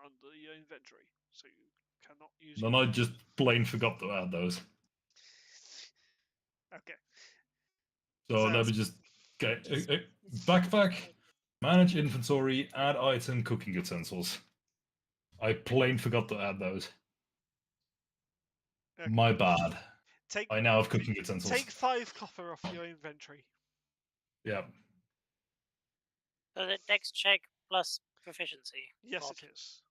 Speaker 1: under your inventory, so you cannot use.
Speaker 3: then I just plain forgot to add those.
Speaker 1: Okay.
Speaker 3: So let me just backpack, manage inventory, add item, cooking utensils. I plain forgot to add those.
Speaker 1: Okay.
Speaker 3: My bad.
Speaker 1: Take
Speaker 3: I now have cooking utensils.
Speaker 1: take 5 copper off your inventory.
Speaker 3: Yeah.
Speaker 2: So the dex check plus proficiency.
Speaker 1: Yes,
Speaker 2: Bob.
Speaker 1: it is.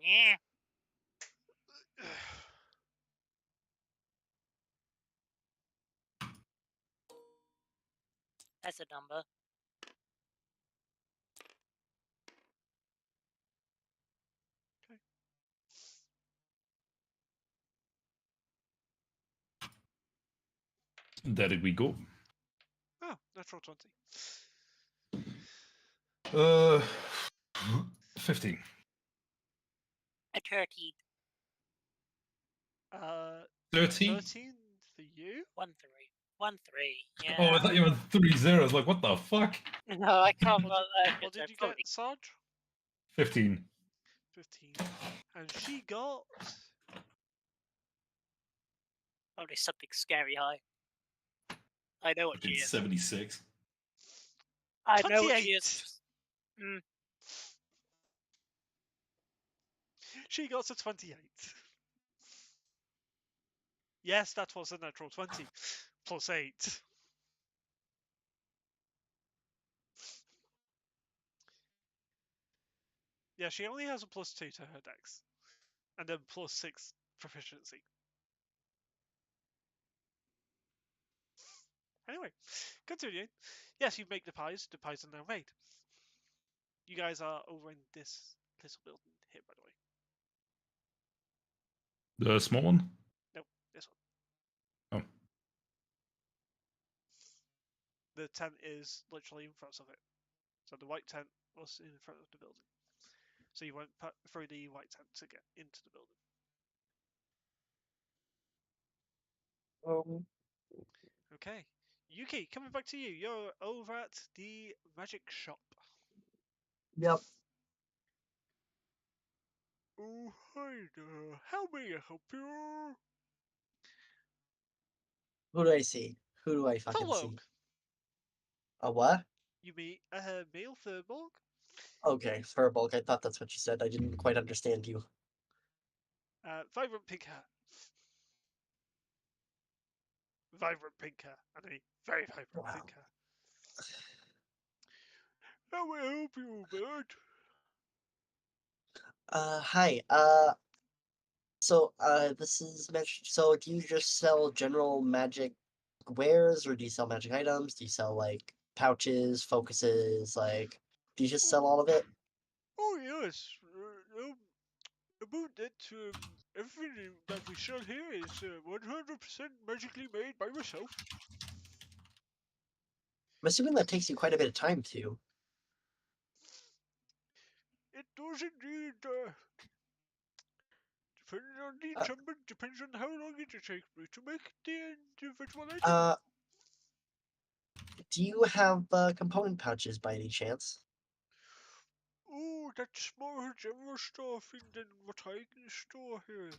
Speaker 2: Yeah. That's a number.
Speaker 3: There we go.
Speaker 1: Oh, natural 20.
Speaker 3: 15.
Speaker 2: A 13.
Speaker 3: 13?
Speaker 1: 13 for you?
Speaker 2: 1 3. 1 3. Yeah.
Speaker 3: Oh, I thought you meant 3 zeros. Like, what the fuck?
Speaker 2: No, I can't.
Speaker 1: What did you get, Sarge?
Speaker 3: 15.
Speaker 1: 15. And she got...
Speaker 2: Probably something scary high. I know what she
Speaker 3: Fucking
Speaker 2: is.
Speaker 3: 76.
Speaker 2: I know what
Speaker 1: 28.
Speaker 2: she is. Mm.
Speaker 1: She got a 28. Yes, that was a natural 20. Plus 8. Yeah, she only has a plus 2 to her dex. And then plus 6 proficiency. Anyway, continuing. Yes, you make the pies. The pies are now made. You guys are over in this little building here, by the way.
Speaker 3: The small one?
Speaker 1: No, this one.
Speaker 3: Oh.
Speaker 1: The tent is literally in front of it. So the white tent was in front of the building. So you went through the white tent to get into the building. Okay. Yuki, coming back to you. You're over at the magic shop.
Speaker 4: Yep.
Speaker 1: Oh, hi there. How may I help you?
Speaker 4: Who do I see? Who do I fucking see?
Speaker 1: Tholog.
Speaker 4: A what?
Speaker 1: You meet a male Furbolg?
Speaker 4: Okay, Furbolg. I thought that's what you said. I didn't quite understand you.
Speaker 1: Vibrant pink hair. Vibrant pink hair. I mean, very vibrant
Speaker 4: Wow.
Speaker 1: pink hair. How may I help you, bird?
Speaker 4: Hi. This is magic. So, do you just sell general magic wares, or do you sell magic items? Do you sell like pouches, focuses? Like, do you just sell all of it?
Speaker 1: Oh yes. About that, everything that we sell here is 100% magically made by myself.
Speaker 4: I'm assuming that takes you quite a bit of time to.
Speaker 1: It does indeed. Depending on the enchantment, depends on how long it takes me to make the individual item.
Speaker 4: Do you have component pouches by any chance?
Speaker 1: Oh, that's more general stuffing than what I can store here.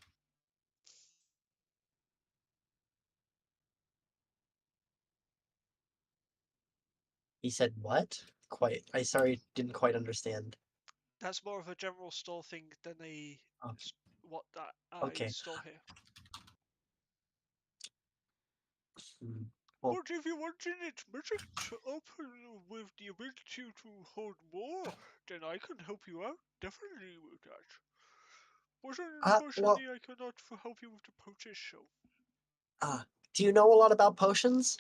Speaker 4: He said what? Didn't quite understand.
Speaker 1: That's more of a general store thing than a what that I
Speaker 4: Okay.
Speaker 1: store here.
Speaker 4: Well,
Speaker 1: But if you wanted it magicked up with the ability to hold more, then I can help you out, definitely with that. But unfortunately, I cannot help you with the purchase show.
Speaker 4: Do you know a lot about potions?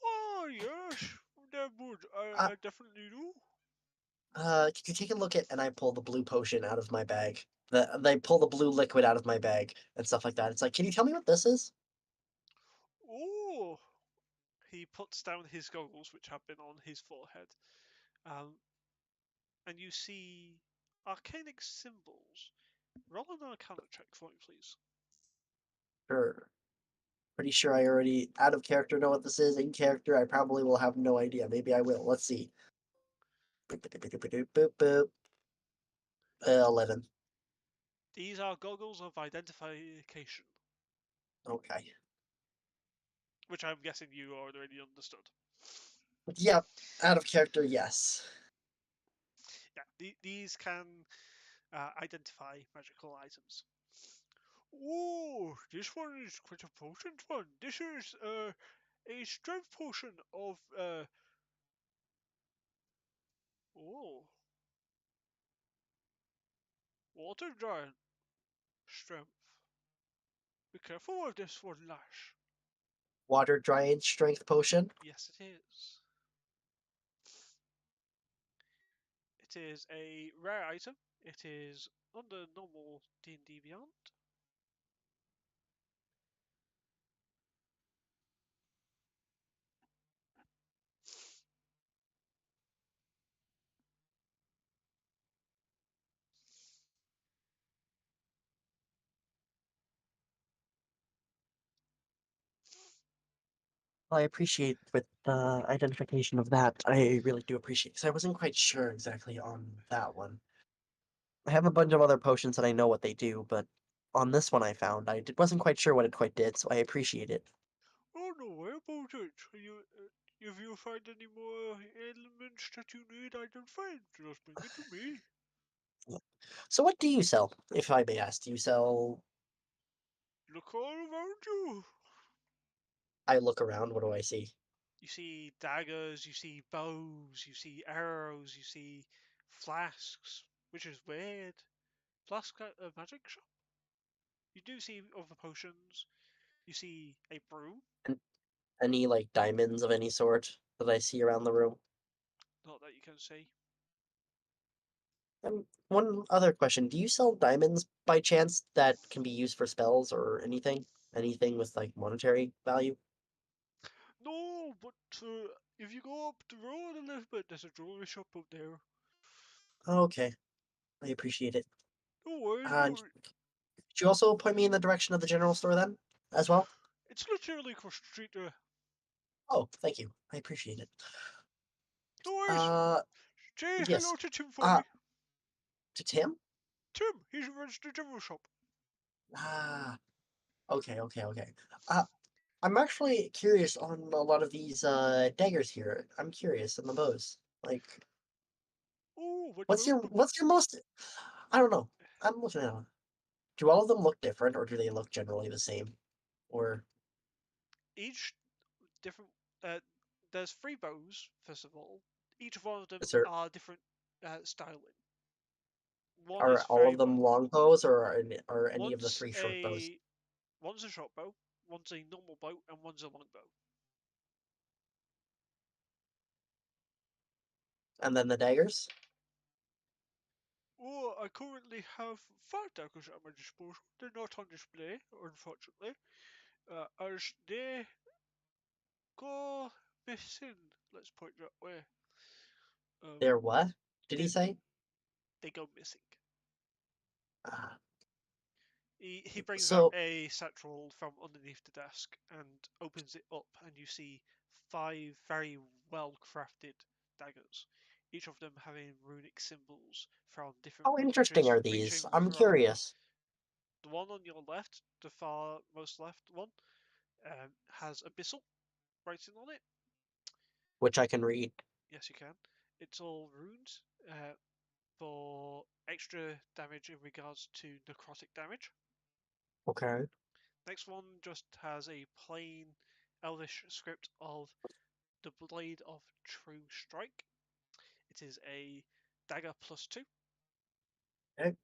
Speaker 1: Oh, yes, that would.
Speaker 4: Uh,
Speaker 1: I definitely do.
Speaker 4: Could you take a look at? And I pull the blue potion out of my bag. They pull the blue liquid out of my bag and stuff like that. It's like, can you tell me what this is?
Speaker 1: Oh, he puts down his goggles, which have been on his forehead, and you see arcanic symbols. Roll an Arcana check for me, please.
Speaker 4: Sure. Pretty sure I already, out of character, know what this is. In character, I probably will have no idea. Maybe I will. Let's see. Boop, boop, boop, boop, boop, boop, boop. 11.
Speaker 1: These are goggles of identification,
Speaker 4: Okay.
Speaker 1: which I'm guessing you already understood.
Speaker 4: Yep. Out of character, yes.
Speaker 1: Yeah, these can identify magical items. Oh, this one is quite a potent one. This is a strength potion of oh, water giant strength. Be careful of this one, Lash.
Speaker 4: Water giant strength potion.
Speaker 1: Yes, it is. It is a rare item. It is under normal D&D Beyond.
Speaker 4: I appreciate with the identification of that. I really do appreciate because I wasn't quite sure exactly on that one. I have a bunch of other potions that I know what they do, but on this one I found wasn't quite sure what it quite did, so I appreciate it.
Speaker 1: Oh no, worry about it. If you find any more elements that you need identified, just bring it to me.
Speaker 4: So what do you sell, if I may ask? Do you sell?
Speaker 1: Look all around you.
Speaker 4: I look around. What do I see?
Speaker 1: You see daggers, you see bows, you see arrows, you see flasks, which is weird. Flask at a magic shop. You do see other potions. You see a broom.
Speaker 4: Any like diamonds of any sort that I see around the room?
Speaker 1: Not that you can see.
Speaker 4: One other question: do you sell diamonds by chance that can be used for spells or anything? Anything with like monetary value?
Speaker 1: No, but if you go up the road a little bit, there's a jewelry shop up there.
Speaker 4: Okay, I appreciate it.
Speaker 1: No worries
Speaker 4: Uh,
Speaker 1: about it.
Speaker 4: could you also point me in the direction of the general store then, as well?
Speaker 1: It's literally across the street there.
Speaker 4: Oh, thank you. I appreciate it.
Speaker 1: No worries.
Speaker 4: Uh,
Speaker 1: Say
Speaker 4: yes.
Speaker 1: hello to Tim for me.
Speaker 4: To Tim?
Speaker 1: Tim, he's runs the general shop.
Speaker 4: Okay. I'm actually curious on a lot of these daggers here. I'm curious on the bows. Like,
Speaker 1: Oh,
Speaker 4: what's your most? I don't know. I'm looking at them. Do all of them look different, or do they look generally the same? Or
Speaker 1: each different. There's 3 bows, first of all. Each one of them
Speaker 4: is there
Speaker 1: are different styling. One
Speaker 4: are
Speaker 1: is
Speaker 4: all
Speaker 1: very
Speaker 4: of them long bows, or are any of the
Speaker 1: one's
Speaker 4: 3 short bows?
Speaker 1: one's a short bow, one's a normal bow, and one's a long bow.
Speaker 4: And then the daggers?
Speaker 1: Oh, I currently have 5 daggers at my disposal. They're not on display, unfortunately, as they go missing. Let's put it that way.
Speaker 4: They're what? Did he
Speaker 1: They
Speaker 4: say?
Speaker 1: they go missing.
Speaker 4: Ah,
Speaker 1: He brings out
Speaker 4: so
Speaker 1: a satchel from underneath the desk and opens it up, and you see 5 very well crafted daggers, each of them having runic symbols from different
Speaker 4: how interesting
Speaker 1: lineages,
Speaker 4: are
Speaker 1: reaching
Speaker 4: these? I'm
Speaker 1: from
Speaker 4: curious.
Speaker 1: the one on your left, the far most left one, has abyssal writing on it.
Speaker 4: Which I can read.
Speaker 1: Yes, you can. It's all runes for extra damage in regards to necrotic damage.
Speaker 4: Okay.
Speaker 1: Next one just has a plain Elvish script of the Blade of True Strike. It is a dagger +2.
Speaker 4: Okay.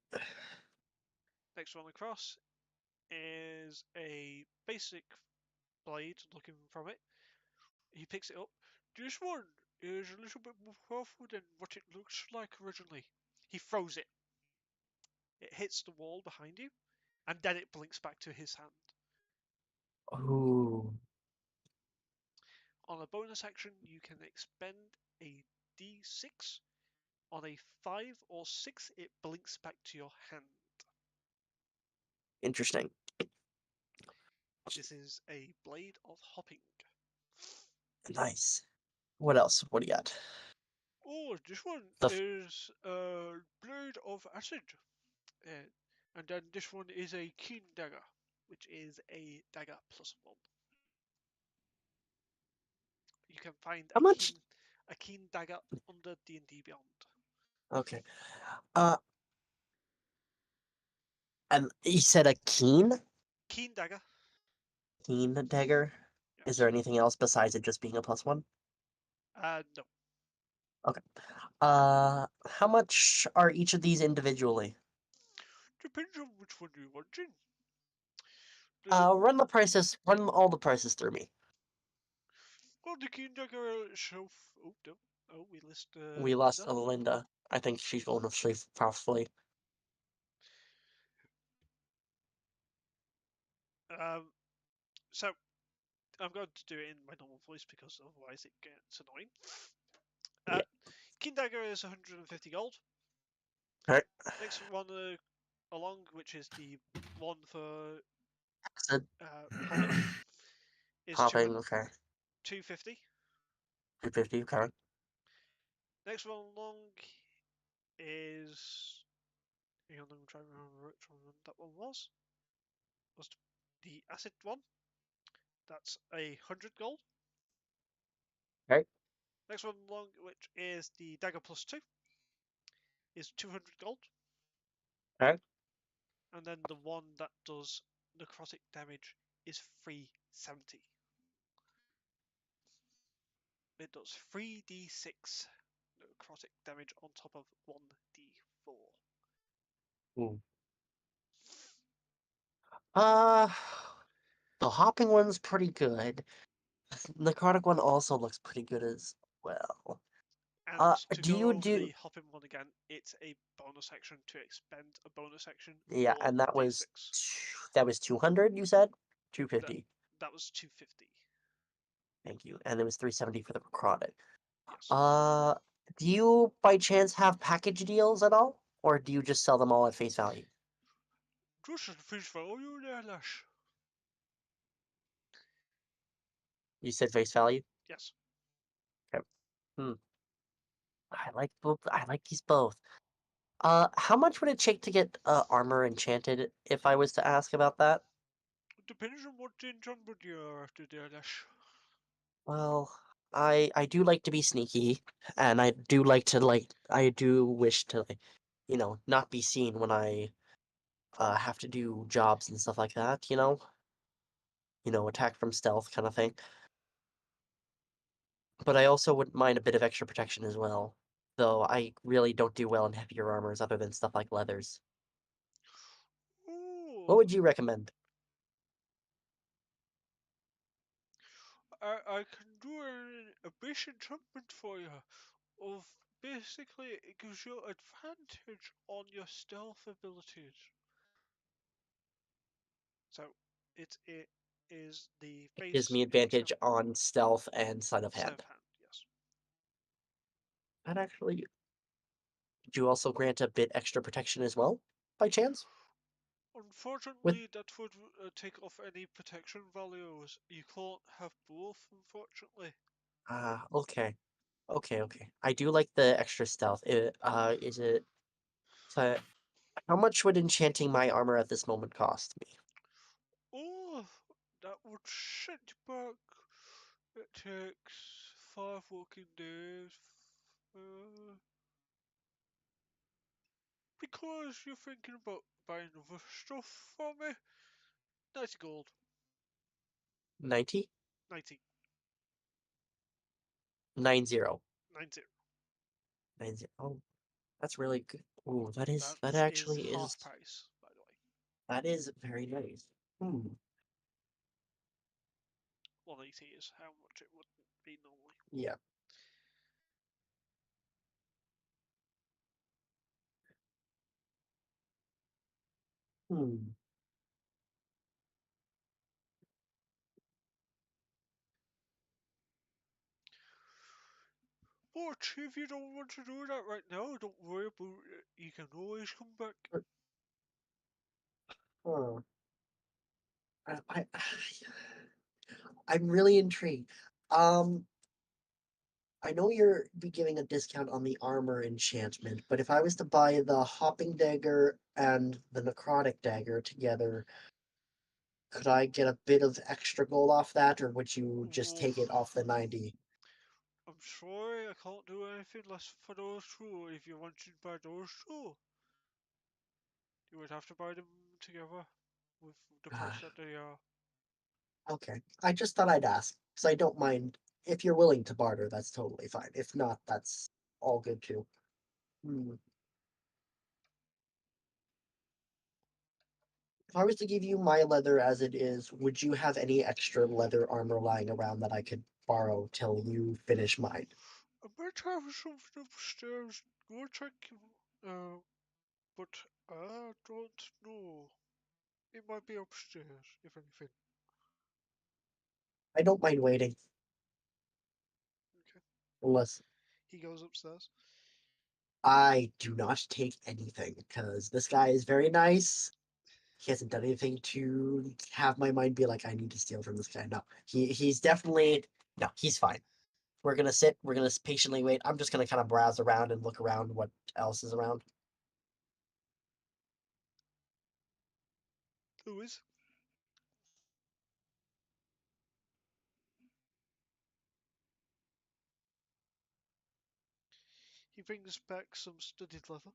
Speaker 1: Next one across is a basic blade looking from it. He picks it up. This one is a little bit more powerful than what it looks like originally. He throws it. It hits the wall behind you, and then it blinks back to his hand.
Speaker 4: Ooh.
Speaker 1: On a bonus action, you can expend a D6. On a 5 or 6, it blinks back to your hand.
Speaker 4: Interesting.
Speaker 1: This is a blade of hopping.
Speaker 4: Nice. What else? What do you got?
Speaker 1: Oh, this one
Speaker 4: The
Speaker 1: is a blade of acid. And then this one is a keen dagger, which is a dagger +1. You can find
Speaker 4: How much?
Speaker 1: a keen dagger under D&D Beyond.
Speaker 4: Okay. And you said a keen?
Speaker 1: Keen dagger.
Speaker 4: Keen dagger?
Speaker 1: Yes.
Speaker 4: Is there anything else besides it just being a +1?
Speaker 1: No.
Speaker 4: Okay. How much are each of these individually?
Speaker 1: Depends on which one you want in.
Speaker 4: Run the prices. Run all the prices through me.
Speaker 1: Well, the keen dagger itself. Oh, no. Oh, we list.
Speaker 4: We lost
Speaker 1: Linda.
Speaker 4: Linda. I think she's going to sleep probably.
Speaker 1: So I'm going to do it in my normal voice because otherwise it gets annoying.
Speaker 4: Yeah.
Speaker 1: Keen dagger is 150 gold.
Speaker 4: Alright.
Speaker 1: Next one along, which is the one for
Speaker 4: Acid.
Speaker 1: hopping, is
Speaker 4: Hopping, okay.
Speaker 1: 250.
Speaker 4: 250, okay.
Speaker 1: Next one along is. Hang on, I'm trying to remember which one that one was. Was the acid one. That's 100 gold.
Speaker 4: Okay.
Speaker 1: Next one along, which is the dagger +2, is 200 gold.
Speaker 4: Okay.
Speaker 1: And then the one that does necrotic damage is 370. It does 3d6 necrotic damage on top of 1d4.
Speaker 4: Ooh. The hopping one's pretty good. The necrotic one also looks pretty good as well.
Speaker 1: And to
Speaker 4: do
Speaker 1: go
Speaker 4: you
Speaker 1: over
Speaker 4: do?
Speaker 1: the hopping one again, it's a bonus action to expend a bonus action.
Speaker 4: Yeah,
Speaker 1: for
Speaker 4: and that was
Speaker 1: D6.
Speaker 4: 200. You said 250.
Speaker 1: That was 250.
Speaker 4: Thank you. And it was 370 for the necrotic.
Speaker 1: Yes.
Speaker 4: Do you by chance have package deals at all, or do you just sell them all at face value?
Speaker 1: Just at face value there, Lash.
Speaker 4: You said face value.
Speaker 1: Yes.
Speaker 4: Okay. I like both. I like these both. How much would it take to get armor enchanted? If I was to ask about that.
Speaker 1: Depends on what enchantment you're after there, Lash.
Speaker 4: Well, I do like to be sneaky, and I do like to I do wish to not be seen when I have to do jobs and stuff like that. Attack from stealth kind of thing. But I also wouldn't mind a bit of extra protection as well. Though I really don't do well in heavier armors other than stuff like leathers.
Speaker 1: Ooh.
Speaker 4: What would you recommend?
Speaker 1: I can do a base enchantment for you. Of basically, it gives you advantage on your stealth abilities. So it is the
Speaker 4: It gives
Speaker 1: face
Speaker 4: me advantage on stealth and sleight of hand.
Speaker 1: Yes.
Speaker 4: That actually. Did you also grant a bit extra protection as well, by chance?
Speaker 1: Unfortunately, that would take off any protection values. You can't have both, unfortunately.
Speaker 4: Okay. Okay. I do like the extra stealth. Is it? So, how much would enchanting my armor at this moment cost me?
Speaker 1: Oh, that would set you back. It takes 5 working days. Because you're thinking about buying other stuff for me. 90 gold.
Speaker 4: 90?
Speaker 1: 90.
Speaker 4: 90.
Speaker 1: 90.
Speaker 4: 90. Oh, that's really good. Ooh, that
Speaker 1: That
Speaker 4: actually
Speaker 1: is half
Speaker 4: is.
Speaker 1: price, by the way.
Speaker 4: That is very nice.
Speaker 1: 180 is how much it would be normally.
Speaker 4: Yeah. Hmm.
Speaker 1: But if you don't want to do that right now, don't worry about it. You can always come back.
Speaker 4: Huh. I'm really intrigued. I know you're be giving a discount on the armor enchantment, but if I was to buy the hopping dagger and the necrotic dagger together, could I get a bit of extra gold off that, or would you just take it off the 90?
Speaker 1: I'm sorry, I can't do anything less for those two. If you want to buy those two, you would have to buy them together with the price that they are.
Speaker 4: Okay. I just thought I'd ask, because I don't mind. If you're willing to barter, that's totally fine. If not, that's all good too. Hmm. If I was to give you my leather as it is, would you have any extra leather armor lying around that I could borrow till you finish mine?
Speaker 1: I might have something upstairs. Go check, but I don't know. It might be upstairs, if anything.
Speaker 4: I don't mind waiting.
Speaker 1: Okay.
Speaker 4: Unless
Speaker 1: He goes upstairs.
Speaker 4: I do not take anything, because this guy is very nice. He hasn't done anything to have my mind be like, I need to steal from this guy. No, he's definitely, no, he's fine. We're gonna sit, we're gonna patiently wait. I'm just gonna kind of browse around and look around what else is around.
Speaker 1: Louis? He brings back some studded leather.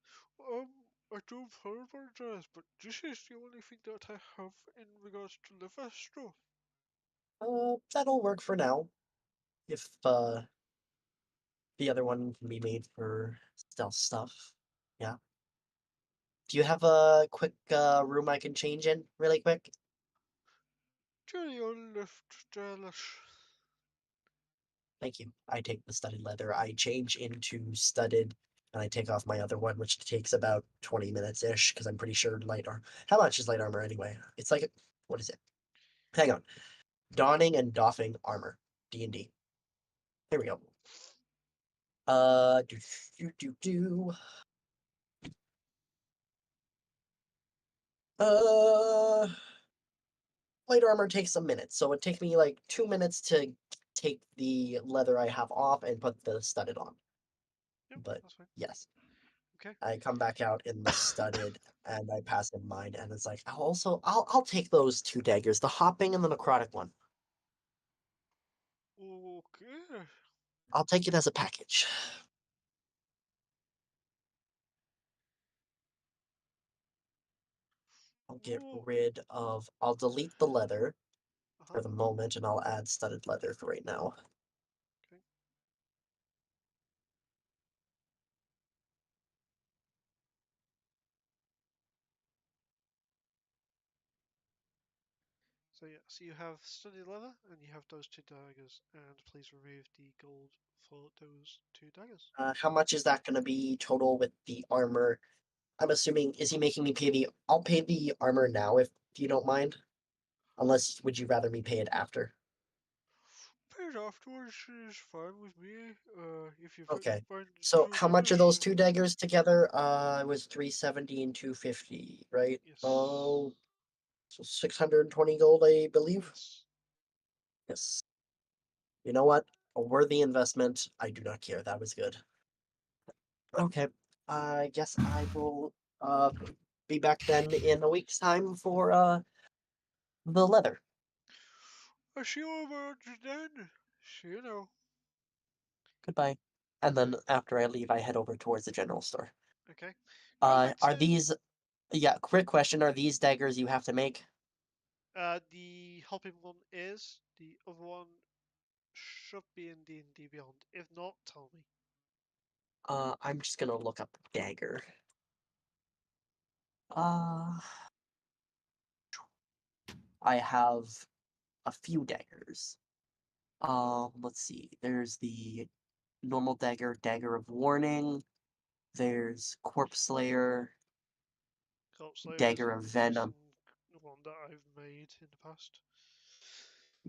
Speaker 1: I do apologize, but this is the only thing that I have in regards to leather stuff.
Speaker 4: That'll work for now. If the other one can be made for stealth stuff. Yeah. Do you have a quick room I can change in really quick?
Speaker 1: To your left, Dallas.
Speaker 4: Thank you. I take the studded leather. I change into studded, and I take off my other one, which takes about 20 minutes ish, because I'm pretty sure light armor. How much is light armor anyway? It's like, what is it? Hang on. Donning and doffing armor. D&D. Here we go. Do do do do. Uh, Light armor takes a minute, so it takes me like 2 minutes to take the leather I have off and put the studded on.
Speaker 1: Yep,
Speaker 4: But
Speaker 1: that's fine.
Speaker 4: yes,
Speaker 1: Okay.
Speaker 4: I come back out in the studded and I pass in mine, and it's like I'll take those two daggers, the hopping and the necrotic one.
Speaker 1: Okay.
Speaker 4: I'll take it as a package. I'll get
Speaker 1: Whoa.
Speaker 4: rid of. I'll delete the leather for
Speaker 1: Uh-huh.
Speaker 4: the moment, and I'll add studded leather for right now.
Speaker 1: Okay. So yeah, so you have studded leather and you have those two daggers, and please remove the gold for those two daggers.
Speaker 4: How much is that going to be total with the armor? I'm assuming, is he making me pay the? I'll pay the armor now if you don't mind. Unless, would you rather me pay it after?
Speaker 1: Paid afterwards is fine with me. If you
Speaker 4: Okay.
Speaker 1: find
Speaker 4: So
Speaker 1: two
Speaker 4: how much are
Speaker 1: daggers,
Speaker 4: those two daggers together? It was 370 and 250, right?
Speaker 1: Yes.
Speaker 4: Oh, so 620 gold, I believe.
Speaker 1: Yes.
Speaker 4: Yes. You know what? A worthy investment. I do not care. That was good. Okay. I guess I will be back then in a week's time for the leather.
Speaker 1: I see you about then. See you now.
Speaker 4: Goodbye. And then after I leave, I head over towards the general store.
Speaker 1: Okay. Go back
Speaker 4: Are
Speaker 1: to
Speaker 4: these? Yeah. Quick question: are these daggers you have to make?
Speaker 1: the hopping one is. The other one should be in D&D Beyond. If not, tell me.
Speaker 4: I'm just gonna look up dagger. Uh, I have a few daggers. Let's see. There's the normal dagger, dagger of warning. There's corpse slayer,
Speaker 1: Corpse Slayer
Speaker 4: dagger
Speaker 1: is
Speaker 4: of
Speaker 1: an
Speaker 4: venom.
Speaker 1: interesting one that I've made in the past.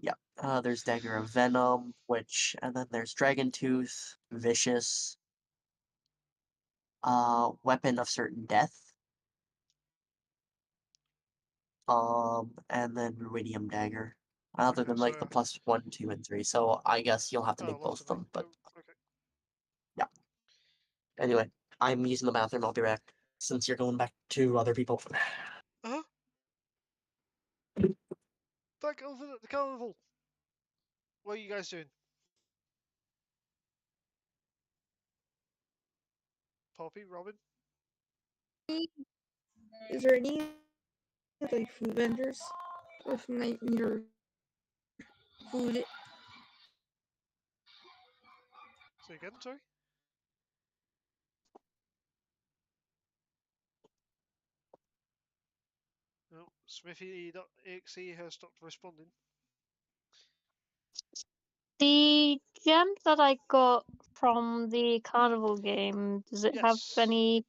Speaker 4: Yeah. There's dagger of venom, and then there's dragon tooth, vicious. Weapon of certain death. And then ruidium dagger. Other
Speaker 1: Okay,
Speaker 4: than like the
Speaker 1: so
Speaker 4: +1, 2, and 3. So I guess you'll have to make both of them. But
Speaker 1: okay.
Speaker 4: anyway, I'm using the bathroom. I'll be back. Since you're going back to other people.
Speaker 1: Uh-huh. Back over at the carnival. What are you guys doing? Poppy, Robin?
Speaker 5: Is there any like food vendors with your food?
Speaker 1: Say again, sorry? No, Smithy.exe has stopped responding.
Speaker 6: The gem that I got from the carnival game, does it have
Speaker 1: Yes.
Speaker 6: any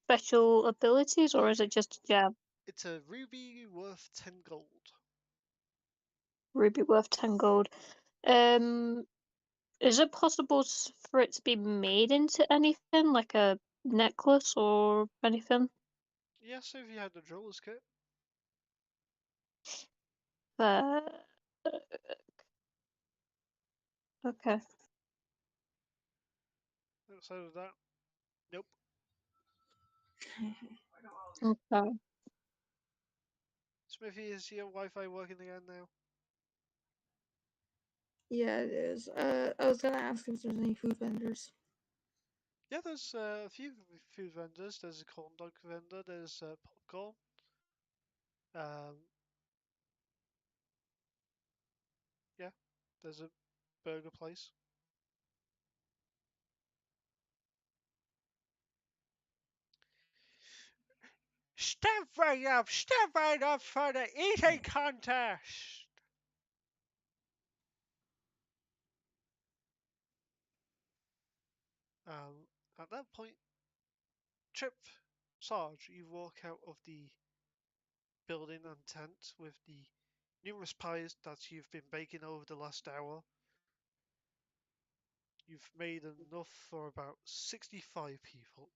Speaker 6: special abilities, or is it just a gem?
Speaker 1: It's a ruby worth 10 gold.
Speaker 6: Ruby worth 10 gold. Is it possible for it to be made into anything, like a necklace or anything?
Speaker 1: Yes, if you had the jeweler's kit.
Speaker 6: Uh, okay.
Speaker 1: Outside of that, nope.
Speaker 6: Okay.
Speaker 1: Smithy, is your Wi-Fi working again now?
Speaker 5: Yeah, it is. I was gonna ask if there's any food vendors.
Speaker 1: Yeah, there's a few food vendors. There's a corn dog vendor. There's popcorn. Yeah, there's a burger place. Step right up for the eating contest. At that point, Trip, Sarge, you walk out of the building and tent with the numerous pies that you've been baking over the last hour. You've made enough for about 65 people.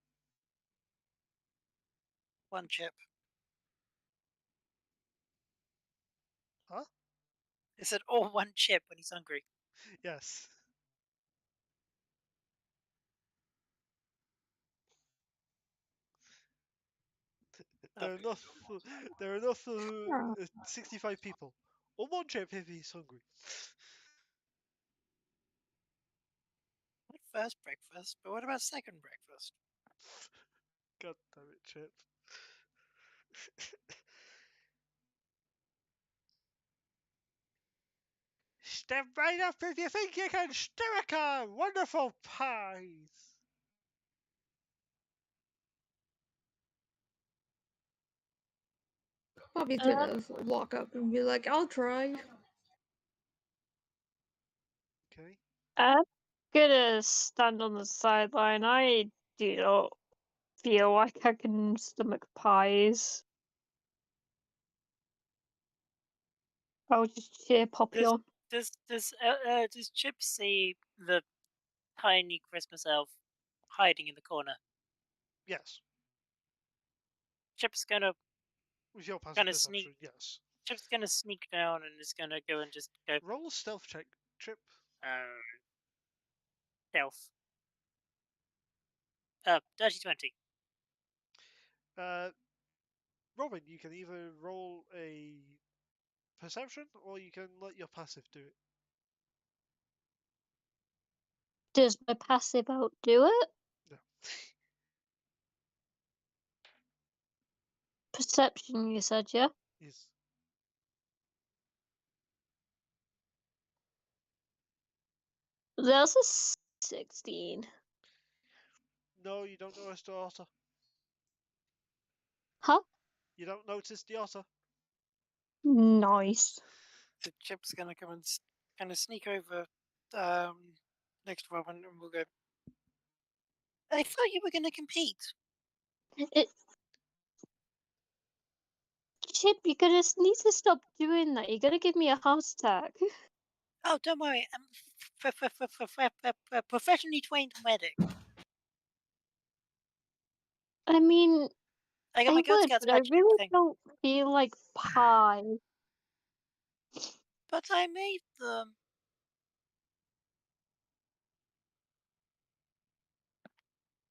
Speaker 2: One chip.
Speaker 1: Huh?
Speaker 2: I said, oh, one chip when he's hungry.
Speaker 1: Yes. There are enough for 65 people. Or one chip if he's hungry.
Speaker 2: Not first breakfast, but what about second breakfast?
Speaker 1: God damn it, Chip. Step right up if you think you can stir a wonderful pies.
Speaker 5: Probably gonna walk up and be like, "I'll try."
Speaker 1: Okay.
Speaker 6: I'm gonna stand on the sideline. I do not feel like I can stomach pies. I'll just cheer Poppy on.
Speaker 2: Does Chip see the tiny Christmas elf hiding in the corner?
Speaker 1: Yes.
Speaker 2: Chip's gonna
Speaker 1: With your passive
Speaker 2: gonna
Speaker 1: perception,
Speaker 2: sneak.
Speaker 1: yes.
Speaker 2: Chip's gonna sneak down and is gonna go and just go.
Speaker 1: Roll a stealth check, Chip.
Speaker 2: Stealth. Dirty 20.
Speaker 1: Robin, you can either roll a perception or you can let your passive do it.
Speaker 6: Does my passive outdo it?
Speaker 1: No.
Speaker 6: Perception, you said, yeah?
Speaker 1: Yes.
Speaker 6: That's a 16.
Speaker 1: No, you don't notice the otter.
Speaker 6: Huh?
Speaker 1: You don't notice the otter.
Speaker 6: Nice.
Speaker 2: So Chip's gonna come and kind of sneak over next to Robin, and we'll go. I thought you were going to compete.
Speaker 6: Chip, you're gonna need to stop doing that. You're gonna give me a heart attack.
Speaker 2: Oh, don't worry. I'm professionally trained medic.
Speaker 6: I mean,
Speaker 2: I got
Speaker 6: I
Speaker 2: my Girl
Speaker 6: would,
Speaker 2: Scouts
Speaker 6: but I
Speaker 2: badge and
Speaker 6: really
Speaker 2: everything.
Speaker 6: don't feel like pie.
Speaker 2: But I made them.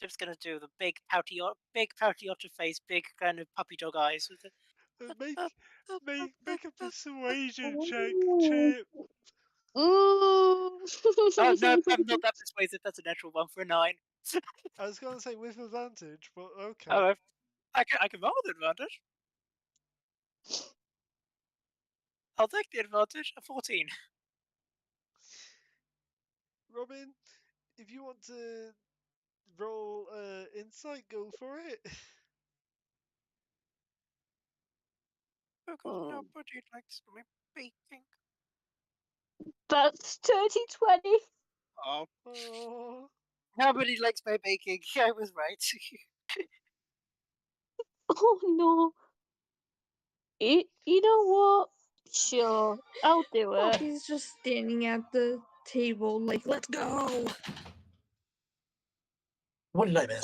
Speaker 2: Chip's gonna do the big pouty otter face, big kind of puppy dog eyes with the.
Speaker 1: Make a persuasion check,
Speaker 6: Ooh.
Speaker 1: Chip.
Speaker 6: Ooh.
Speaker 2: Oh no, I'm not that persuasive. That's a natural one for a 9.
Speaker 1: I was gonna say with advantage, but okay.
Speaker 2: Oh, I can roll with advantage. I'll take the advantage. A 14.
Speaker 1: Robin, if you want to roll insight, go for it.
Speaker 2: Because nobody likes me baking.
Speaker 6: That's 30-20.
Speaker 2: Oh,
Speaker 1: Oh,
Speaker 2: nobody likes my baking. I was right.
Speaker 6: Oh no. You know what? Sure, I'll do it.
Speaker 5: Poppy's just standing at the table, like, let's go.
Speaker 4: What did I miss?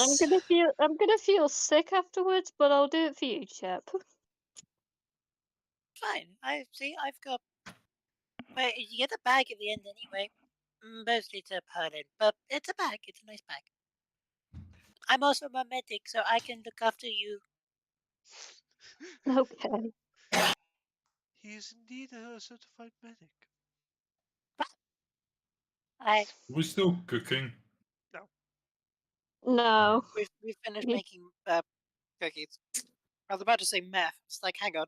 Speaker 6: I'm gonna feel sick afterwards, but I'll do it for you, Chip.
Speaker 2: Fine. I've got. Well, you get a bag at the end anyway. Mostly to put in, but it's a bag. It's a nice bag. I'm also a medic, so I can look after you.
Speaker 6: Okay.
Speaker 1: he is indeed a certified medic.
Speaker 3: We're still cooking.
Speaker 6: No.
Speaker 2: We've finished
Speaker 6: Yeah.
Speaker 2: making cookies. I was about to say meth. It's like, hang on.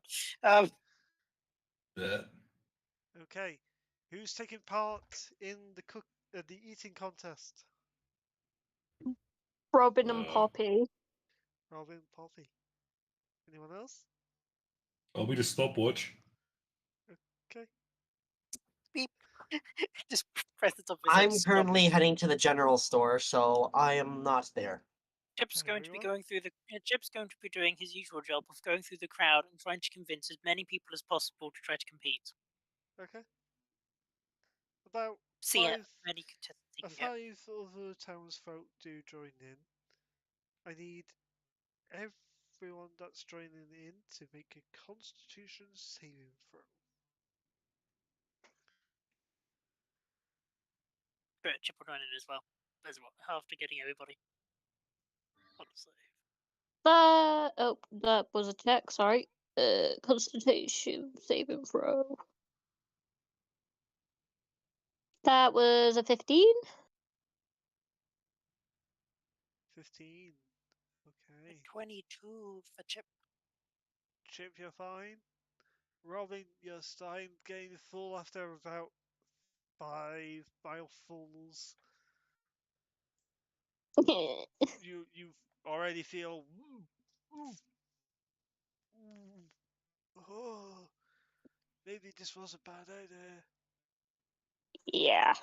Speaker 3: Yeah.
Speaker 1: Okay, who's taking part in the eating contest?
Speaker 6: Robin and Poppy.
Speaker 1: Robin, Poppy. Anyone else?
Speaker 3: I'll be the stopwatch.
Speaker 1: Okay.
Speaker 2: Beep. Just press the top of his head.
Speaker 4: I'm
Speaker 2: Stop.
Speaker 4: currently heading to the general store, so I am not there.
Speaker 2: Chip's going to be
Speaker 1: Everyone?
Speaker 2: going through the. Chip's going to be doing his usual job of going through the crowd and trying to convince as many people as possible to try to compete.
Speaker 1: Okay. About
Speaker 2: See how
Speaker 1: five,
Speaker 2: many contestants he can get.
Speaker 1: 5 other townsfolk do join in. I need everyone that's joining in to make a Constitution saving throw.
Speaker 2: But Chip will join in as well. After getting everybody. Honestly.
Speaker 6: That was a check, sorry. Constitution saving throw. That was a 15.
Speaker 1: 15. Okay.
Speaker 2: 22 for Chip.
Speaker 1: Chip, you're fine. Robin, you're starting getting full after about 5 mouthfuls. You already feel. Oh, maybe this was a bad idea.
Speaker 6: Yeah.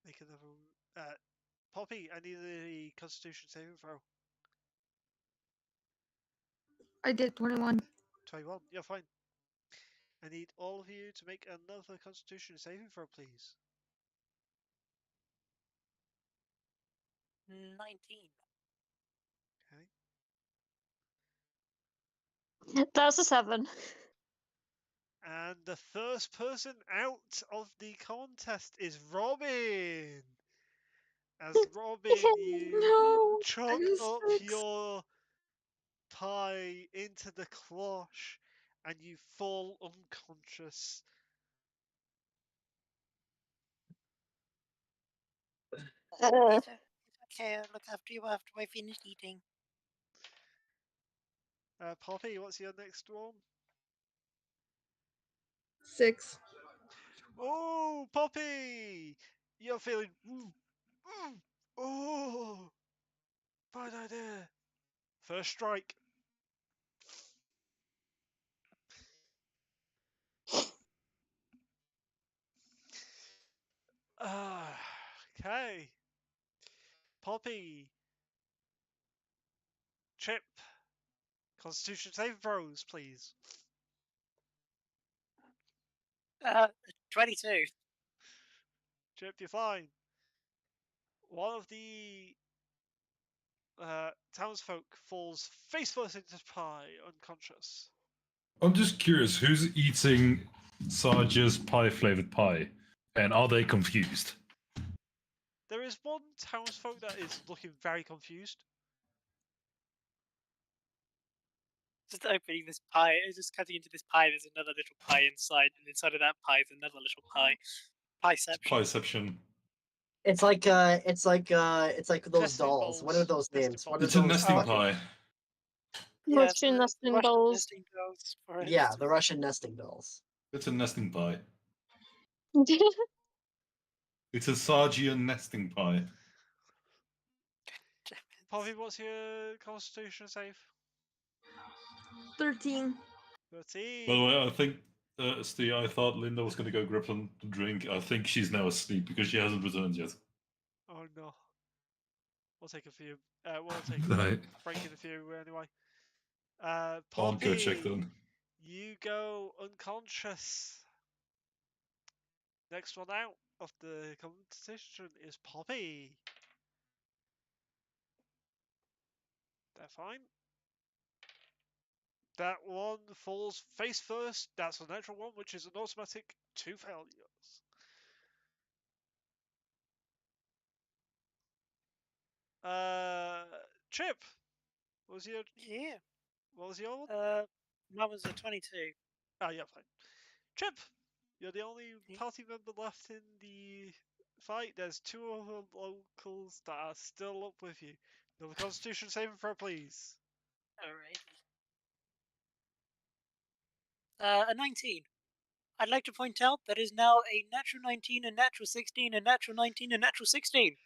Speaker 1: Make another. Poppy, I need a Constitution saving throw.
Speaker 5: I did 21.
Speaker 1: 21. You're fine. I need all of you to make another Constitution saving throw, please.
Speaker 2: 19.
Speaker 1: Okay.
Speaker 6: That's a 7.
Speaker 1: And the first person out of the contest is Robin. As Robin, you
Speaker 5: No,
Speaker 1: chug
Speaker 5: I got
Speaker 1: up
Speaker 5: 6.
Speaker 1: your pie into the cloche and you fall unconscious.
Speaker 2: It's okay, I'll look after you after I finish eating.
Speaker 1: Poppy, what's your next one?
Speaker 5: 6.
Speaker 1: Oh, Poppy! You're feeling. Oh, bad idea. First strike. Okay. Poppy. Chip. Constitution saving throws, please.
Speaker 2: 22.
Speaker 1: Chip, you're fine. One of the townsfolk falls face first into pie, unconscious.
Speaker 3: I'm just curious, who's eating Sarge's pie-flavored pie? And are they confused?
Speaker 1: There is one townsfolk that is looking very confused.
Speaker 2: Just opening this pie, just cutting into this pie, there's another little pie inside, and inside of that pie is another little pie. Pieception.
Speaker 3: Pieception.
Speaker 4: It's like those
Speaker 1: Nesting
Speaker 4: dolls. What
Speaker 1: balls.
Speaker 4: are those
Speaker 1: Nesting
Speaker 4: names? What are
Speaker 1: balls.
Speaker 3: It's a
Speaker 4: those
Speaker 3: nesting
Speaker 4: fucking-
Speaker 3: pie.
Speaker 2: Yes,
Speaker 6: Russian
Speaker 2: the
Speaker 6: nesting
Speaker 2: Russian
Speaker 6: dolls.
Speaker 2: nesting dolls, for
Speaker 4: Yeah,
Speaker 2: instance.
Speaker 4: the Russian nesting dolls.
Speaker 3: It's a nesting pie. It's a Sargian nesting pie.
Speaker 1: Poppy, what's your constitution save?
Speaker 5: 13.
Speaker 1: 13.
Speaker 3: By the way, I think, Steve, I thought Linda was going to go grab some drink. I think she's now asleep because she hasn't returned yet.
Speaker 1: Oh no. We'll take a few. We'll take
Speaker 3: Right.
Speaker 1: breaking a few anyway.
Speaker 3: I'll
Speaker 1: Poppy,
Speaker 3: go check then.
Speaker 1: you go unconscious. Next one out of the competition is Poppy. They're fine. That one falls face first. That's a natural one, which is an automatic 2 failures. Chip, what was your
Speaker 2: Yeah.
Speaker 1: what was your one?
Speaker 2: Mine was a 22.
Speaker 1: Ah, yeah, fine. Chip, you're the only party member left in the fight. There's 2 other locals that are still up with you. Another Constitution saving throw, please.
Speaker 2: Alright. A 19. I'd like to point out that is now a natural 19, a natural 16, a natural 19, a natural 16.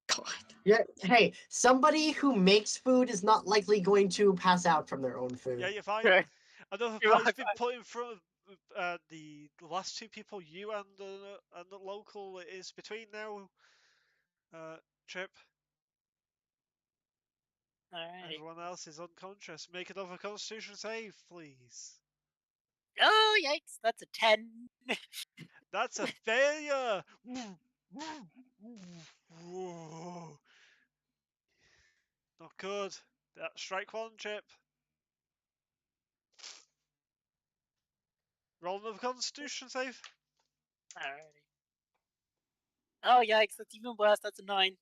Speaker 5: God.
Speaker 4: Yeah. Hey, somebody who makes food is not likely going to pass out from their own food.
Speaker 1: Yeah, you're fine.
Speaker 2: Right.
Speaker 1: Another
Speaker 2: You're
Speaker 1: pie's
Speaker 2: right,
Speaker 1: been put in front of the last 2 people, you and the local is between now. Chip.
Speaker 2: Alright.
Speaker 1: Everyone else is unconscious. Make another Constitution save, please.
Speaker 2: Oh, yikes. That's a 10.
Speaker 1: That's a failure. Not good. That's strike 1, Chip. Roll another Constitution save.
Speaker 2: Alrighty. Oh, yikes. That's even worse. That's a 9.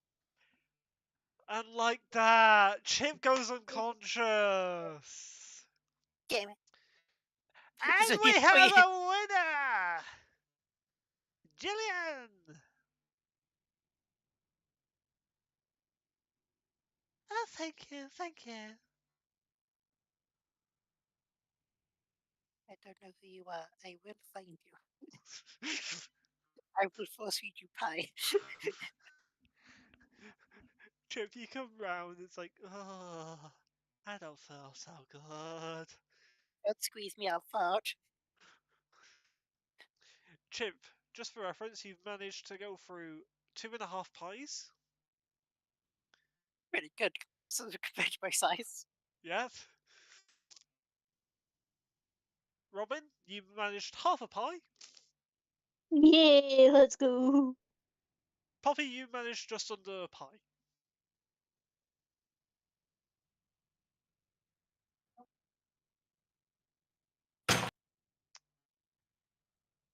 Speaker 1: And like that, Chip goes unconscious.
Speaker 2: Damn it.
Speaker 1: And
Speaker 2: So
Speaker 1: we
Speaker 2: you-
Speaker 1: have
Speaker 2: wait.
Speaker 1: a winner! Jillian! Oh, thank you, thank you.
Speaker 2: I don't know who you are. I will find you. I will force feed you pie.
Speaker 1: Chip, you come round, it's like, oh, I don't feel so good.
Speaker 2: Don't squeeze me, I'll fart.
Speaker 1: Chip, just for reference, you've managed to go through 2.5 pies.
Speaker 2: Really good. So compared to my size.
Speaker 1: Yep. Robin, you managed half a pie.
Speaker 6: Yay, let's go.
Speaker 1: Poppy, you managed just under a pie.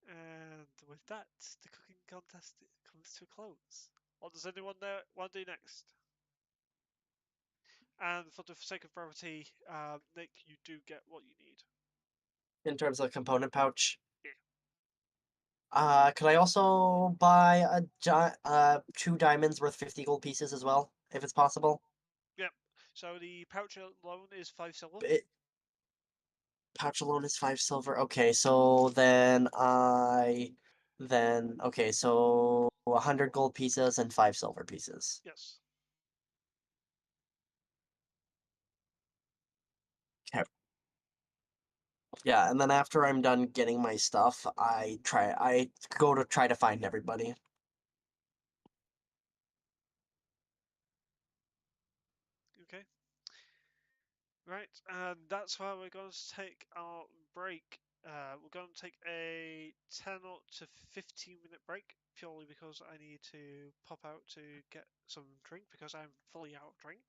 Speaker 1: And with that, the cooking contest comes to a close. What does anyone there want to do next? And for the sake of brevity, Nick, you do get what you need.
Speaker 4: In terms of component pouch.
Speaker 1: Yeah.
Speaker 4: Could I also buy 2 diamonds worth 50 gold pieces as well, if it's possible?
Speaker 1: Yep. So the pouch alone is 5 silver.
Speaker 4: Pouch alone is 5 silver. Okay, so then okay, so 100 gold pieces and 5 silver pieces.
Speaker 1: Yes.
Speaker 4: Yeah, and then after I'm done getting my stuff, I go to try to find everybody.
Speaker 1: Okay. Right, and that's where we're going to take our break. We're going to take a 10 or to 15-minute break, purely because I need to pop out to get some drink because I'm fully out of drink.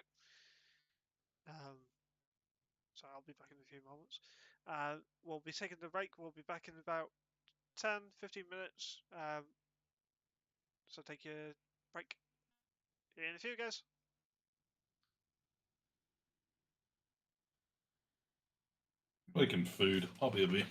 Speaker 1: So I'll be back in a few moments. We'll be taking the break. We'll be back in about 10, 15 minutes. So take your break. In a few, guys.
Speaker 3: Making food. I'll be a bit.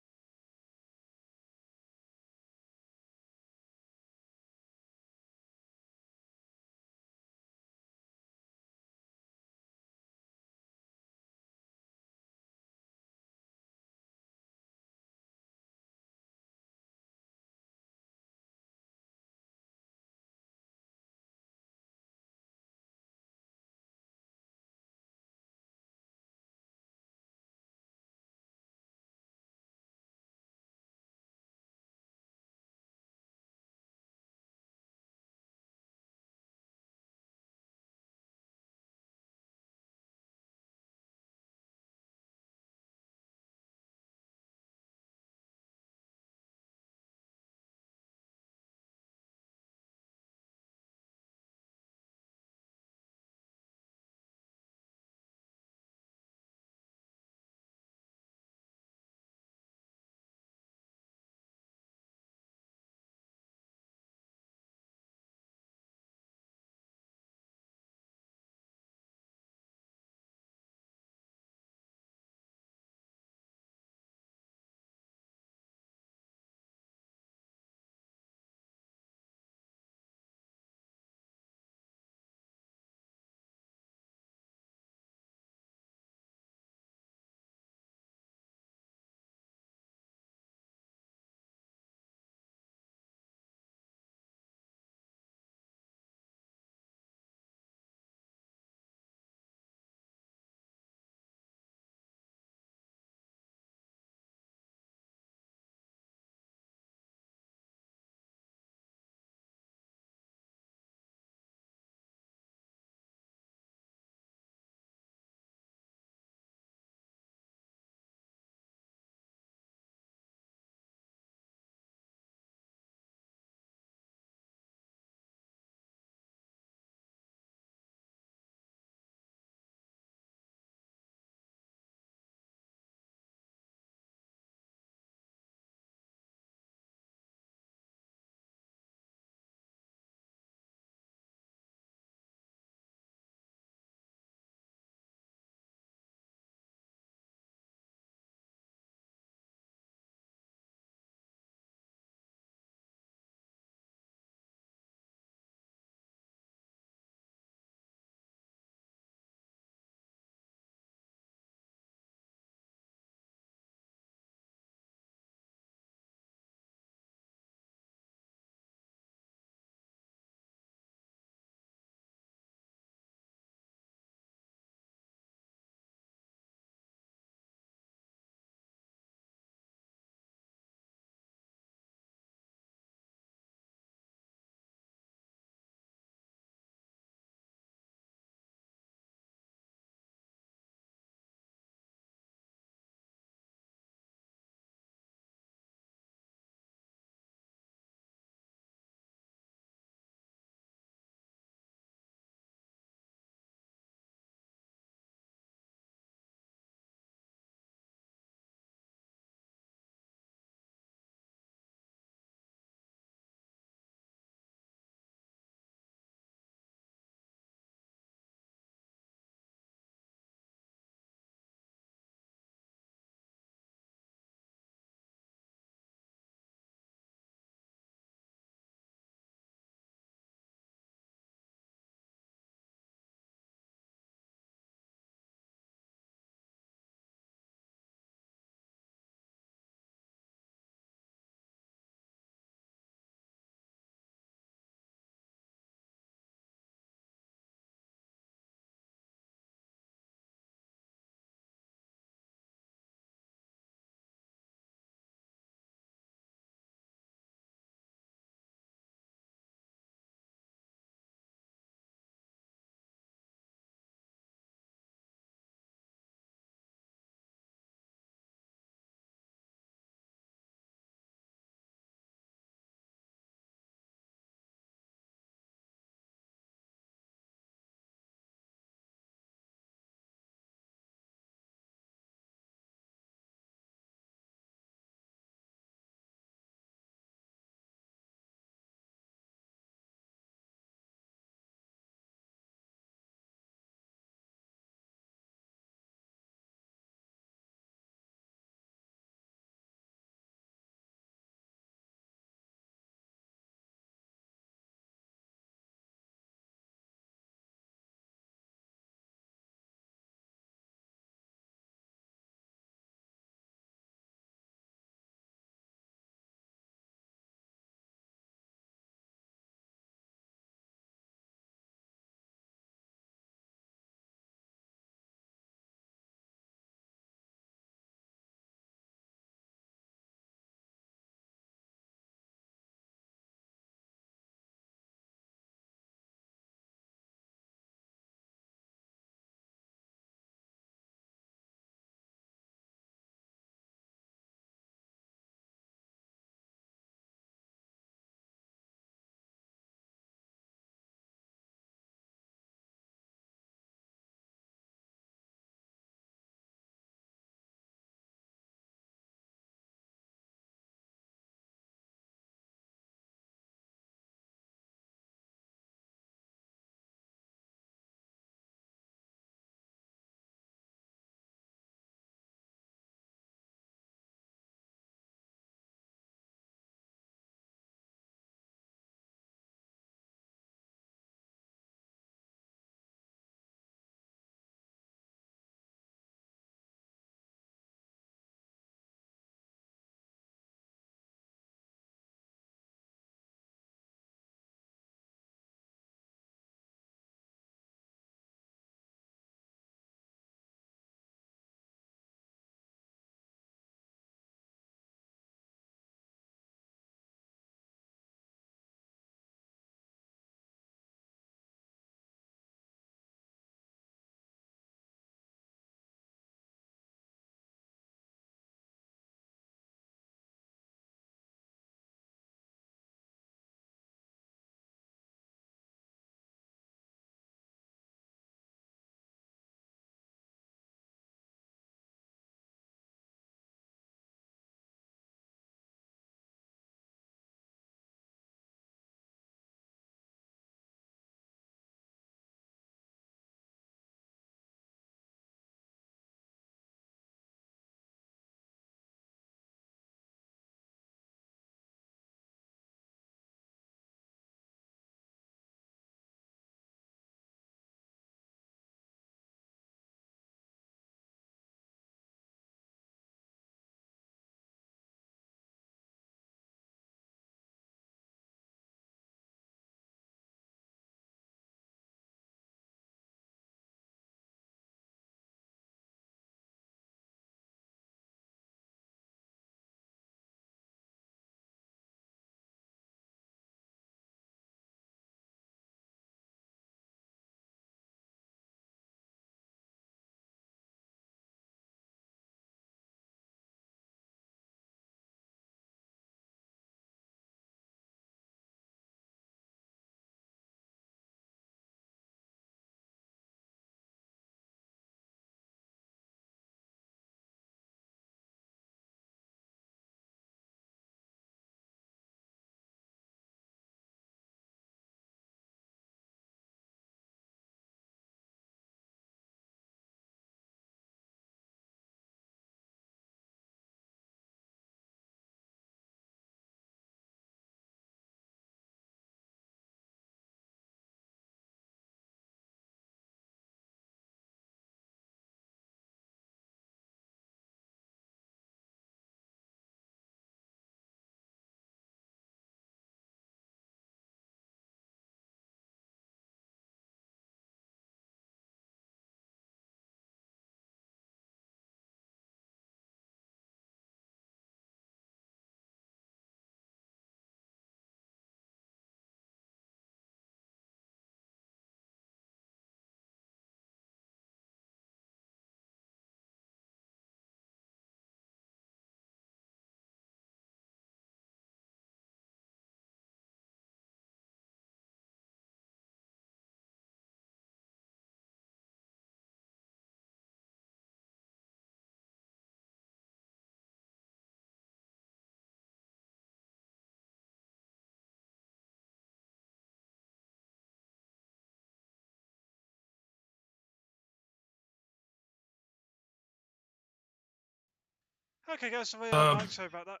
Speaker 1: Okay, guys, so we are back. Sorry about that.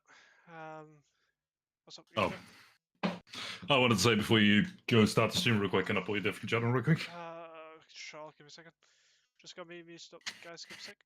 Speaker 1: What's up?
Speaker 3: Oh. I wanted to say before you go start the stream real quick, can I pull your different channel real quick?
Speaker 1: Sure, give me a second. Just got me messed up, guys, give me a sec.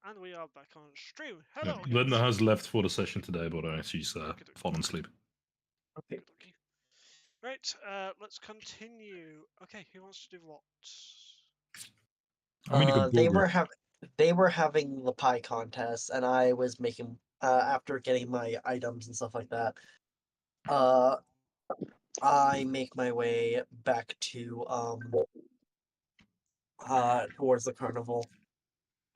Speaker 1: And we are back on stream. Hello,
Speaker 3: Yeah, Linda
Speaker 1: guys.
Speaker 3: has left for the session today, but she's fallen asleep.
Speaker 4: Okay.
Speaker 1: Right, let's continue. Okay, who wants to do what?
Speaker 3: I mean, you could
Speaker 4: They were having the pie contest, and I was making after getting my items and stuff like that. I make my way back to towards the carnival,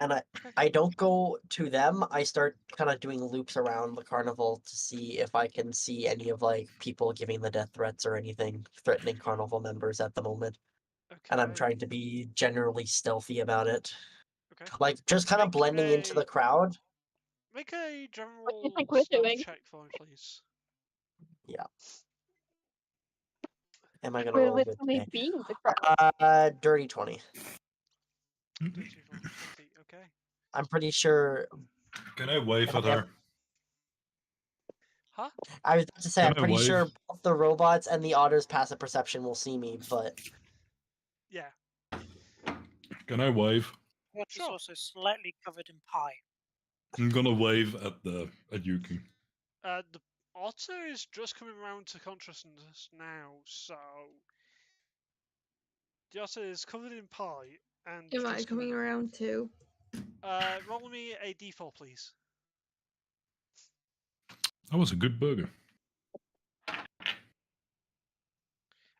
Speaker 4: and I don't go to them. I start kind of doing loops around the carnival to see if I can see any of like people giving the death threats or anything threatening carnival members at the moment.
Speaker 1: Okay.
Speaker 4: And I'm trying to be generally stealthy about it.
Speaker 1: Okay.
Speaker 4: Like just kind of blending into the crowd.
Speaker 1: Make a general
Speaker 6: we're
Speaker 1: stealth
Speaker 6: doing?
Speaker 1: check for me, please.
Speaker 4: Yeah. Am I gonna
Speaker 6: We're
Speaker 4: roll good
Speaker 6: literally
Speaker 4: today?
Speaker 6: being the crowd.
Speaker 4: Dirty 20.
Speaker 1: Dirty 20, okay.
Speaker 4: I'm pretty sure.
Speaker 3: Can I wave at her?
Speaker 1: Huh?
Speaker 4: I was about to say,
Speaker 3: Can
Speaker 4: I'm
Speaker 3: I
Speaker 4: pretty
Speaker 3: wave?
Speaker 4: sure both the robots and the otter's passive perception will see me, but
Speaker 1: Yeah.
Speaker 3: Can I wave?
Speaker 2: What is
Speaker 1: Sure.
Speaker 2: also slightly covered in pie.
Speaker 3: I'm gonna wave at Yuki.
Speaker 1: The otter is just coming around to consciousness now, so the otter is covered in pie and
Speaker 5: Am I
Speaker 1: just
Speaker 5: coming around too?
Speaker 1: roll me a d4, please.
Speaker 3: That was a good burger.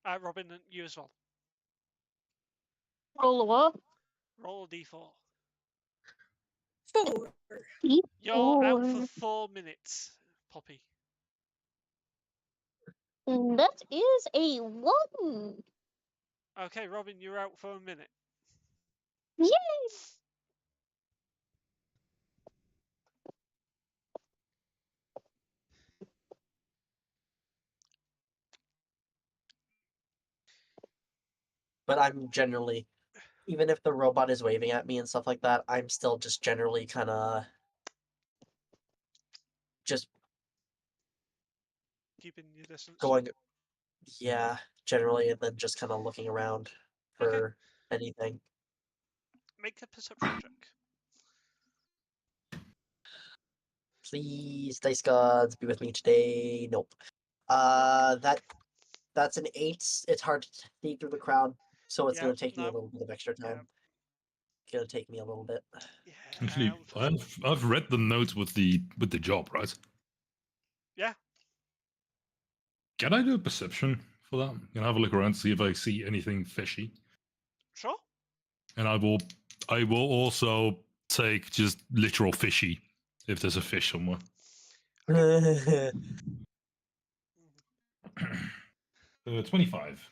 Speaker 1: Robin, and you as well.
Speaker 6: Roll a what?
Speaker 1: Roll a d4.
Speaker 5: 4.
Speaker 1: You're out for 4 minutes, Poppy.
Speaker 6: That is a 1.
Speaker 1: Okay, Robin, you're out for a minute.
Speaker 6: Yay!
Speaker 4: but I'm generally, even if the robot is waving at me and stuff like that, I'm still just generally kind of just
Speaker 1: Keeping your distance.
Speaker 4: going, yeah, generally, and then just kind of looking around for anything.
Speaker 1: Make a perception check.
Speaker 4: Please, dice gods, be with me today. Nope. That's an 8. It's hard to see through the crowd, so it's gonna take me a little bit of extra time. It's gonna take me a little bit.
Speaker 1: Yeah.
Speaker 3: Actually, I've read the notes with the job, right?
Speaker 1: Yeah.
Speaker 3: Can I do a perception for that? Can I have a look around to see if I see anything fishy?
Speaker 1: Sure.
Speaker 3: And I will also take just literal fishy if there's a fish somewhere. 25.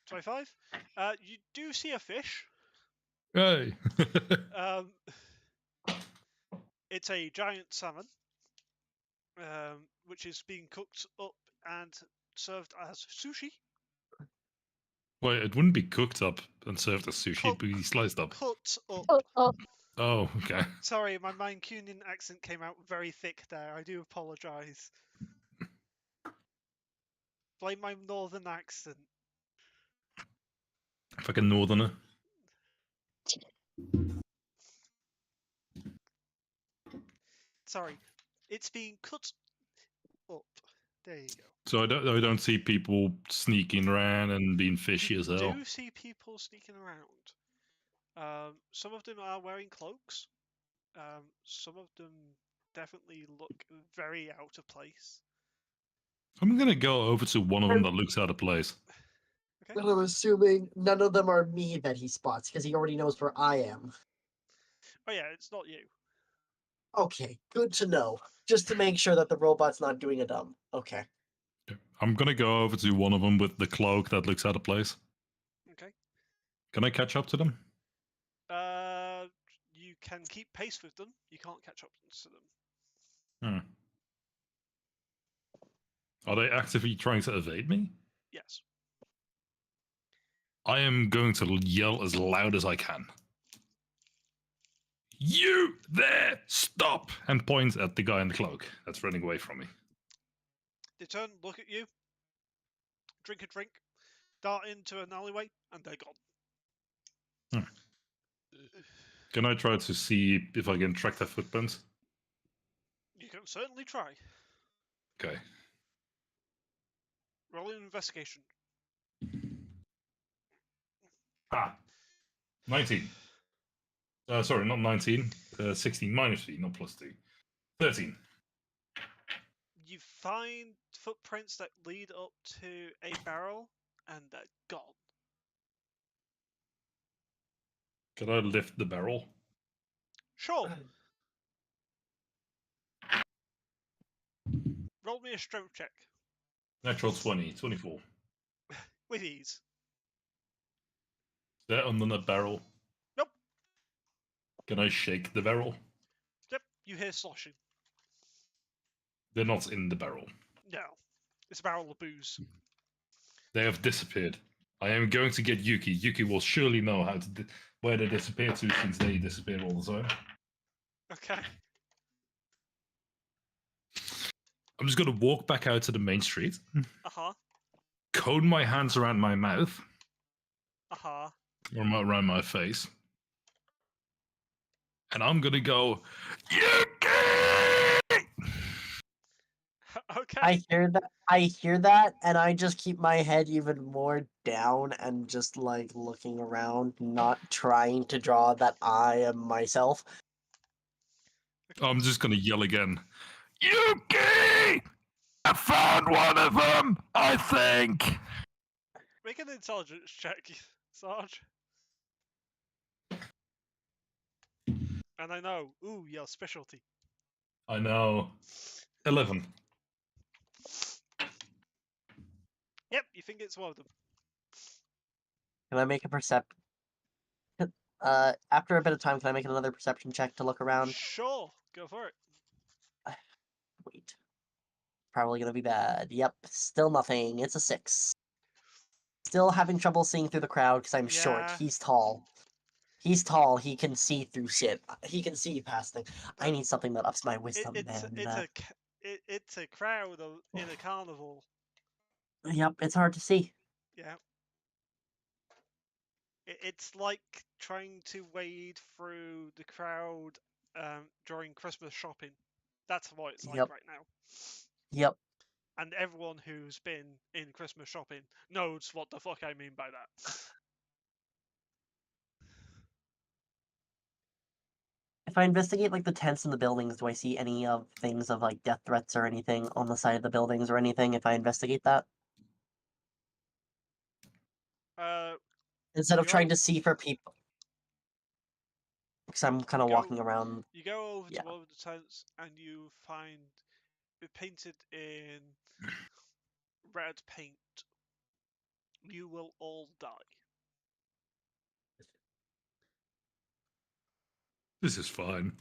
Speaker 1: 25. You do see a fish.
Speaker 3: Hey.
Speaker 1: It's a giant salmon, which is being cooked up and served as sushi.
Speaker 3: Well, it wouldn't be cooked up and served as sushi. It'd be sliced up.
Speaker 1: Cut up.
Speaker 6: Oh,
Speaker 3: Oh, okay.
Speaker 1: Sorry, my Mancunian accent came out very thick there. I do apologise. Blame my northern accent.
Speaker 3: Fucking northerner.
Speaker 1: Sorry, it's being cut up. There you go.
Speaker 3: So I don't see people sneaking around and being fishy as
Speaker 1: You
Speaker 3: hell.
Speaker 1: do see people sneaking around. Some of them are wearing cloaks. Some of them definitely look very out of place.
Speaker 3: I'm gonna go over to one of them that looks out of place.
Speaker 1: Okay.
Speaker 4: I'm assuming none of them are me that he spots because he already knows where I am.
Speaker 1: Oh yeah, it's not you.
Speaker 4: Okay, good to know. Just to make sure that the robot's not doing a dumb. Okay.
Speaker 3: I'm gonna go over to one of them with the cloak that looks out of place.
Speaker 1: Okay.
Speaker 3: Can I catch up to them?
Speaker 1: You can keep pace with them. You can't catch up to them.
Speaker 3: Are they actively trying to evade me?
Speaker 1: Yes.
Speaker 3: I am going to yell as loud as I can. You there! Stop! And point at the guy in the cloak that's running away from me.
Speaker 1: They turn, look at you, drink a drink, dart into an alleyway, and they're gone.
Speaker 3: Can I try to see if I can track their footprints?
Speaker 1: You can certainly try.
Speaker 3: Okay.
Speaker 1: Roll an investigation.
Speaker 3: 19. Sorry, not 19. 16 minus 3, not plus 2. 13.
Speaker 1: You find footprints that lead up to a barrel, and they're gone.
Speaker 3: Can I lift the barrel?
Speaker 1: Sure. Roll me a strength check.
Speaker 3: Natural 20, 24.
Speaker 1: With ease.
Speaker 3: Is that under the barrel?
Speaker 1: Nope.
Speaker 3: Can I shake the barrel?
Speaker 1: Yep, you hear sloshing.
Speaker 3: They're not in the barrel.
Speaker 1: No. It's a barrel of booze.
Speaker 3: They have disappeared. I am going to get Yuki. Yuki will surely know how to where they disappear to since they disappear all the time.
Speaker 1: Okay.
Speaker 3: I'm just going to walk back out to the main street.
Speaker 1: Uh-huh.
Speaker 3: Cone my hands around my mouth.
Speaker 1: Uh-huh.
Speaker 3: Or around my face. And I'm going to go, Yuki!
Speaker 1: Okay.
Speaker 4: I hear that, and I just keep my head even more down and just like looking around, not trying to draw that I am myself.
Speaker 3: I'm just going to yell again. Yuki! I found one of them, I think!
Speaker 1: Make an intelligence check, Sarge. And I know, ooh, your specialty.
Speaker 3: I know. 11.
Speaker 1: Yep, you think it's one of them.
Speaker 4: Can I make a perception? After a bit of time, can I make another perception check to look around?
Speaker 1: Sure, go for it.
Speaker 4: Wait. Probably gonna be bad. Yep, still nothing. It's a 6. Still having trouble seeing through the crowd because I'm short.
Speaker 1: Yeah.
Speaker 4: He's tall. He's tall. He can see through shit. He can see past things. I need something that ups my wisdom, man.
Speaker 1: It's a crowd in a carnival.
Speaker 4: Yep, it's hard to see.
Speaker 1: Yeah. It's like trying to wade through the crowd during Christmas shopping. That's what it's like right now.
Speaker 4: Yep.
Speaker 1: And everyone who's been in Christmas shopping knows what the fuck I mean by that.
Speaker 4: If I investigate like the tents in the buildings, do I see any of things of like death threats or anything on the side of the buildings or anything if I investigate that? Instead of trying to see for people. Because I'm kind of walking around.
Speaker 1: You go over to one of the tents and you find it painted in red paint. You will all die.
Speaker 3: This is fine.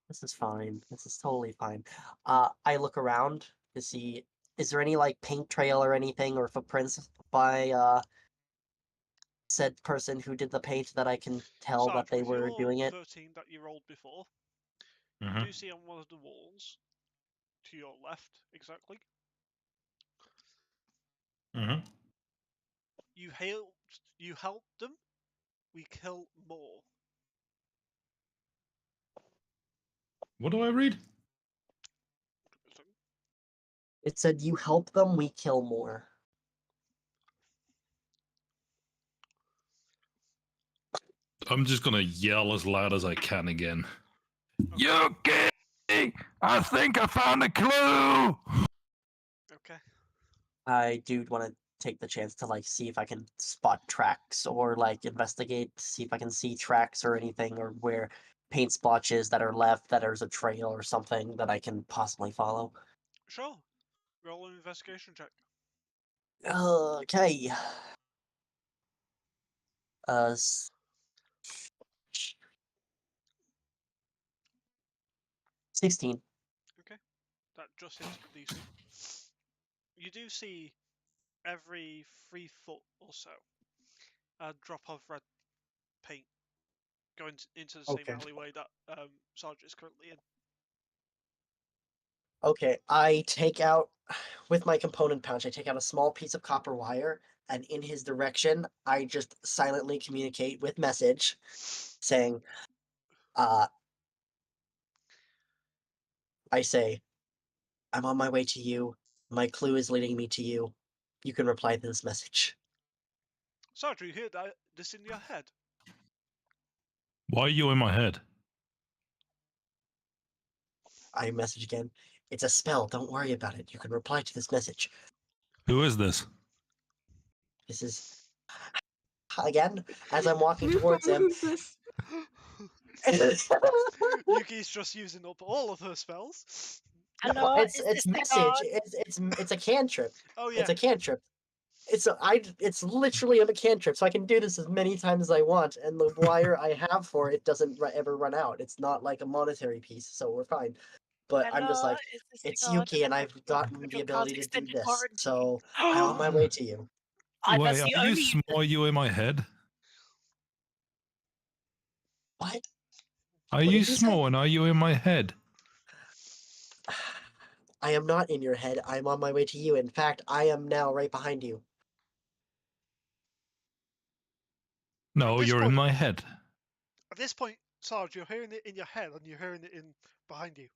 Speaker 4: This is fine. This is totally fine. I look around to see, is there any like paint trail or anything or footprints by said person who did the paint that I can tell
Speaker 1: Sarge,
Speaker 4: that they
Speaker 1: with
Speaker 4: were
Speaker 1: your
Speaker 4: doing it?
Speaker 1: 13 that you rolled before,
Speaker 3: Mhm.
Speaker 1: you do see on one of the walls, to your left, exactly,
Speaker 3: Mhm.
Speaker 1: you helped them, we kill more.
Speaker 3: What do I read?
Speaker 4: It said you help them, we kill more.
Speaker 3: I'm just gonna yell as loud as I can again.
Speaker 1: Okay.
Speaker 3: You kidding? I think I found a clue.
Speaker 1: Okay.
Speaker 4: I do want to take the chance to like see if I can spot tracks or like investigate, see if I can see tracks or anything or where paint splotches that are left that there's a trail or something that I can possibly follow.
Speaker 1: Sure. Roll an investigation check.
Speaker 4: Okay. Uh, 16.
Speaker 1: That just hits DC. You do see every 3 foot or so a drop of red paint going into the same
Speaker 4: Okay.
Speaker 1: alleyway that Sarge is currently in.
Speaker 4: Okay, I take out, with my component pouch, I take out a small piece of copper wire, and in his direction, I just silently communicate with message saying, I say, I'm on my way to you. My clue is leading me to you. You can reply to this message.
Speaker 1: Sarge, you hear this in your head?
Speaker 3: Why are you in my head?
Speaker 4: I message again. It's a spell. Don't worry about it. You can reply to this message.
Speaker 3: Who is this?
Speaker 4: This is again as I'm walking
Speaker 5: Who
Speaker 4: towards him.
Speaker 5: who's this?
Speaker 1: Yuki's just using up all of her spells.
Speaker 4: No,
Speaker 2: Hello,
Speaker 4: it's
Speaker 2: is this the
Speaker 4: message.
Speaker 2: guard?
Speaker 4: It's a cantrip.
Speaker 1: Oh yeah.
Speaker 4: It's a cantrip. It's literally a cantrip, so I can do this as many times as I want, and the wire I have for it doesn't ever run out. It's not like a monetary piece, so we're fine. But I'm just
Speaker 2: Hello,
Speaker 4: like,
Speaker 2: is this the
Speaker 4: it's
Speaker 2: guard?
Speaker 4: Yuki, and
Speaker 2: And
Speaker 4: I've gotten
Speaker 2: with
Speaker 4: the
Speaker 2: your car's
Speaker 4: ability to do
Speaker 2: extended
Speaker 4: this,
Speaker 2: warranty.
Speaker 4: so I'm on my way to you.
Speaker 3: Wait,
Speaker 2: That's the
Speaker 3: are you
Speaker 2: only.
Speaker 3: small? Are you in my head?
Speaker 4: What?
Speaker 3: Are
Speaker 4: What
Speaker 3: you
Speaker 4: did you say?
Speaker 3: small and are you in my head?
Speaker 4: I am not in your head. I'm on my way to you. In fact, I am now right behind you.
Speaker 3: No,
Speaker 1: this
Speaker 3: you're in
Speaker 1: point-
Speaker 3: my head.
Speaker 1: At this point, Sarge, you're hearing it in your head and you're hearing it in behind you.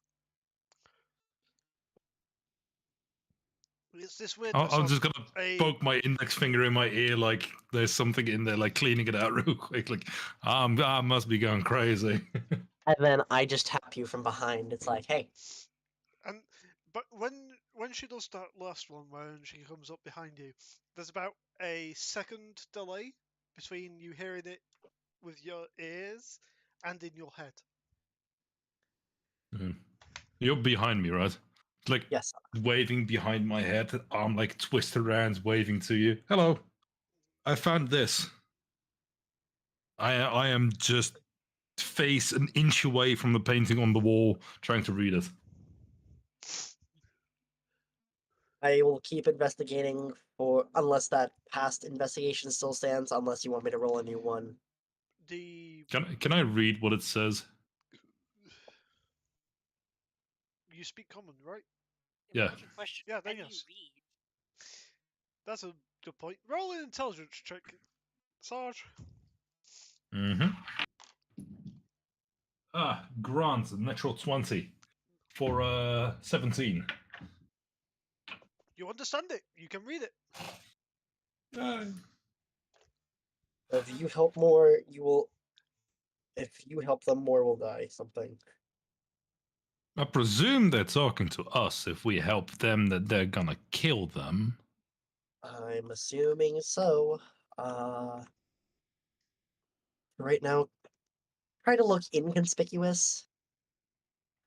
Speaker 1: It's this weird.
Speaker 3: I'm just gonna poke my index finger in my ear like there's something in there, like cleaning it out real quick. Like I must be going crazy.
Speaker 4: And then I just tap you from behind. It's like, hey.
Speaker 1: But when she does that last one, when she comes up behind you, there's about a second delay between you hearing it with your ears and in your head.
Speaker 3: You're behind me, right? Like
Speaker 4: yes,
Speaker 3: waving behind my head, arm like twisted around, waving to you. Hello, I found this. I am just face an inch away from the painting on the wall, trying to read it.
Speaker 4: I will keep investigating for unless that past investigation still stands, unless you want me to roll a new one.
Speaker 3: Can I read what it says?
Speaker 1: You speak common, right?
Speaker 3: Yeah.
Speaker 2: Question.
Speaker 1: Yeah, then
Speaker 2: Can
Speaker 1: yes.
Speaker 2: you read?
Speaker 1: That's a good point. Roll an intelligence check, Sarge.
Speaker 3: Mm-hmm. Grant, natural 20 for 17.
Speaker 1: You understand it. You can read it.
Speaker 4: If you help more, you will. If you help them, more will die. Something.
Speaker 3: I presume they're talking to us. If we help them, that they're gonna kill them.
Speaker 4: I'm assuming so. Right now, try to look inconspicuous.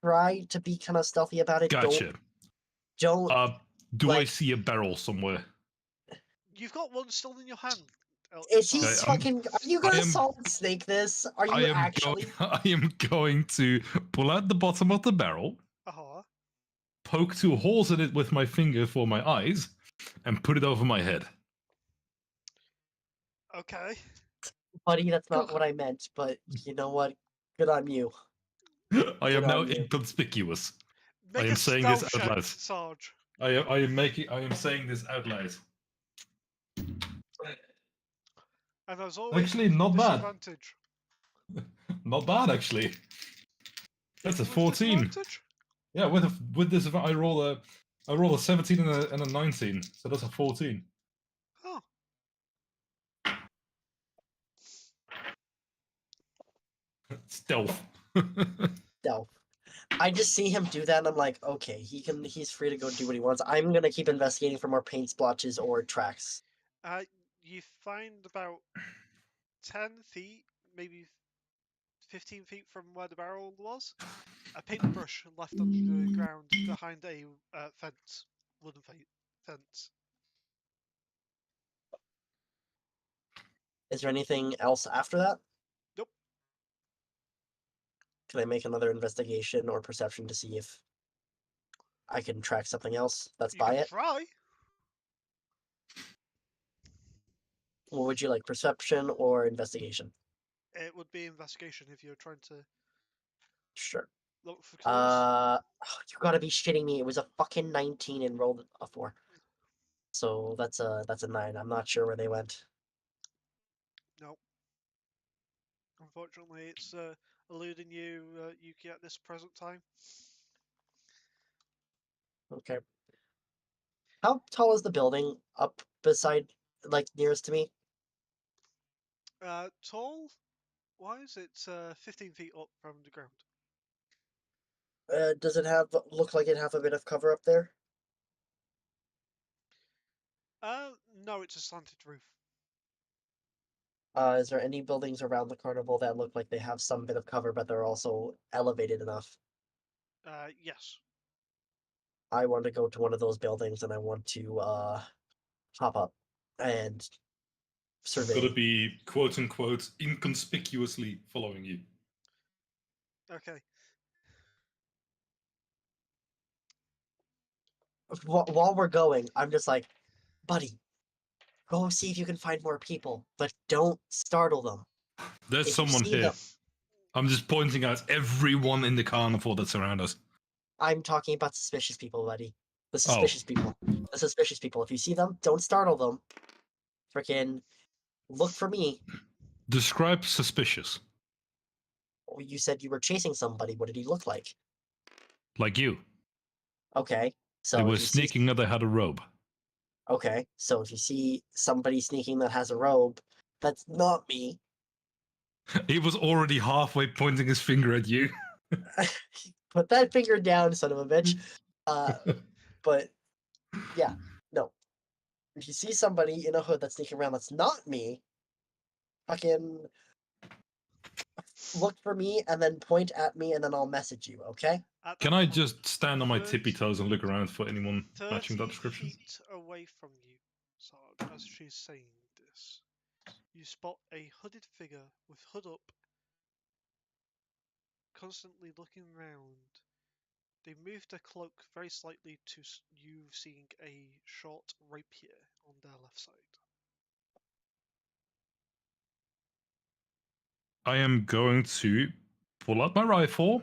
Speaker 4: Try to be kind of stealthy about it.
Speaker 3: Gotcha.
Speaker 4: Don't.
Speaker 3: Do I see a barrel somewhere?
Speaker 1: You've got one still in your hand.
Speaker 4: Is he
Speaker 1: Sarge.
Speaker 4: fucking? Are you gonna solid snake this? Are you actually?
Speaker 3: I am going to pull out the bottom of the barrel, poke 2 holes in it with my finger for my eyes, and put it over my head.
Speaker 1: Okay.
Speaker 4: Buddy, that's not what I meant, but you know what? Good on you.
Speaker 3: I am
Speaker 4: Good
Speaker 3: now
Speaker 4: on you.
Speaker 3: inconspicuous.
Speaker 1: Make
Speaker 3: I
Speaker 1: a
Speaker 3: am saying this
Speaker 1: stealth
Speaker 3: out
Speaker 1: check,
Speaker 3: loud.
Speaker 1: Sarge.
Speaker 3: I am saying this out loud.
Speaker 1: And as always,
Speaker 3: Actually, not bad.
Speaker 1: disadvantage.
Speaker 3: Not bad, actually. That's a
Speaker 1: With
Speaker 3: 14.
Speaker 1: disadvantage?
Speaker 3: Yeah, with this, I roll a 17 and a 19, so that's a 14.
Speaker 1: Oh.
Speaker 3: Stealth.
Speaker 4: Stealth. I just see him do that, and I'm like, okay, he's free to go do what he wants. I'm gonna keep investigating for more paint splotches or tracks.
Speaker 1: You find about 10 feet, maybe 15 feet from where the barrel was, a paintbrush left on the ground behind a fence, wooden fence.
Speaker 4: Is there anything else after that?
Speaker 1: Nope.
Speaker 4: Can I make another investigation or perception to see if I can track something else that's
Speaker 1: You
Speaker 4: by
Speaker 1: can
Speaker 4: it?
Speaker 1: try.
Speaker 4: What would you like, perception or investigation?
Speaker 1: It would be investigation if you're trying to
Speaker 4: Sure.
Speaker 1: look for clues.
Speaker 4: You gotta be shitting me. It was a fucking 19 and rolled a 4. So that's a 9. I'm not sure where they went.
Speaker 1: Nope. Unfortunately, it's eluding you, Yuki, at this present time.
Speaker 4: Okay. How tall is the building up beside, like, nearest to me?
Speaker 1: Tall wise, it's 15 feet up from the ground.
Speaker 4: Does it look like it have a bit of cover up there?
Speaker 1: No, it's a slanted roof.
Speaker 4: Is there any buildings around the carnival that look like they have some bit of cover, but they're also elevated enough?
Speaker 1: Yes.
Speaker 4: I want to go to one of those buildings and I want to hop up and survey.
Speaker 3: Gotta be quote unquote inconspicuously following you.
Speaker 1: Okay.
Speaker 4: While we're going, I'm just like, buddy, go see if you can find more people, but don't startle them.
Speaker 3: There's
Speaker 4: If you
Speaker 3: someone
Speaker 4: see
Speaker 3: here.
Speaker 4: them-
Speaker 3: I'm just pointing out everyone in the carnival that's around us.
Speaker 4: I'm talking about suspicious people, buddy. The suspicious people. The suspicious people. If you see them, don't startle them. Freaking look for me.
Speaker 3: Describe suspicious.
Speaker 4: Oh, you said you were chasing somebody. What did he look like?
Speaker 3: Like you.
Speaker 4: Okay, so
Speaker 3: They
Speaker 4: if
Speaker 3: were
Speaker 4: you see-
Speaker 3: sneaking up, they had a robe.
Speaker 4: Okay, so if you see somebody sneaking that has a robe, that's not me.
Speaker 3: He was already halfway pointing his finger at you.
Speaker 4: Put that finger down, son of a bitch. But yeah, no. If you see somebody in a hood that's sneaking around that's not me, fucking look for me and then point at me and then I'll message you, okay?
Speaker 3: Can I just stand on my tippy toes and look around for anyone matching that
Speaker 1: 30
Speaker 3: description?
Speaker 1: feet away from you, Sarge, as she's saying this, you spot a hooded figure with hood up, constantly looking round. They moved their cloak very slightly to you seeing a short rapier on their left side.
Speaker 3: I am going to pull out my rifle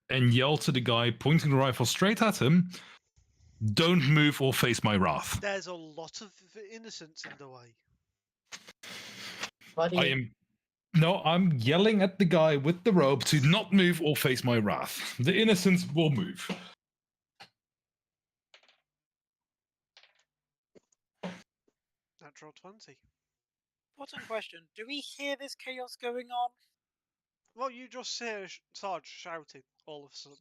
Speaker 3: and yell to the guy pointing the rifle straight at him, "Don't move or face my wrath."
Speaker 1: There's a lot of innocents in the way.
Speaker 4: Buddy,
Speaker 3: I'm yelling at the guy with the robe to not move or face my wrath. The innocents will move.
Speaker 1: Natural 20.
Speaker 2: What's in question? Do we hear this chaos going on?
Speaker 1: Well, you just hear Sarge shouting all of a sudden.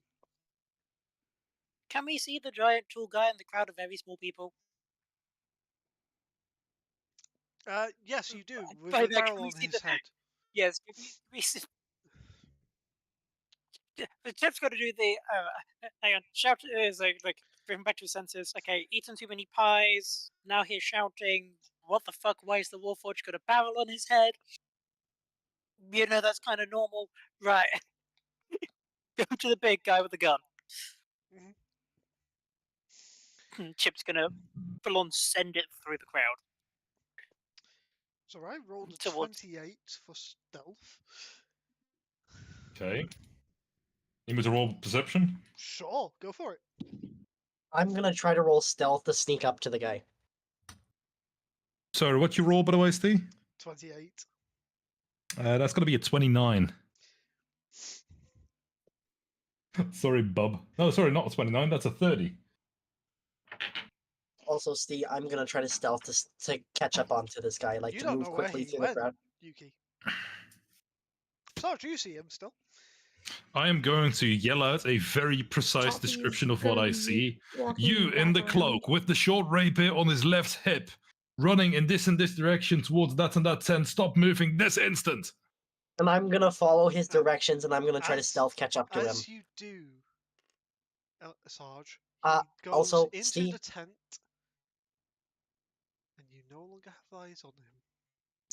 Speaker 2: Can we see the giant tall guy in the crowd of very small people?
Speaker 1: Yes, you do, with
Speaker 2: By
Speaker 1: a
Speaker 2: that, can
Speaker 1: barrel
Speaker 2: we
Speaker 1: on
Speaker 2: see
Speaker 1: his head.
Speaker 2: Yes, can we see... The tip's got to do the hang on, shout is like bring him back to his senses. Okay, eaten too many pies. Now he's shouting. What the fuck? Why is the Warforged got a barrel on his head? You know that's kind of normal, right? Go to the big guy with the gun.
Speaker 1: Mm-hmm.
Speaker 2: Chip's gonna full on send it through the crowd.
Speaker 1: So I rolled a
Speaker 2: Towards-
Speaker 1: 28 for stealth.
Speaker 3: Okay. You want me to roll perception?
Speaker 1: Sure, go for it.
Speaker 4: I'm gonna try to roll stealth to sneak up to the guy.
Speaker 3: Sorry, what you roll, by the way, Steve?
Speaker 1: 28.
Speaker 3: That's going to be a 29. Sorry, bub. No, sorry, not a 29. That's a 30.
Speaker 4: Also, Steve, I'm gonna try to stealth to catch up onto this guy, like
Speaker 1: You
Speaker 4: to
Speaker 1: don't
Speaker 4: move
Speaker 1: know where
Speaker 4: quickly
Speaker 1: he
Speaker 4: through
Speaker 1: went,
Speaker 4: the crowd.
Speaker 1: Yuki. Sarge, you see him still.
Speaker 3: I am going to yell out a very precise
Speaker 5: Choppy's
Speaker 3: description of what
Speaker 5: gonna
Speaker 3: I
Speaker 5: be
Speaker 3: see.
Speaker 5: walking
Speaker 3: You in the
Speaker 5: back around.
Speaker 3: cloak with the short rapier on his left hip, running in this and this direction towards that and that tent. Stop moving this instant.
Speaker 4: And I'm gonna follow his directions, and I'm gonna try to
Speaker 1: As-
Speaker 4: stealth catch up to him.
Speaker 1: As you do, Sarge, he goes
Speaker 4: Also,
Speaker 1: into
Speaker 4: Steve,
Speaker 1: the tent, and you no longer have eyes on him.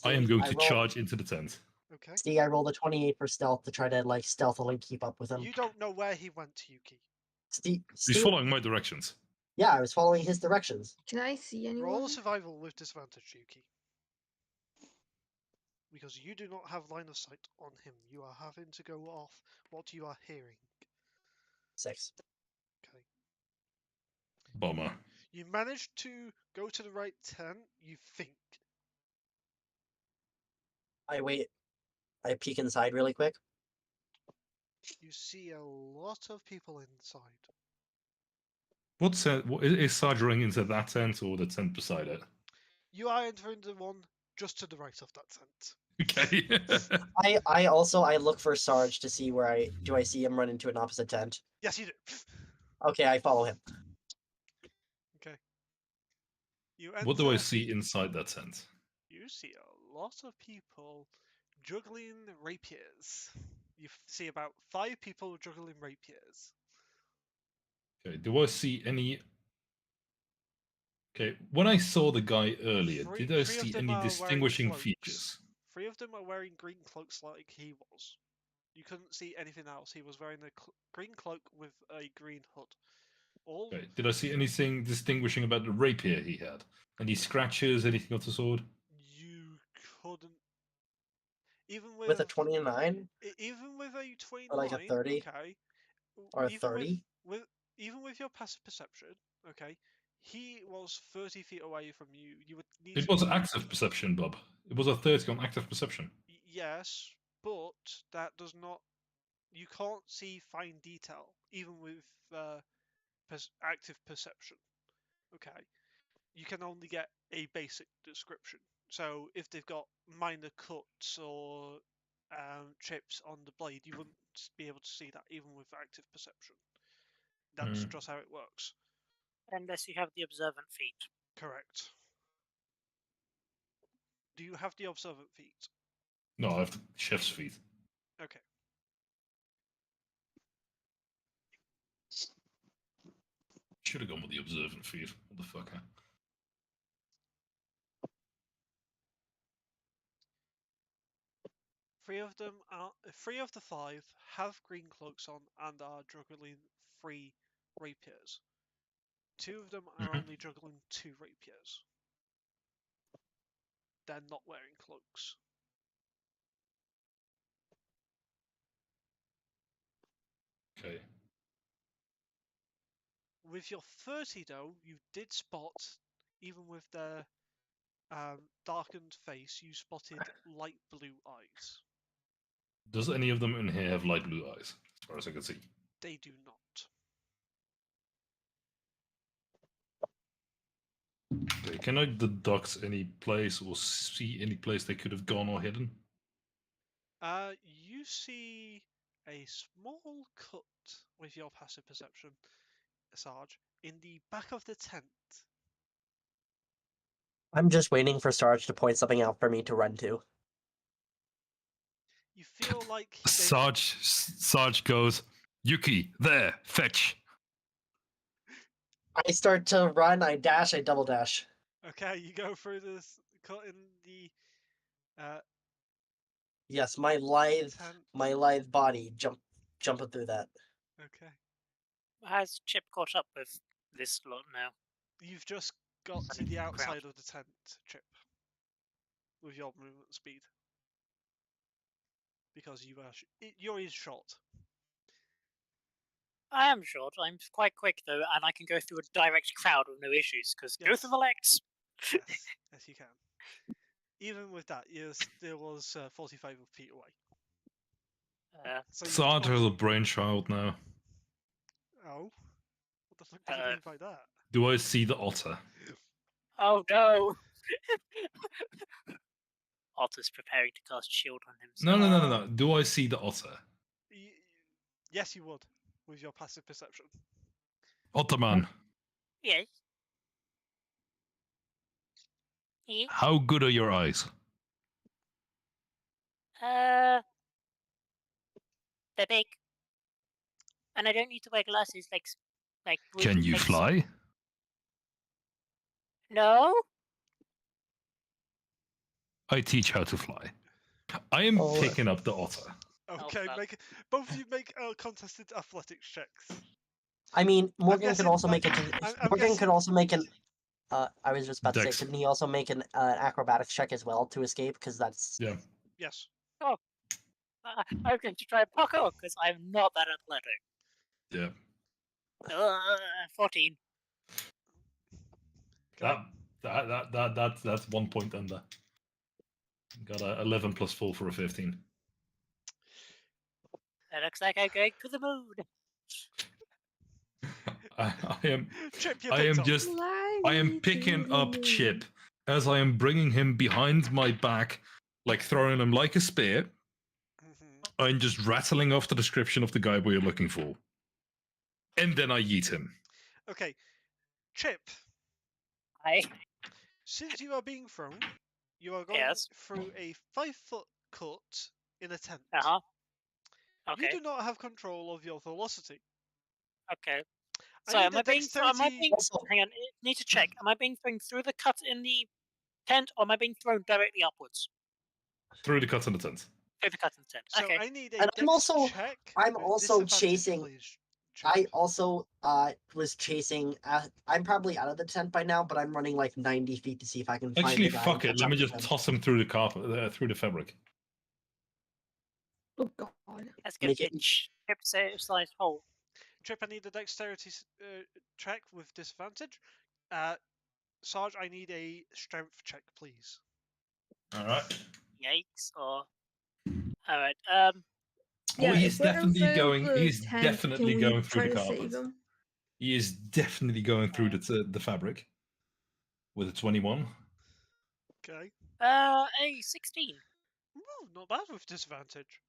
Speaker 3: I am
Speaker 4: Steve,
Speaker 3: going to charge into the tent.
Speaker 1: Okay.
Speaker 4: Steve, I rolled a 28 for stealth to try to like stealthily keep up with him.
Speaker 1: You don't know where he went, Yuki.
Speaker 4: Steve,
Speaker 3: He's following my directions.
Speaker 4: Yeah, I was following his directions.
Speaker 5: Can I see anyone?
Speaker 1: Roll survival with disadvantage, Yuki. Because you do not have line of sight on him. You are having to go off what you are hearing.
Speaker 4: 6.
Speaker 1: Okay.
Speaker 3: Bummer.
Speaker 1: You managed to go to the right tent, you think.
Speaker 4: I wait. I peek inside really quick.
Speaker 1: You see a lot of people inside.
Speaker 3: What is Sarge running into that tent or the tent beside it?
Speaker 1: You are entering the one just to the right of that tent.
Speaker 3: Okay.
Speaker 4: I also look for Sarge to see where I see him run into an opposite tent.
Speaker 1: Yes, you do.
Speaker 4: Okay, I follow him.
Speaker 1: Okay.
Speaker 3: What do I see inside that tent?
Speaker 1: You see a lot of people juggling rapiers. You see about 5 people juggling rapiers.
Speaker 3: Okay, do I see any... Okay, when I saw the guy earlier, did I see any distinguishing features?
Speaker 1: 3 of them are wearing green cloaks like he was. You couldn't see anything else. He was wearing a green cloak with a green hood.
Speaker 3: Okay, did I see anything distinguishing about the rapier he had? Any scratches, anything of the sort?
Speaker 1: You couldn't. Even
Speaker 4: with a 29?
Speaker 1: Even with a 29,
Speaker 4: Or like a 30?
Speaker 1: okay.
Speaker 4: Or a
Speaker 1: even
Speaker 4: 30?
Speaker 1: Even with your passive perception, okay, he was 30 feet away from you. You would need
Speaker 3: It
Speaker 1: to
Speaker 3: was
Speaker 1: be...
Speaker 3: active perception, Bob. It was a 30 on active perception.
Speaker 1: Yes, but that does not... You can't see fine detail, even with active perception. Okay. You can only get a basic description. So if they've got minor cuts or chips on the blade, you wouldn't be able to see that even with active perception. That's just how it works.
Speaker 2: Unless you have the observant feat.
Speaker 1: Correct. Do you have the observant feat?
Speaker 3: No, I have the chef's feet.
Speaker 1: Okay.
Speaker 3: Should have gone with the observant feet. What the fuck, huh?
Speaker 1: Three of the 5 have green cloaks on and are juggling 3 rapiers. 2 of them are only juggling 2 rapiers. They're not wearing cloaks.
Speaker 3: Okay.
Speaker 1: With your 30 though, you did spot, even with their darkened face, you spotted light blue eyes.
Speaker 3: Does any of them in here have light blue eyes, as far as I can see?
Speaker 1: They do not.
Speaker 3: Okay, can I deduct any place or see any place they could have gone or hidden?
Speaker 1: You see a small cut with your passive perception, Sarge, in the back of the tent.
Speaker 4: I'm just waiting for Sarge to point something out for me to run to.
Speaker 1: You feel like
Speaker 3: Sarge goes, Yuki, there, fetch.
Speaker 4: I start to run, I dash, I double dash.
Speaker 1: Okay, you go through this cut in the
Speaker 4: Yes, my lithe body jumping through that.
Speaker 1: Okay.
Speaker 2: Has Chip caught up with this lot now?
Speaker 1: You've just got to the outside of the tent, Chip. with your movement speed. Because you're his short.
Speaker 2: I am short. I'm quite quick though, and I can go through a direct crowd with no issues. Because go through the legs.
Speaker 1: Yes, yes, you can. Even with that, you still was 45 feet away. So
Speaker 3: Sarge has a brainchild now.
Speaker 1: Oh, what the fuck do you mean by that?
Speaker 3: Do I see the otter?
Speaker 2: Oh no! Otter's preparing to cast shield on himself.
Speaker 3: No. Do I see the otter?
Speaker 1: Yes, you would, with your passive perception.
Speaker 3: Otterman.
Speaker 2: Yes.
Speaker 3: How good are your eyes?
Speaker 2: They're big, and I don't need to wear glasses like.
Speaker 3: Can you fly?
Speaker 2: No.
Speaker 3: I teach how to fly. I am picking up the otter.
Speaker 1: Okay, both of you make contested athletics checks.
Speaker 4: I mean, Morgan could also make it. Morgan could also make an. I was just about to say, couldn't he also make an acrobatics check as well to escape? Because that's.
Speaker 3: Yeah.
Speaker 1: Yes.
Speaker 2: Oh. I'm going to try parkour because I'm not that athletic.
Speaker 3: Yeah.
Speaker 2: 14.
Speaker 3: That's 1 point under. Got a 11 plus 4 for a 15.
Speaker 2: It looks like I'm going to the moon.
Speaker 3: I am picking up Chip as I am bringing him behind my back, like throwing him like a spear. I'm just rattling off the description of the guy we're looking for. And then I yeet him.
Speaker 1: Okay. Chip.
Speaker 2: Hi.
Speaker 1: Since you are being thrown, you are going through a 5-foot cut in a tent.
Speaker 2: Uh-huh. Okay.
Speaker 1: You do not have control of your velocity.
Speaker 2: Okay. So am I being hang on, I need to check. Am I being thrown through the cut in the tent, or am I being thrown directly upwards?
Speaker 3: Through the cut in the tent.
Speaker 2: Through the cut in the tent.
Speaker 1: So
Speaker 2: okay.
Speaker 1: I need a
Speaker 4: And
Speaker 1: check.
Speaker 4: I'm also chasing. I also was chasing. I'm probably out of the tent by now, but I'm running like 90 feet to see if I can find the guy.
Speaker 3: Fuck it. Let me just toss him through the carpet, through the fabric.
Speaker 5: Oh god.
Speaker 2: Let's get Chip-sized hole.
Speaker 1: Trip, I need a dexterity check with disadvantage. Sarge, I need a strength check, please.
Speaker 3: All right.
Speaker 2: Yikes! Or all right.
Speaker 3: Yeah, he's definitely going. He's definitely going through the
Speaker 5: to
Speaker 3: carpet.
Speaker 5: save him?
Speaker 3: He is definitely going through the fabric with a 21.
Speaker 1: Okay.
Speaker 2: A 16.
Speaker 1: Ooh, not bad with disadvantage.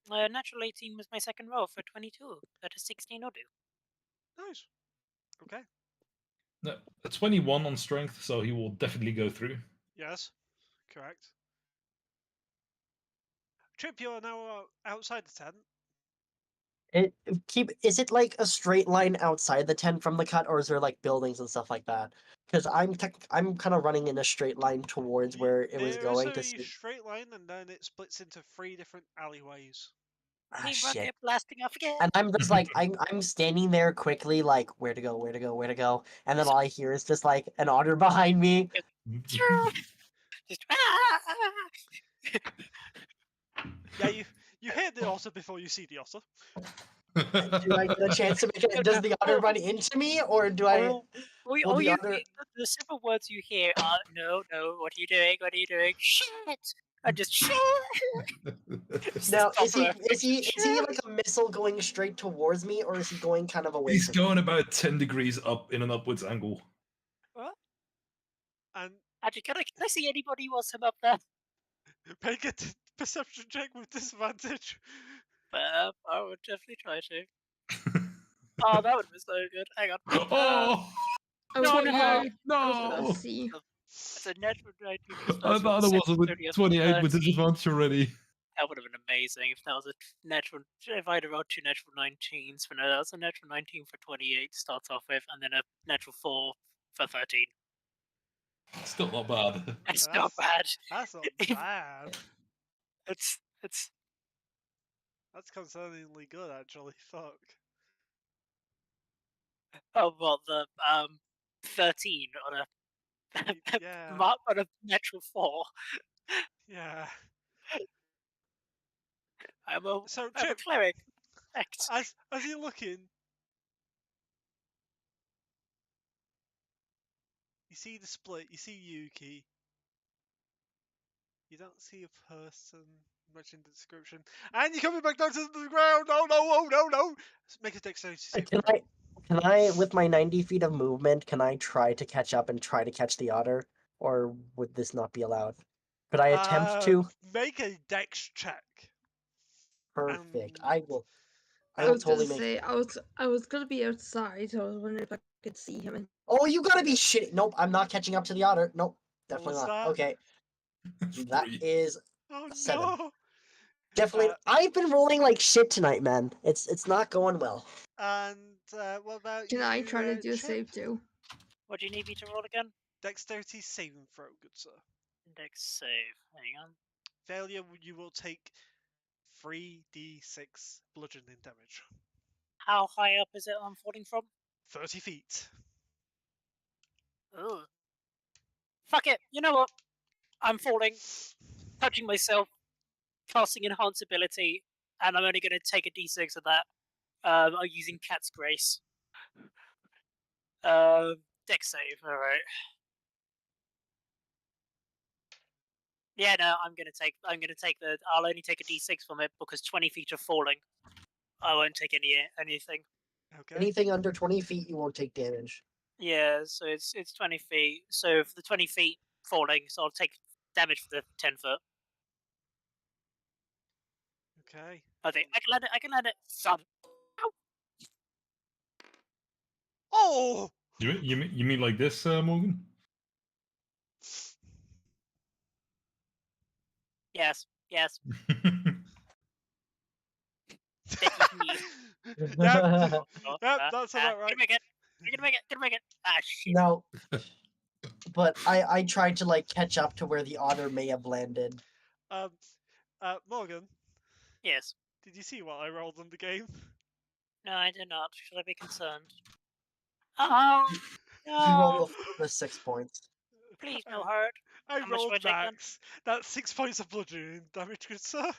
Speaker 2: Natural 18 was my second roll for 22. But a 16 will do.
Speaker 1: Nice. Okay.
Speaker 3: No, a 21 on strength, so he will definitely go through.
Speaker 1: Yes, correct. Trip, you are now outside the tent.
Speaker 4: Is it like a straight line outside the tent from the cut, or is there like buildings and stuff like that? Because I'm kind of running in a straight line towards where it was going to see.
Speaker 1: Straight line, and then it splits into 3 different alleyways.
Speaker 4: Ah, shit.
Speaker 2: Blasting off again.
Speaker 4: And I'm just like I'm standing there quickly, like where to go, and then all I hear is just like an otter behind me.
Speaker 2: Just,
Speaker 1: Yeah, you hear the otter before you see the otter.
Speaker 4: Do I get a chance to make it? Does the otter run into me, or do I?
Speaker 2: The simple words you hear are no, what are you doing? What are you doing? Shit! I just shit.
Speaker 4: Now is he like a missile going straight towards me, or is he going kind of away?
Speaker 3: He's going about 10 degrees up in an upwards angle.
Speaker 2: What?
Speaker 1: And
Speaker 2: actually, can I see anybody who wants him up there?
Speaker 1: Make a perception check with disadvantage.
Speaker 2: I would definitely try to. Oh, that would be so good. Hang on.
Speaker 3: No!
Speaker 2: It's a natural 19.
Speaker 3: I thought it was with 28 with disadvantage already.
Speaker 2: That would have been amazing if that was a natural. If I'd have rolled 2 natural 19s, but no, that was a natural 19 for 28 to start off with, and then a natural 4 for 13.
Speaker 3: Still not bad.
Speaker 2: It's not bad.
Speaker 1: That's not bad.
Speaker 2: It's.
Speaker 1: That's concerningly good, actually. Fuck.
Speaker 2: Oh, well, the 13 on a
Speaker 1: Yeah.
Speaker 2: Mark on a natural 4.
Speaker 1: Yeah.
Speaker 2: I'm a
Speaker 1: So,
Speaker 2: I'm a
Speaker 1: Chip,
Speaker 2: cleric. Correct.
Speaker 1: as you're looking, you see the split. You see Yuki. You don't see a person much in the description, and you're coming back down to the ground. Oh no! Oh no! No! Make a dexterity save.
Speaker 4: Can I, with my 90 feet of movement, can I try to catch up and try to catch the otter, or would this not be allowed? Could I attempt to?
Speaker 1: Make a dex check.
Speaker 4: Perfect.
Speaker 1: And-
Speaker 4: I
Speaker 5: I
Speaker 4: will
Speaker 5: was gonna
Speaker 4: totally make.
Speaker 5: say I was gonna be outside, so I was wondering if I could see him. And
Speaker 4: Oh, you gotta be shitty. Nope, I'm not catching up to the otter. Nope,
Speaker 1: What
Speaker 4: definitely
Speaker 1: was
Speaker 4: not.
Speaker 1: that?
Speaker 4: Okay, that
Speaker 3: 3.
Speaker 4: is
Speaker 1: Oh
Speaker 4: 7.
Speaker 1: no!
Speaker 4: Definitely. I've been rolling like shit tonight, man. It's not going well.
Speaker 1: And what about
Speaker 5: can
Speaker 1: you?
Speaker 5: I try to do a
Speaker 1: Chip?
Speaker 5: save too?
Speaker 2: What do you need me to roll again?
Speaker 1: Dexterity saving throw, good sir.
Speaker 2: Index save. Hang on.
Speaker 1: Failure, you will take 3d6 bludgeoning damage.
Speaker 2: How high up is it I'm falling from?
Speaker 1: 30 feet.
Speaker 2: Ugh. Fuck it. You know what? I'm falling, touching myself, casting enhance ability, and I'm only going to take a d6 of that. I'm using Cat's Grace. Dex save. All right. Yeah, no, I'm gonna take the. I'll only take a d6 from it because 20 feet of falling. I won't take anything.
Speaker 1: Okay.
Speaker 4: Anything under 20 feet, you won't take damage.
Speaker 2: Yeah, so it's 20 feet. So for the 20 feet falling, so I'll take damage for the 10 foot.
Speaker 1: Okay.
Speaker 2: I think I can let it. Son.
Speaker 1: Oh!
Speaker 3: You mean like this, Morgan?
Speaker 2: Yes. Yes.
Speaker 1: Yep, that's about right.
Speaker 2: Gonna make it. Gonna make it. Gonna make it. Ah, shit.
Speaker 4: No. But I tried to like catch up to where the otter may have landed.
Speaker 1: Morgan,
Speaker 2: Yes.
Speaker 1: did you see what I rolled in the game?
Speaker 2: No, I did not. Should I be concerned? Oh
Speaker 4: You
Speaker 2: no!
Speaker 4: rolled the 6 points.
Speaker 2: Please, no hurt.
Speaker 1: I
Speaker 2: How much do
Speaker 1: rolled
Speaker 2: I take then?
Speaker 1: max. That's 6 points of bludgeoning damage, good sir.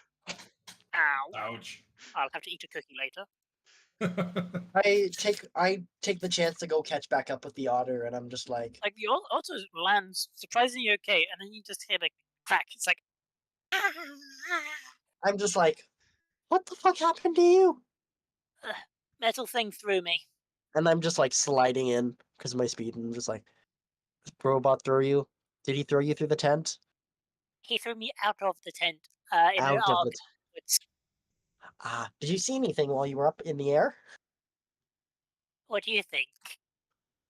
Speaker 2: Ow!
Speaker 3: Ouch.
Speaker 2: I'll have to eat a cookie later.
Speaker 4: I take the chance to go catch back up with the otter, and I'm just like,
Speaker 2: Like the otter lands surprisingly okay, and then you just hear the crack. It's like,
Speaker 4: I'm just like, what the fuck happened to you?
Speaker 2: metal thing threw me.
Speaker 4: And I'm just like sliding in because of my speed, and I'm just like, robot throw you? Did he throw you through the tent?
Speaker 2: He threw me out of the tent in an
Speaker 4: Out of
Speaker 2: arc.
Speaker 4: it. Did you see anything while you were up in the air?
Speaker 2: What do you think?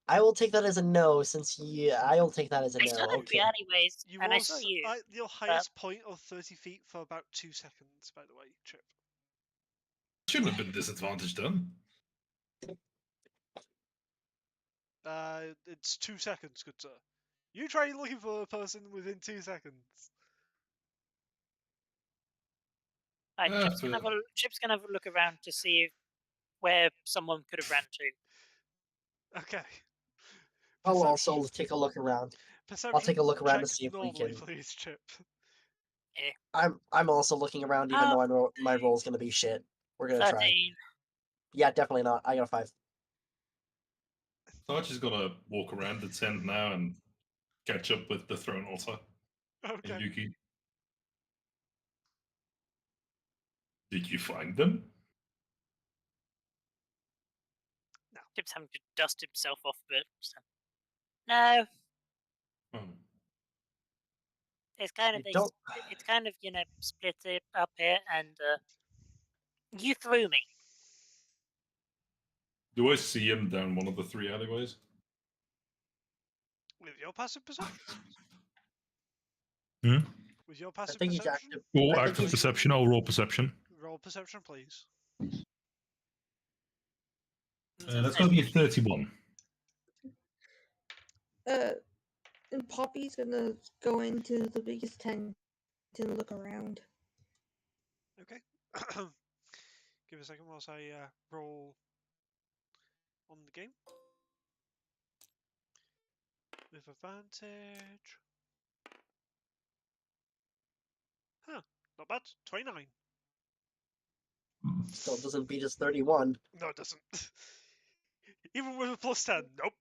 Speaker 4: I will take that as a no, since I will take that as a
Speaker 2: I saw
Speaker 4: no.
Speaker 2: the
Speaker 4: Okay.
Speaker 2: anyways,
Speaker 1: You
Speaker 2: and I
Speaker 1: was
Speaker 2: saw you.
Speaker 1: at your highest point of 30 feet for about 2 seconds, by the way, Chip.
Speaker 3: Shouldn't have been disadvantaged then.
Speaker 1: It's 2 seconds, good sir. You try looking for a person within 2 seconds.
Speaker 2: Chip's gonna have a look around to see where someone could have ran to.
Speaker 1: Okay.
Speaker 4: I'll also take a look around. I'll take a look around to see if we
Speaker 1: normally,
Speaker 4: can.
Speaker 1: please, Chip.
Speaker 4: I'm also looking around, even though I know my roll's gonna be shit. We're gonna
Speaker 2: 13.
Speaker 4: try. Yeah, definitely not. I got a 5.
Speaker 3: Sarge is gonna walk around the tent now and catch up with the thrown otter.
Speaker 1: Okay.
Speaker 3: And Yuki. Did you find them?
Speaker 1: No.
Speaker 2: Chip's having to dust himself off a bit. So. No.
Speaker 3: Oh.
Speaker 2: It's kind of split it up here, and you threw me.
Speaker 3: Do I see him down one of the 3 alleyways?
Speaker 1: With your passive perception?
Speaker 3: Hmm?
Speaker 1: With your passive
Speaker 4: think he's
Speaker 1: perception?
Speaker 4: active.
Speaker 3: Roll
Speaker 4: I think
Speaker 3: active
Speaker 4: he's-
Speaker 3: perception, I'll roll perception.
Speaker 1: Roll perception, please.
Speaker 3: That's going to be a 31.
Speaker 5: And Poppy's gonna go into the biggest tent and look around.
Speaker 1: Okay. Give a second whilst I roll on the game. with advantage. Huh, not bad. 29.
Speaker 4: Still doesn't beat his 31.
Speaker 1: No, it doesn't. Even with a plus 10, nope.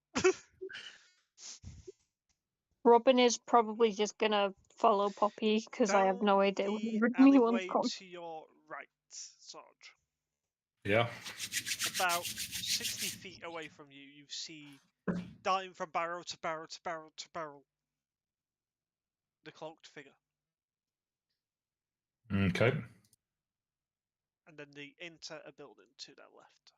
Speaker 6: Robin is probably just gonna follow Poppy because I have no idea where
Speaker 1: the
Speaker 6: anyone's
Speaker 1: alleyway
Speaker 6: gone.
Speaker 1: to your right, Sarge.
Speaker 3: Yeah.
Speaker 1: About 60 feet away from you, you see, darting from barrel to barrel to barrel to barrel, the cloaked figure.
Speaker 3: Okay.
Speaker 1: And then they enter a building to their left.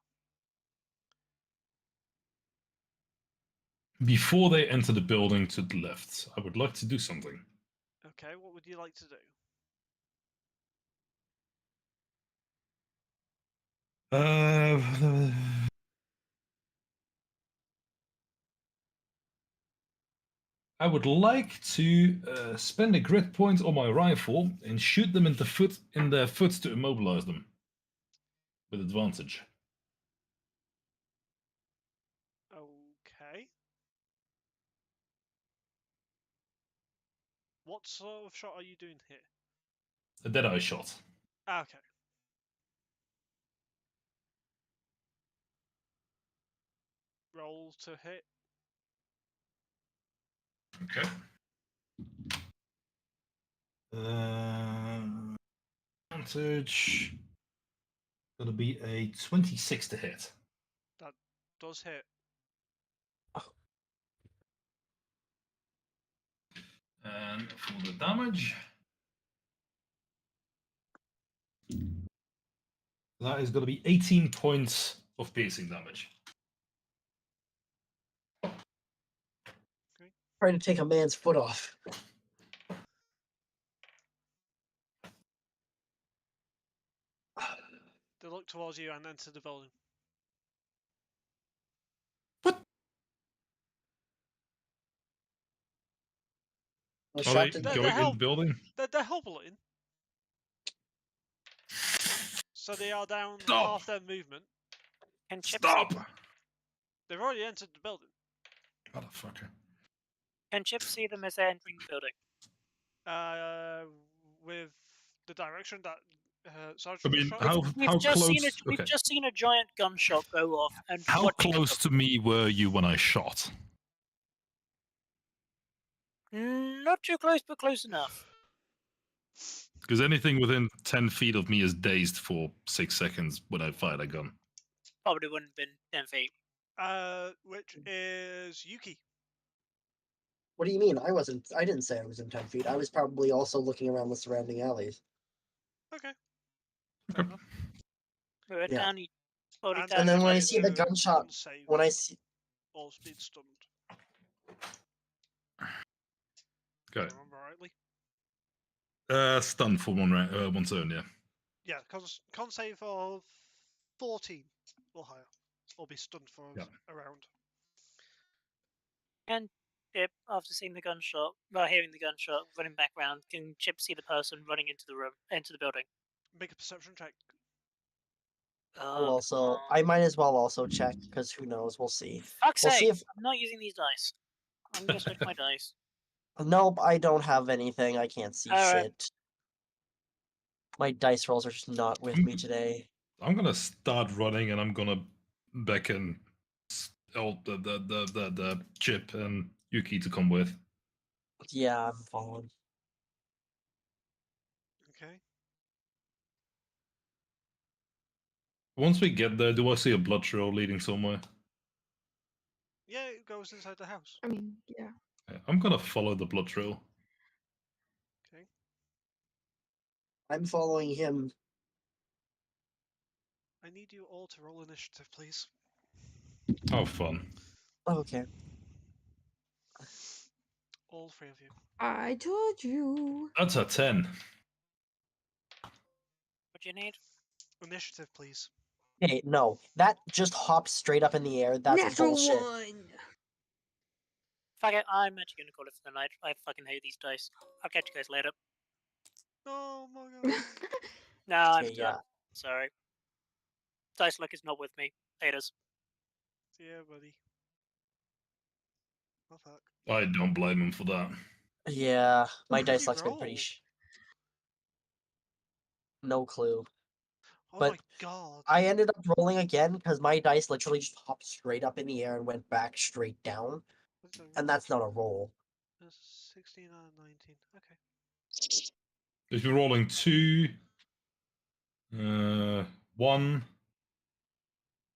Speaker 3: Before they enter the building to the left, I would like to do something.
Speaker 1: Okay, what would you like to do?
Speaker 3: I would like to spend a grit point on my rifle and shoot them in their foot to immobilize them with advantage.
Speaker 1: Okay. What sort of shot are you doing here?
Speaker 3: A dead-eye shot.
Speaker 1: Okay. Roll to hit.
Speaker 3: Okay. Advantage. Gonna be a 26 to hit.
Speaker 1: That does hit.
Speaker 3: And for the damage, that is going to be 18 points of piercing damage.
Speaker 4: Trying to take a man's foot off.
Speaker 1: They look towards you and enter the building.
Speaker 4: Was
Speaker 3: Are
Speaker 4: shot
Speaker 3: they
Speaker 4: to
Speaker 1: They're
Speaker 3: going in
Speaker 1: help-
Speaker 3: the building?
Speaker 1: They're helping. So they are down
Speaker 3: Stop.
Speaker 1: half their movement.
Speaker 2: Can Chip
Speaker 3: Stop!
Speaker 2: see?
Speaker 1: They've already entered the building.
Speaker 3: Motherfucker.
Speaker 2: Can Chip see them as they're entering the building?
Speaker 1: With the direction that Sarge
Speaker 3: I mean,
Speaker 1: shot.
Speaker 3: how
Speaker 2: We've just
Speaker 3: close?
Speaker 2: seen a giant gunshot go off, and
Speaker 3: How
Speaker 2: what
Speaker 3: close to me were you when I shot?
Speaker 2: Not too close, but close enough.
Speaker 3: Because anything within 10 feet of me is dazed for 6 seconds when I fired a gun.
Speaker 2: Probably wouldn't have been 10 feet.
Speaker 1: Which is Yuki.
Speaker 4: What do you mean? I didn't say I was in 10 feet. I was probably also looking around the surrounding alleys.
Speaker 1: Okay.
Speaker 3: Okay.
Speaker 1: Fair enough.
Speaker 2: We were
Speaker 4: Yeah.
Speaker 2: down. Already
Speaker 1: And
Speaker 2: down
Speaker 4: And then when I
Speaker 1: everybody
Speaker 4: see the
Speaker 1: do
Speaker 4: gunshot,
Speaker 1: one save
Speaker 4: when I see
Speaker 1: or being stunned.
Speaker 3: Okay.
Speaker 1: If I remember rightly.
Speaker 3: Stun for one turn, yeah.
Speaker 1: Yeah, con save of 14 or higher. Or be stunned for a round.
Speaker 2: And Chip, after seeing the gunshot, hearing the gunshot, running back round, can Chip see the person running into the room, into the building?
Speaker 1: Make a perception check.
Speaker 4: I might as well also check, because who knows, we'll see.
Speaker 2: Fuck's
Speaker 4: We'll
Speaker 2: sake,
Speaker 4: see if
Speaker 2: I'm not using these dice. I'm gonna switch my dice.
Speaker 4: Nope, I don't have anything. I can't see
Speaker 2: Alright.
Speaker 4: shit. My dice rolls are just not with me today.
Speaker 3: I'm gonna start running and I'm gonna beckon the Chip and Yuki to come with.
Speaker 4: Yeah, I'm following.
Speaker 1: Okay.
Speaker 3: Once we get there, do I see a blood trail leading somewhere?
Speaker 1: Yeah, it goes inside the house.
Speaker 5: I mean, yeah.
Speaker 3: I'm gonna follow the blood trail.
Speaker 1: Okay.
Speaker 4: I'm following him.
Speaker 1: I need you all to roll initiative, please.
Speaker 3: How fun.
Speaker 4: Okay.
Speaker 1: All three of you.
Speaker 5: I told you.
Speaker 3: That's a 10.
Speaker 2: What do you need?
Speaker 1: Initiative, please.
Speaker 4: Hey, no. That just hopped straight up in the air. That's
Speaker 5: Natural
Speaker 4: bullshit.
Speaker 5: 1.
Speaker 2: Fuck it, I'm actually gonna call it for the night. I fucking hate these dice. I'll catch you guys later.
Speaker 1: Oh my god.
Speaker 2: No, I'm
Speaker 4: Okay,
Speaker 2: done.
Speaker 4: yeah.
Speaker 2: Sorry. Dice luck is not with me. Haters.
Speaker 1: Yeah, buddy. Oh fuck.
Speaker 3: I don't blame him for that.
Speaker 4: Yeah, my
Speaker 1: What did
Speaker 4: dice
Speaker 1: you
Speaker 4: luck's been pretty.
Speaker 1: roll?
Speaker 4: No clue.
Speaker 1: Oh
Speaker 4: But
Speaker 1: my god.
Speaker 4: I ended up rolling again because my dice literally just hopped straight up in the air and went back straight down,
Speaker 1: What's the
Speaker 4: and that's not a roll.
Speaker 1: 16 out of 19. Okay.
Speaker 3: He's been rolling 2, 1,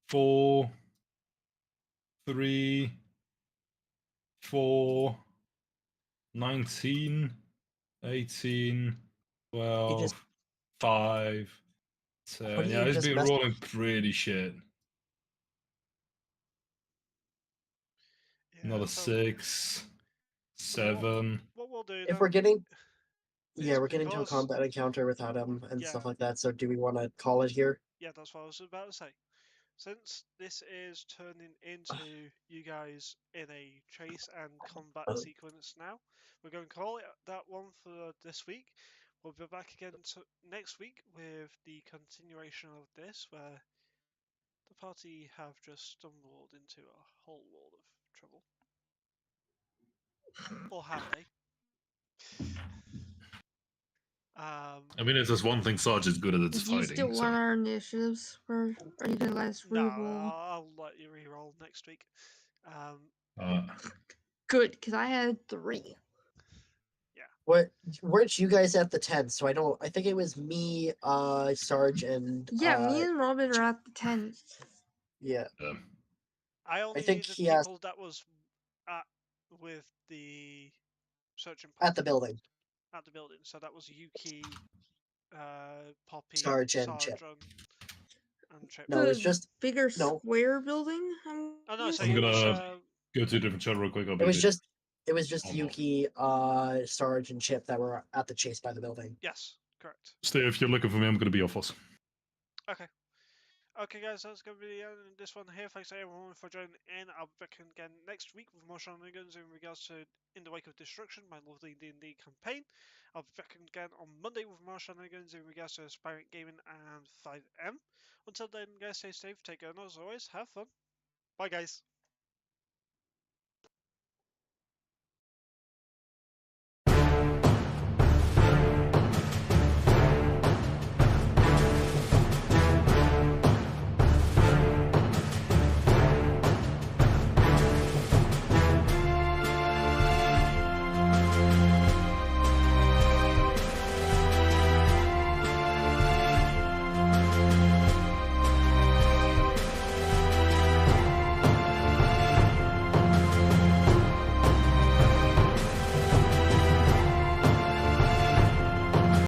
Speaker 3: 4, 3, 4, 19, 18, 12, 5, 10.
Speaker 4: What do
Speaker 3: Yeah,
Speaker 4: you
Speaker 3: he's
Speaker 4: just
Speaker 3: been
Speaker 4: mess?
Speaker 3: rolling pretty shit.
Speaker 1: Yeah,
Speaker 3: Another
Speaker 1: so
Speaker 3: 6, 7.
Speaker 1: what we'll do
Speaker 4: If
Speaker 1: then
Speaker 4: we're getting,
Speaker 1: is
Speaker 4: yeah, we're getting to a
Speaker 1: because
Speaker 4: combat encounter without him and
Speaker 1: yeah,
Speaker 4: stuff like that. So do we want to call it here?
Speaker 1: yeah, that's what I was about to say. Since this is turning into you guys in a chase and combat sequence now, we're going to call it that one for this week. We'll be back again next week with the continuation of this, where the party have just stumbled into a whole world of trouble. Or have they?
Speaker 3: I mean, if there's one thing Sarge is good at, it's
Speaker 5: Do you
Speaker 3: fighting.
Speaker 5: still
Speaker 3: So.
Speaker 5: want our initiatives, or are you gonna let us
Speaker 1: No,
Speaker 5: reroll?
Speaker 1: I'll let you re-roll next week.
Speaker 5: Good, because I had 3.
Speaker 4: What weren't you guys at the tent? So I don't. I think it was me, Sarge, and
Speaker 5: Yeah, me and Robin are at the tent.
Speaker 4: yeah.
Speaker 1: I only
Speaker 4: think
Speaker 1: knew the
Speaker 4: he has
Speaker 1: people that was at with the searching
Speaker 4: at the
Speaker 1: party
Speaker 4: building.
Speaker 1: at the building. So that was Yuki, Poppy,
Speaker 4: Sarge and Chip.
Speaker 1: Sarge, and Chip.
Speaker 4: No, it's
Speaker 5: The
Speaker 4: just
Speaker 5: bigger
Speaker 4: no.
Speaker 5: square building.
Speaker 1: Oh no, so
Speaker 3: I'm
Speaker 1: it was.
Speaker 3: gonna go to a different channel real quick. I'll
Speaker 4: It
Speaker 3: be
Speaker 4: was
Speaker 3: there.
Speaker 4: just
Speaker 3: Oh, no.
Speaker 4: Yuki, Sarge, and Chip that were at the chase by the building.
Speaker 1: Yes, correct.
Speaker 3: Stay if you're looking for me. I'm gonna be off us.
Speaker 1: Okay. Okay, guys, that's going to be the end of this one here. Thanks everyone for joining in. I'll be back again next week with more shenanigans in regards to In the Wake of Destruction, my lovely D&D campaign. I'll be back again on Monday with more shenanigans in regards to Aspirant Gaming and 5M. Until then, guys, stay safe, take care, and as always, have fun. Bye, guys.